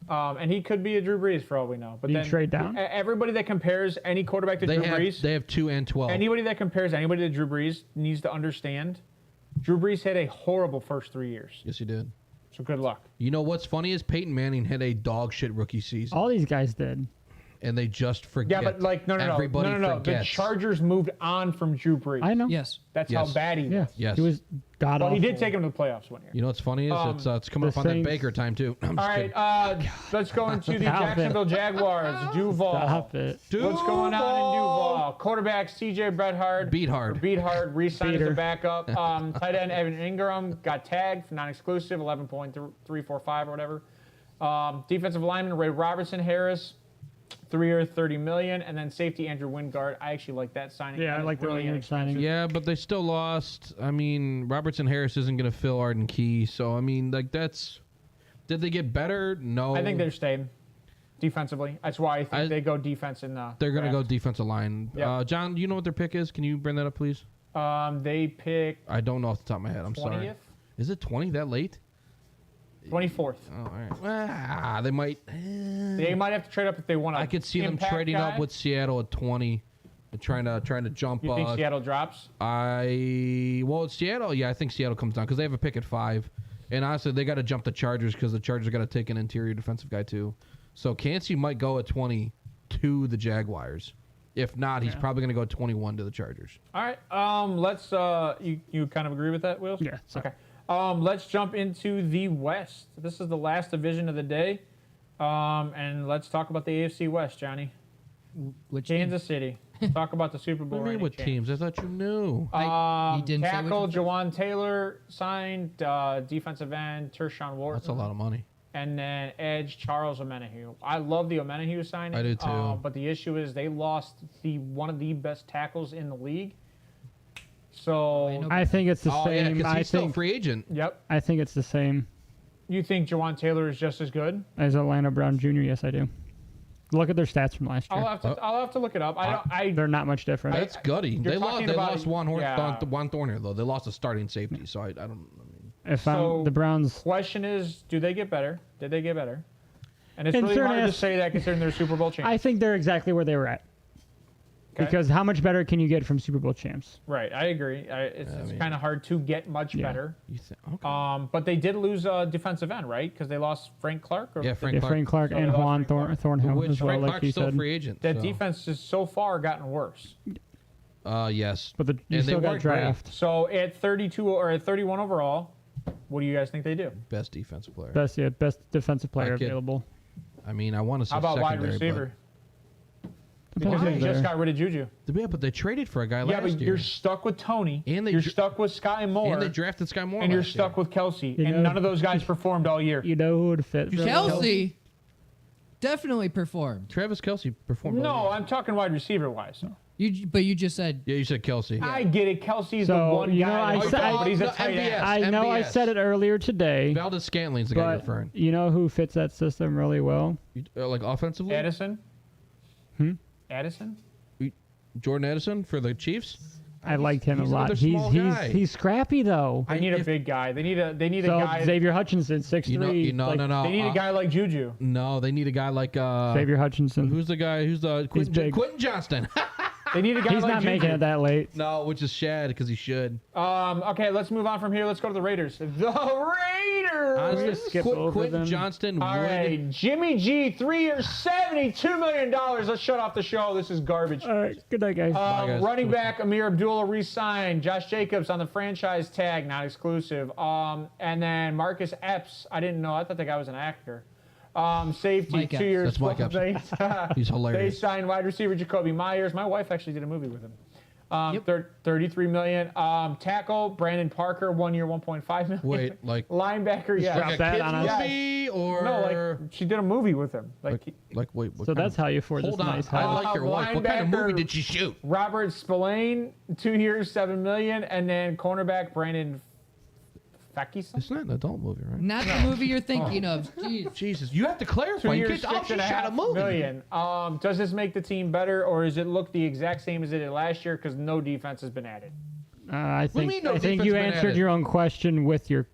And he could be a Drew Brees for all we know. But You then trade down? Everybody that compares any quarterback to Drew Brees, They have 2 and 12. anybody that compares anybody to Drew Brees needs to understand Drew Brees had a horrible first 3 years. Yes, he did. So good luck. You know what's funny is Peyton Manning had a dog shit rookie season, All these guys did. and they just forget. Yeah, but like no. Everybody The forgets. Chargers moved on from Drew Brees. I know. Yes. That's Yes. how bad he was. Yeah. Yes. He was god Well, awful. he did take him to the playoffs 1 year. You know what's funny is it's coming the up on that Saints- Baker time too. I'm All just right, kidding. let's go into the Stop it. Jacksonville Jaguars. Duval. Stop it. What's going on in Duval? Quarterback C.J. Beathard. Beathard re-signed as a Beater. backup. Tight end Evan Ingram got tagged for non-exclusive, 11.345 or whatever. Defensive lineman Ray Robertson Harris, 3 year, $30 million, and then safety Andrew Wingard. I actually like that signing. Yeah, I That like is the really Wingard signing. Yeah, but they still lost. I mean, Robertson Harris isn't going to fill Arden Key, so I mean, like that's. Did they get better? No. I think they're staying defensively. That's why I think they go defense in the They're going to go draft. defensive line. Yep. John, do you know what their pick is? Can you bring that up, please? They pick I don't know off the top of my head. I'm 20th. sorry. Is it 20 that late? 24th. Oh, all right. Well, they might. They might have to trade up if they want to. I could see them trading up with Seattle at 20, and trying to jump. You think Seattle drops? Seattle. Yeah, I think Seattle comes down because they have a pick at 5, and honestly, they got to jump the Chargers because the Chargers got to take an interior defensive guy too. So Kancey might go at 20 to the Jaguars. If not, he's probably going to go at 21 to the Chargers. All right. Let's. You kind of agree with that, Will? Yeah. So. Okay. Let's jump into the West. This is the last division of the day. And let's talk about the AFC West, Johnny. Which Kansas City. Talk about the Super Bowl. What do you mean with teams? I thought you knew. He didn't say Tackle which Jawan Taylor signed. Defensive end Tershawn Wharton. That's a lot of money. And then edge Charles Omenihu. I love the Omenihu signing. I do too. But the issue is they lost one of the best tackles in the league. So I think it's the Yeah, same. because I he's still a think. free agent. yep. I think it's the same You think Jawan Taylor is just as good? as Orlando Brown Jr. Yes, I do. Look at their stats from last year. I'll have to look it up. They're not much different. That's gutty. They talking lost about- Juan Thornhill though. They lost a starting safety. So I don't. I mean, If So- the Browns, Question is, do they get better? Did they get better? And it's In really hard to fairness, say that considering they're Super Bowl champs. I think they're exactly where they were at. Okay. Because how much better can you get from Super Bowl champs? Right, I agree. It's kind of hard to get much better. you okay. But they did lose a defensive end, right? Because they lost Frank Clark. Or Yeah, Frank Clark. Frank Clark So and they lost Juan Frank Clark. Thornhill Which as well, Frank like Clark's you still said. free agent. That so. defense has so far gotten worse. Yes. But you And they still got weren't great. draft. So at 32 or at 31 overall, what do you guys think they do? Best defensive player. Best defensive player I kid. available. I mean, I want to say How about wide secondary, receiver? Depends Because they who's just there. got rid of Juju. But they traded for a guy Yeah, last but year. you're stuck with Tony. And they you're dr- stuck with Sky Moore. And they drafted Sky Moore and you're last stuck year. with Kelsey. You And know- none of those guys performed all year. You know who would fit? really well? Kelsey definitely performed. Travis Kelsey performed. No, well. I'm talking wide receiver wise. But you just said Yeah, you said Kelsey. I get it. Kelsey's the So, one you know, guy. I that- said- but he's a no, tight end. MVS. I know I MVS. said it earlier today, Valdez Scantling's the guy you're but referring. you know who fits that system really well? Like offensively? Addison? Hmm? Addison? Jordan Addison for the Chiefs? I liked him a he's lot. another small guy. He's scrappy though. They need a if- big guy. They need a So guy. Xavier Hutchinson, 6'3". No. They need a guy like Juju. No, they need a guy like Xavier Hutchinson. who's the guy? Who's the Quentin, big. Quentin Johnston? They need a guy He's like not Juju. making it that late. No, which is Shad because he should. Okay, let's move on from here. Let's go to the Raiders. The Raiders. Honestly, just skip over Quentin them. Johnston All would. right, Jimmy G, 3 years, $72 million. Let's shut off the show. This is garbage. All right, good night, guys. guys. Running back Amir Abdullah re-signed. Josh Jacobs on the franchise tag, not exclusive. And then Marcus Epps. I didn't know. I thought the guy was an actor. Safety, Mike 2 Epps. years. That's Mike 12 Epps. days. He's They hilarious. signed wide receiver Jacoby Myers. My wife actually did a movie with him. Yep. 33 million. Tackle Brandon Parker, 1 year, 1.5 million. Wait, like Linebacker, yeah. Drop like a that kids on us. movie or No, like she did a movie with him. wait. What So kind that's of, how you afford hold this on. nice I house. like your wife. What kind of movie linebacker- did she shoot? Robert Spillane, 2 years, 7 million, and then cornerback Brandon Fakison. It's not an adult movie, right? not the movie you're thinking of. Jeez. Jesus, you have to clarify. 2 You years, can't- oh, she shot a $6.5 movie. million. Does this make the team better, or does it look the exact same as it did last year because no defense has been added? I do you think mean no I think defense you been answered added? your own question with your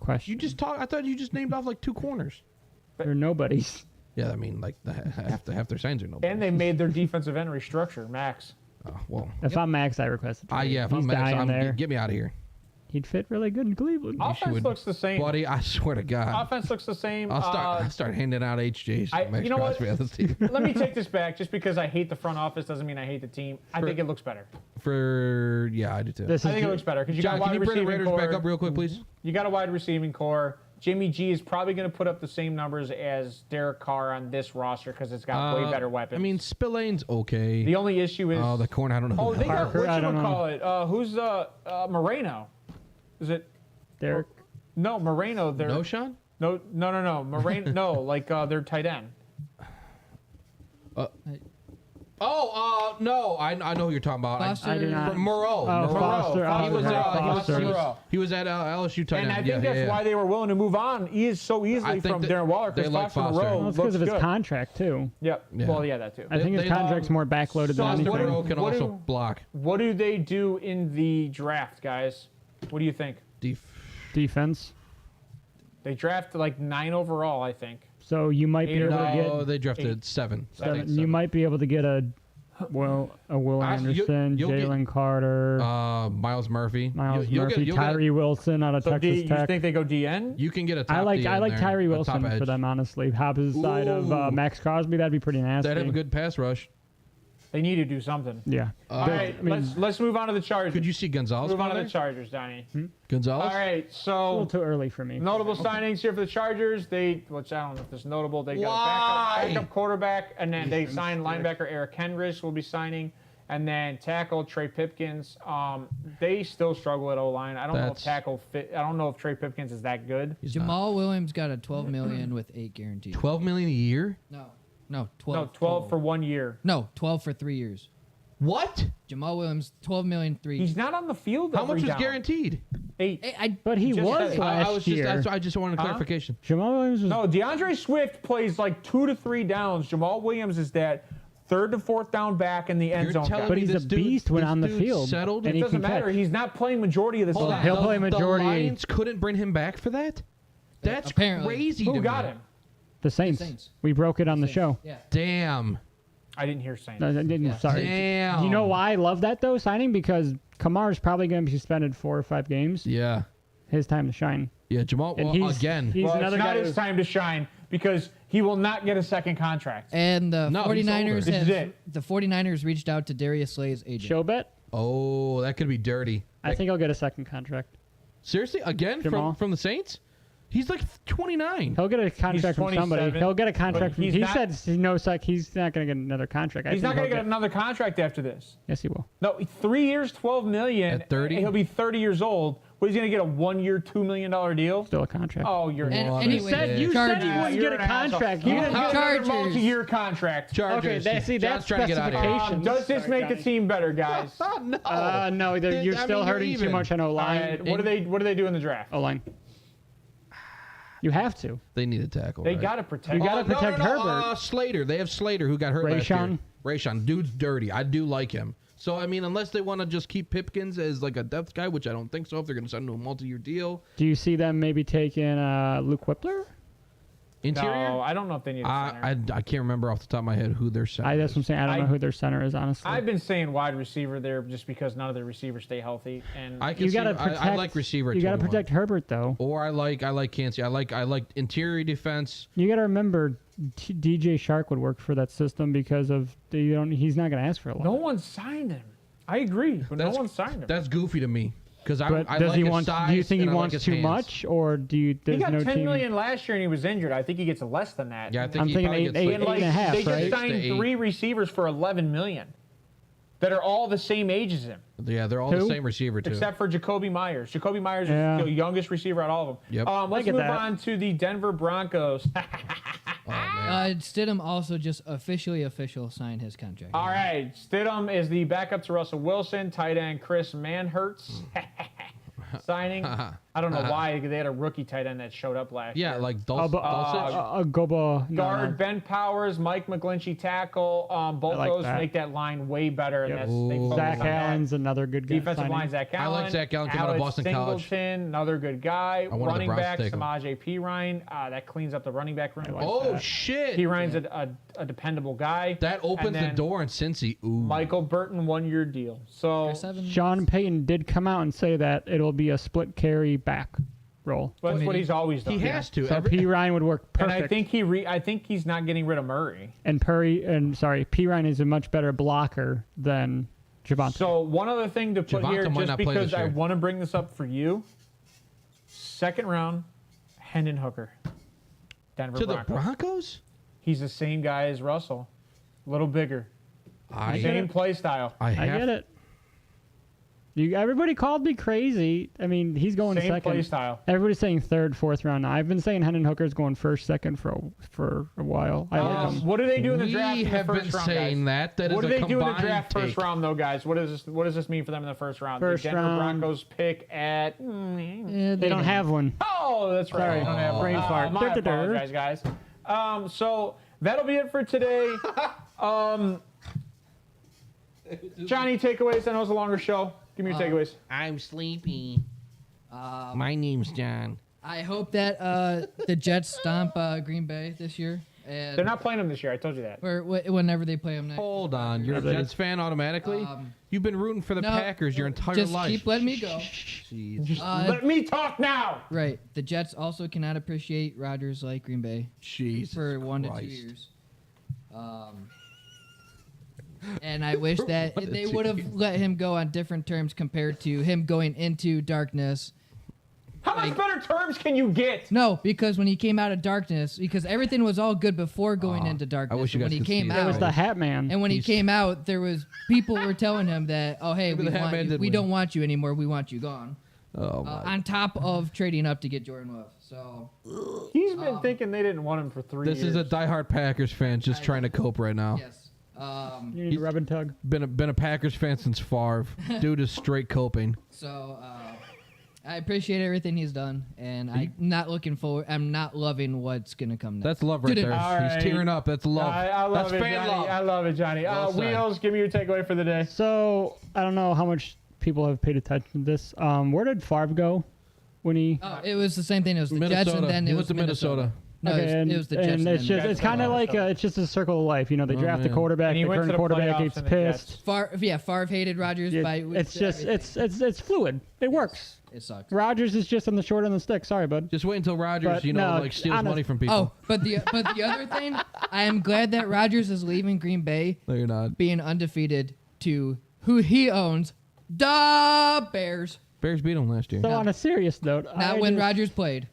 question. You just talk. I thought you just named off like 2 corners. They're nobodies. Yeah, I mean, like half their signs are no. And they made their defensive end restructure, Max. Well, If I'm Max, I request it. yeah. If He's I'm Max, dying there. get me out of here, He'd fit really good in Cleveland. Offense would- looks the same. buddy. I swear to God, Offense looks the same. I'll start handing out HJs. To Max you know what? Crosby on this team. Let me take this back. Just because I hate the front office doesn't mean I hate the team. I think it looks better. Yeah, I do too. This I is think it ju- looks better because you John, got can wide you bring the receiving Raiders core. back up real quick, please? You got a wide receiving core. Jimmy G is probably going to put up the same numbers as Derek Carr on this roster because it's got way better weapons. I mean, Spillane's okay. the only issue is the corner. I don't know. oh, Who they the hell. got Parker, I don't know. whatchamacallit. Who's Moreno? Is it Derek. no Moreno? They're No, Sean. no Moreno. No, like their tight end. No, I know who you're talking about. Foster. I do not. Moreau. Oh, Foster. He was Foster. He was at LSU tight And end. I think that's why they were willing to move on so I easily think from that Darren Waller they because like Foster Foster. Moreau Well, it's looks because of his good. contract too. Yep. Yeah. Well, yeah, that too. I think his they- contract's more backloaded so than what do- anything. Moreau can What also do- block. What do they do in the draft, guys? What do you think? Defense. They drafted like 9 overall, I think. So you might be Eight or able to nine. Oh, get they drafted Eight. 7. seven. You might be able to get a Will Anderson, you'll get- Jalen Carter, Miles Murphy. Miles You'll Murphy, get- Tyree Wilson out of So Texas you Tech. think they go DN? You can get a top I like D I in like there, Tyree a Wilson top for edge. them, honestly. Opposite side of Ooh. Max Crosby, that'd be pretty nasty. They'd have a good pass rush. They need to do something. Yeah. All right, I mean, let's move on to the Chargers. Could you see Gonzalez? move on go to the there? Chargers, Donnie? Gonzalez? All right, it's a little so too early for me. notable signings here for the Chargers. Which I don't know if this is notable. They got a Why? backup quarterback, and then they signed linebacker Eric Henrich will be signing, and then tackle Trey Pipkins. They still struggle at O-line. I don't know if That's- tackle fit. I don't know if Trey Pipkins is that good. He's Jamal Williams got a $12 million with 8 guaranteed. not. $12 million a year? No, 12. No, 12 for 1 year. No, 12 for 3 years. What? Jamal Williams, 12 million 3. He's not on the field. How much every is down. guaranteed? 8. But he just was said it. last year. I just wanted clarification. Jamal Williams was No, DeAndre Swift plays like 2 to 3 downs. Jamal Williams is that 3rd to 4th down back in the end You're zone. telling guy. But me he's this a dude- beast when this on the dude field. settled? And It he doesn't can matter. catch. He's not playing majority of the Hold snap. on. He'll play majority- The Lions couldn't bring him back for that? That's Apparently. crazy Who to got me. him? The Saints. Saints. We broke it on the show. Yeah. Damn. I didn't hear Saints. No, I didn't. Yeah. Sorry. Damn. You know why I love that though signing? Because Kamar's probably going to be suspended 4 or 5 games. Yeah. His time to shine. Yeah, Jamal, And well, he's again. He's Well, another it's not guy. his time to shine because he will not get a second contract. And the No, he's 49ers older. This is it. the 49ers reached out to Darius Slay's agent. Show bet. Oh, that could be dirty. I think he'll get a second contract. Seriously? Again? Jamal? From the Saints? He's like 29. He'll get a contract from somebody. 27, He'll get a contract from. he's He not- said he's not going to get another contract. He's not going to get another contract after this. Yes, he will. No, 3 years, $12 million. At 30? He'll be 30 years old. What, he's going to get a 1 year, $2 million deal? Still a contract. Oh, you're And Well, anyway, you said he Chargers. wouldn't You're get a an asshole. contract. He He wouldn't didn't get get another Chargers. multi-year contract. Chargers. Okay, see, John's that's trying to get out of here. specification. Does this Sorry, make the Johnny. team better, guys? No. No, you're still hurting too much on All O-line. right, what do they do in the draft? O-line. You have to. They need a tackle. They right? got to protect. You gotta protect Herbert. Slater. They have Slater who got hurt last year. Rayshon. Rayshon. Dude's dirty. I do like him. So, I mean, unless they want to just keep Pipkins as like a depth guy, which I don't think so if they're going to sign him to a multi-year deal. Do you see them maybe taking Luke Whippler? Interior? No, I don't know if they need a center. I can't remember off the top of my head who their center That's what I'm is. saying. I don't know who their center is, honestly. I've been saying wide receiver there just because none of the receivers stay healthy. And I can You see, gotta protect. I like receiver. You got to 21. protect Herbert though. Or I like Cansey. I like interior defense. You got to remember, DJ Shark would work for that system because of he's not going to ask for a lot. no one signed him. I agree, but no one signed him. That's goofy to me because I But like does he his want? size Do you think he and I like wants his too hands. much, or do you? He There's got no $10 team. million last year and he was injured. I think he gets less than that. Yeah, I think I'm he thinking probably eight- gets eight- And like like, and a half, they right? just signed 3 receivers for $11 million that are all the same age as him, Yeah, they're all the Who? same receiver too. except for Jacoby Myers. Jacoby Myers Yeah. is the youngest receiver out of all of them. Yep. Let's get move that. on to the Denver Broncos. Oh, man. Stidham also just official signed his contract. All right, Stidham is the backup to Russell Wilson. Tight end Chris Manhertz signing. I don't know why they had a rookie tight end that showed up last year. Yeah, like Dulcich. Goba. Guard Ben Powers, Mike McGlinchey tackle. Both I like those that. make that line way better. And Yep. that's, they focus Zach on that. Allen's another good guy. Defensive signing. line, Zach I Allen. like Zach Allen, came out of Alex Boston College. Singleton, another good guy. wanted the Running Browns to back, take him. Samaje P. Ryan. That cleans up the running back room. like Oh that. shit! P. Ryan's a dependable guy. That opens And the then door in Cincy. Ooh. Michael Burton, 1 year deal. So Chris Evans. Sean Payton did come out and say that it'll be a split carry back role. that's what he's always done. He has to. So P. Ryan would work And perfect. I think he's not getting rid of Murray. And P. Ryan is a much better blocker than Javonte. So one other thing to put Javonte here, might just not play because this I year. want to bring this up for you. 2nd round, Hendon Hooker, Denver to the Broncos. Broncos. He's the same guy as Russell, a little bigger, same play style, I get it. Everybody called me crazy. I mean, he's going same second. play style. Everybody's saying 3rd, 4th round. Now, I've been saying Hendon Hooker's going 1st, 2nd for a while. I like him. What do they do in the We draft? In the have first been round, saying guys? that What is do a they do in the combined draft take. first round, though, guys? What does this mean for them in the first round? First the Denver round. Broncos pick at. They don't have one. Oh, that's right. Sorry. They don't have Brain fart. I Dur-dur-dur. apologize, guys. So that'll be it for today. Johnny, takeaways. I know it's a longer show. Give me your takeaways. I'm sleepy. My name's John. I hope that the Jets stomp Green Bay this year. And They're not playing them this year. I told you that. or whenever they play them next. Hold on, you're a Jets fan automatically. You've been rooting for the No, Packers your entire just life. keep letting me go. Jeez. Let me talk now. Right. The Jets also cannot appreciate Rodgers like Green Bay Jesus for 1 to 2 Christ. years. And I wish that 1 to they 2 would have years. let him go on different terms compared to him going into darkness. How much better terms can you get? No, because when he came out of darkness, because everything was all good before going into darkness. I wish you when guys he could see came that. It out, was the Hat Man. and when he came out, there was people were telling him that, oh hey, Maybe the Hat Man we did win. don't want you anymore. We want you gone. Oh my. On top of trading up to get Jordan Love. So He's been thinking they didn't want him for 3 years. This is a diehard Packers fan just trying to cope right now. yes. You need to rub and tug. Been a Packers fan since Favre. Dude is straight coping. So I appreciate everything he's done, and I'm not looking forward. I'm not loving what's gonna come next. That's love right Dude, there. all He's right. tearing up. That's love. I love That's it, fan Johnny. love. I love it, Johnny. Well said. Wheels, give me your takeaway for the day. So I don't know how much people have paid attention to this. Where did Favre go when he? Oh, it was the same thing. It was the Jets, and then He it went was to Minnesota. No, Okay, it was the Jets. and it's then just it's kind of like it's just a circle of life. You know, they Oh, draft a man. quarterback, And he the went to current the quarterback playoffs gets and the Jets. pissed. Favre hated Rodgers by. It's just it's fluid. It works. It sucks. Rodgers is just on the short end of the stick. Sorry, bud. Just wait until Rodgers, But no, like steals honest- money from people. Oh, but the other thing, I am glad that Rodgers is leaving Green Bay, No, you're not. being undefeated to who he owns, the Bears. Bears beat him last year. So on a serious note, Not when Rodgers played.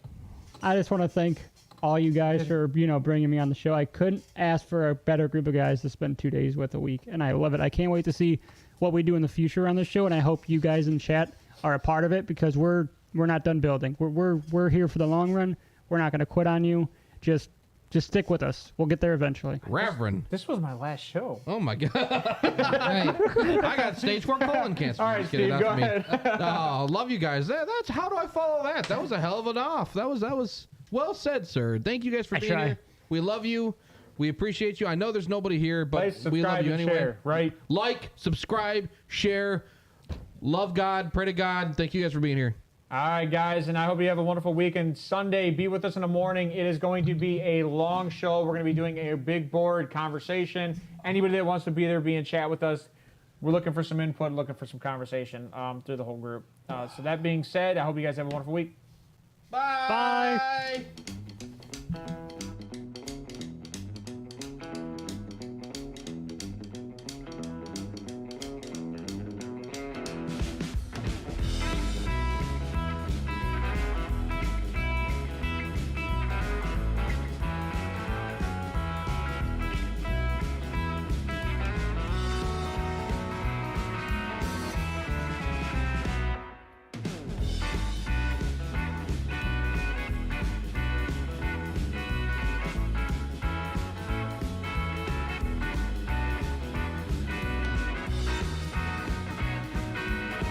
I just want to thank all you guys for bringing me on the show. I couldn't ask for a better group of guys to spend 2 days with a week, and I love it. I can't wait to see what we do in the future on this show, and I hope you guys in chat are a part of it because we're not done building. We're here for the long run. We're not going to quit on you. Just stick with us. We'll get there eventually. Reverend. This was my last show. Oh my God. Right. I got stage 4 colon cancer. All right, Just kidding, Steve, not go for me. Oh, love you guys. That's how do I follow that? That was a hell of an off. That was well said, sir. Thank you guys for being try. here. We love you. We appreciate you. I know there's nobody here, but Like, we love subscribe, you and anyway. share, right? Like, subscribe, share. Love God. Pray to God. Thank you guys for being here. All right, guys, and I hope you have a wonderful weekend. Sunday, be with us in the morning. It is going to be a long show. We're going to be doing a big board conversation. Anybody that wants to be there, be in chat with us. We're looking for some input, looking for some conversation through the whole group. So that being said, I hope you guys have a wonderful week. Bye. Bye.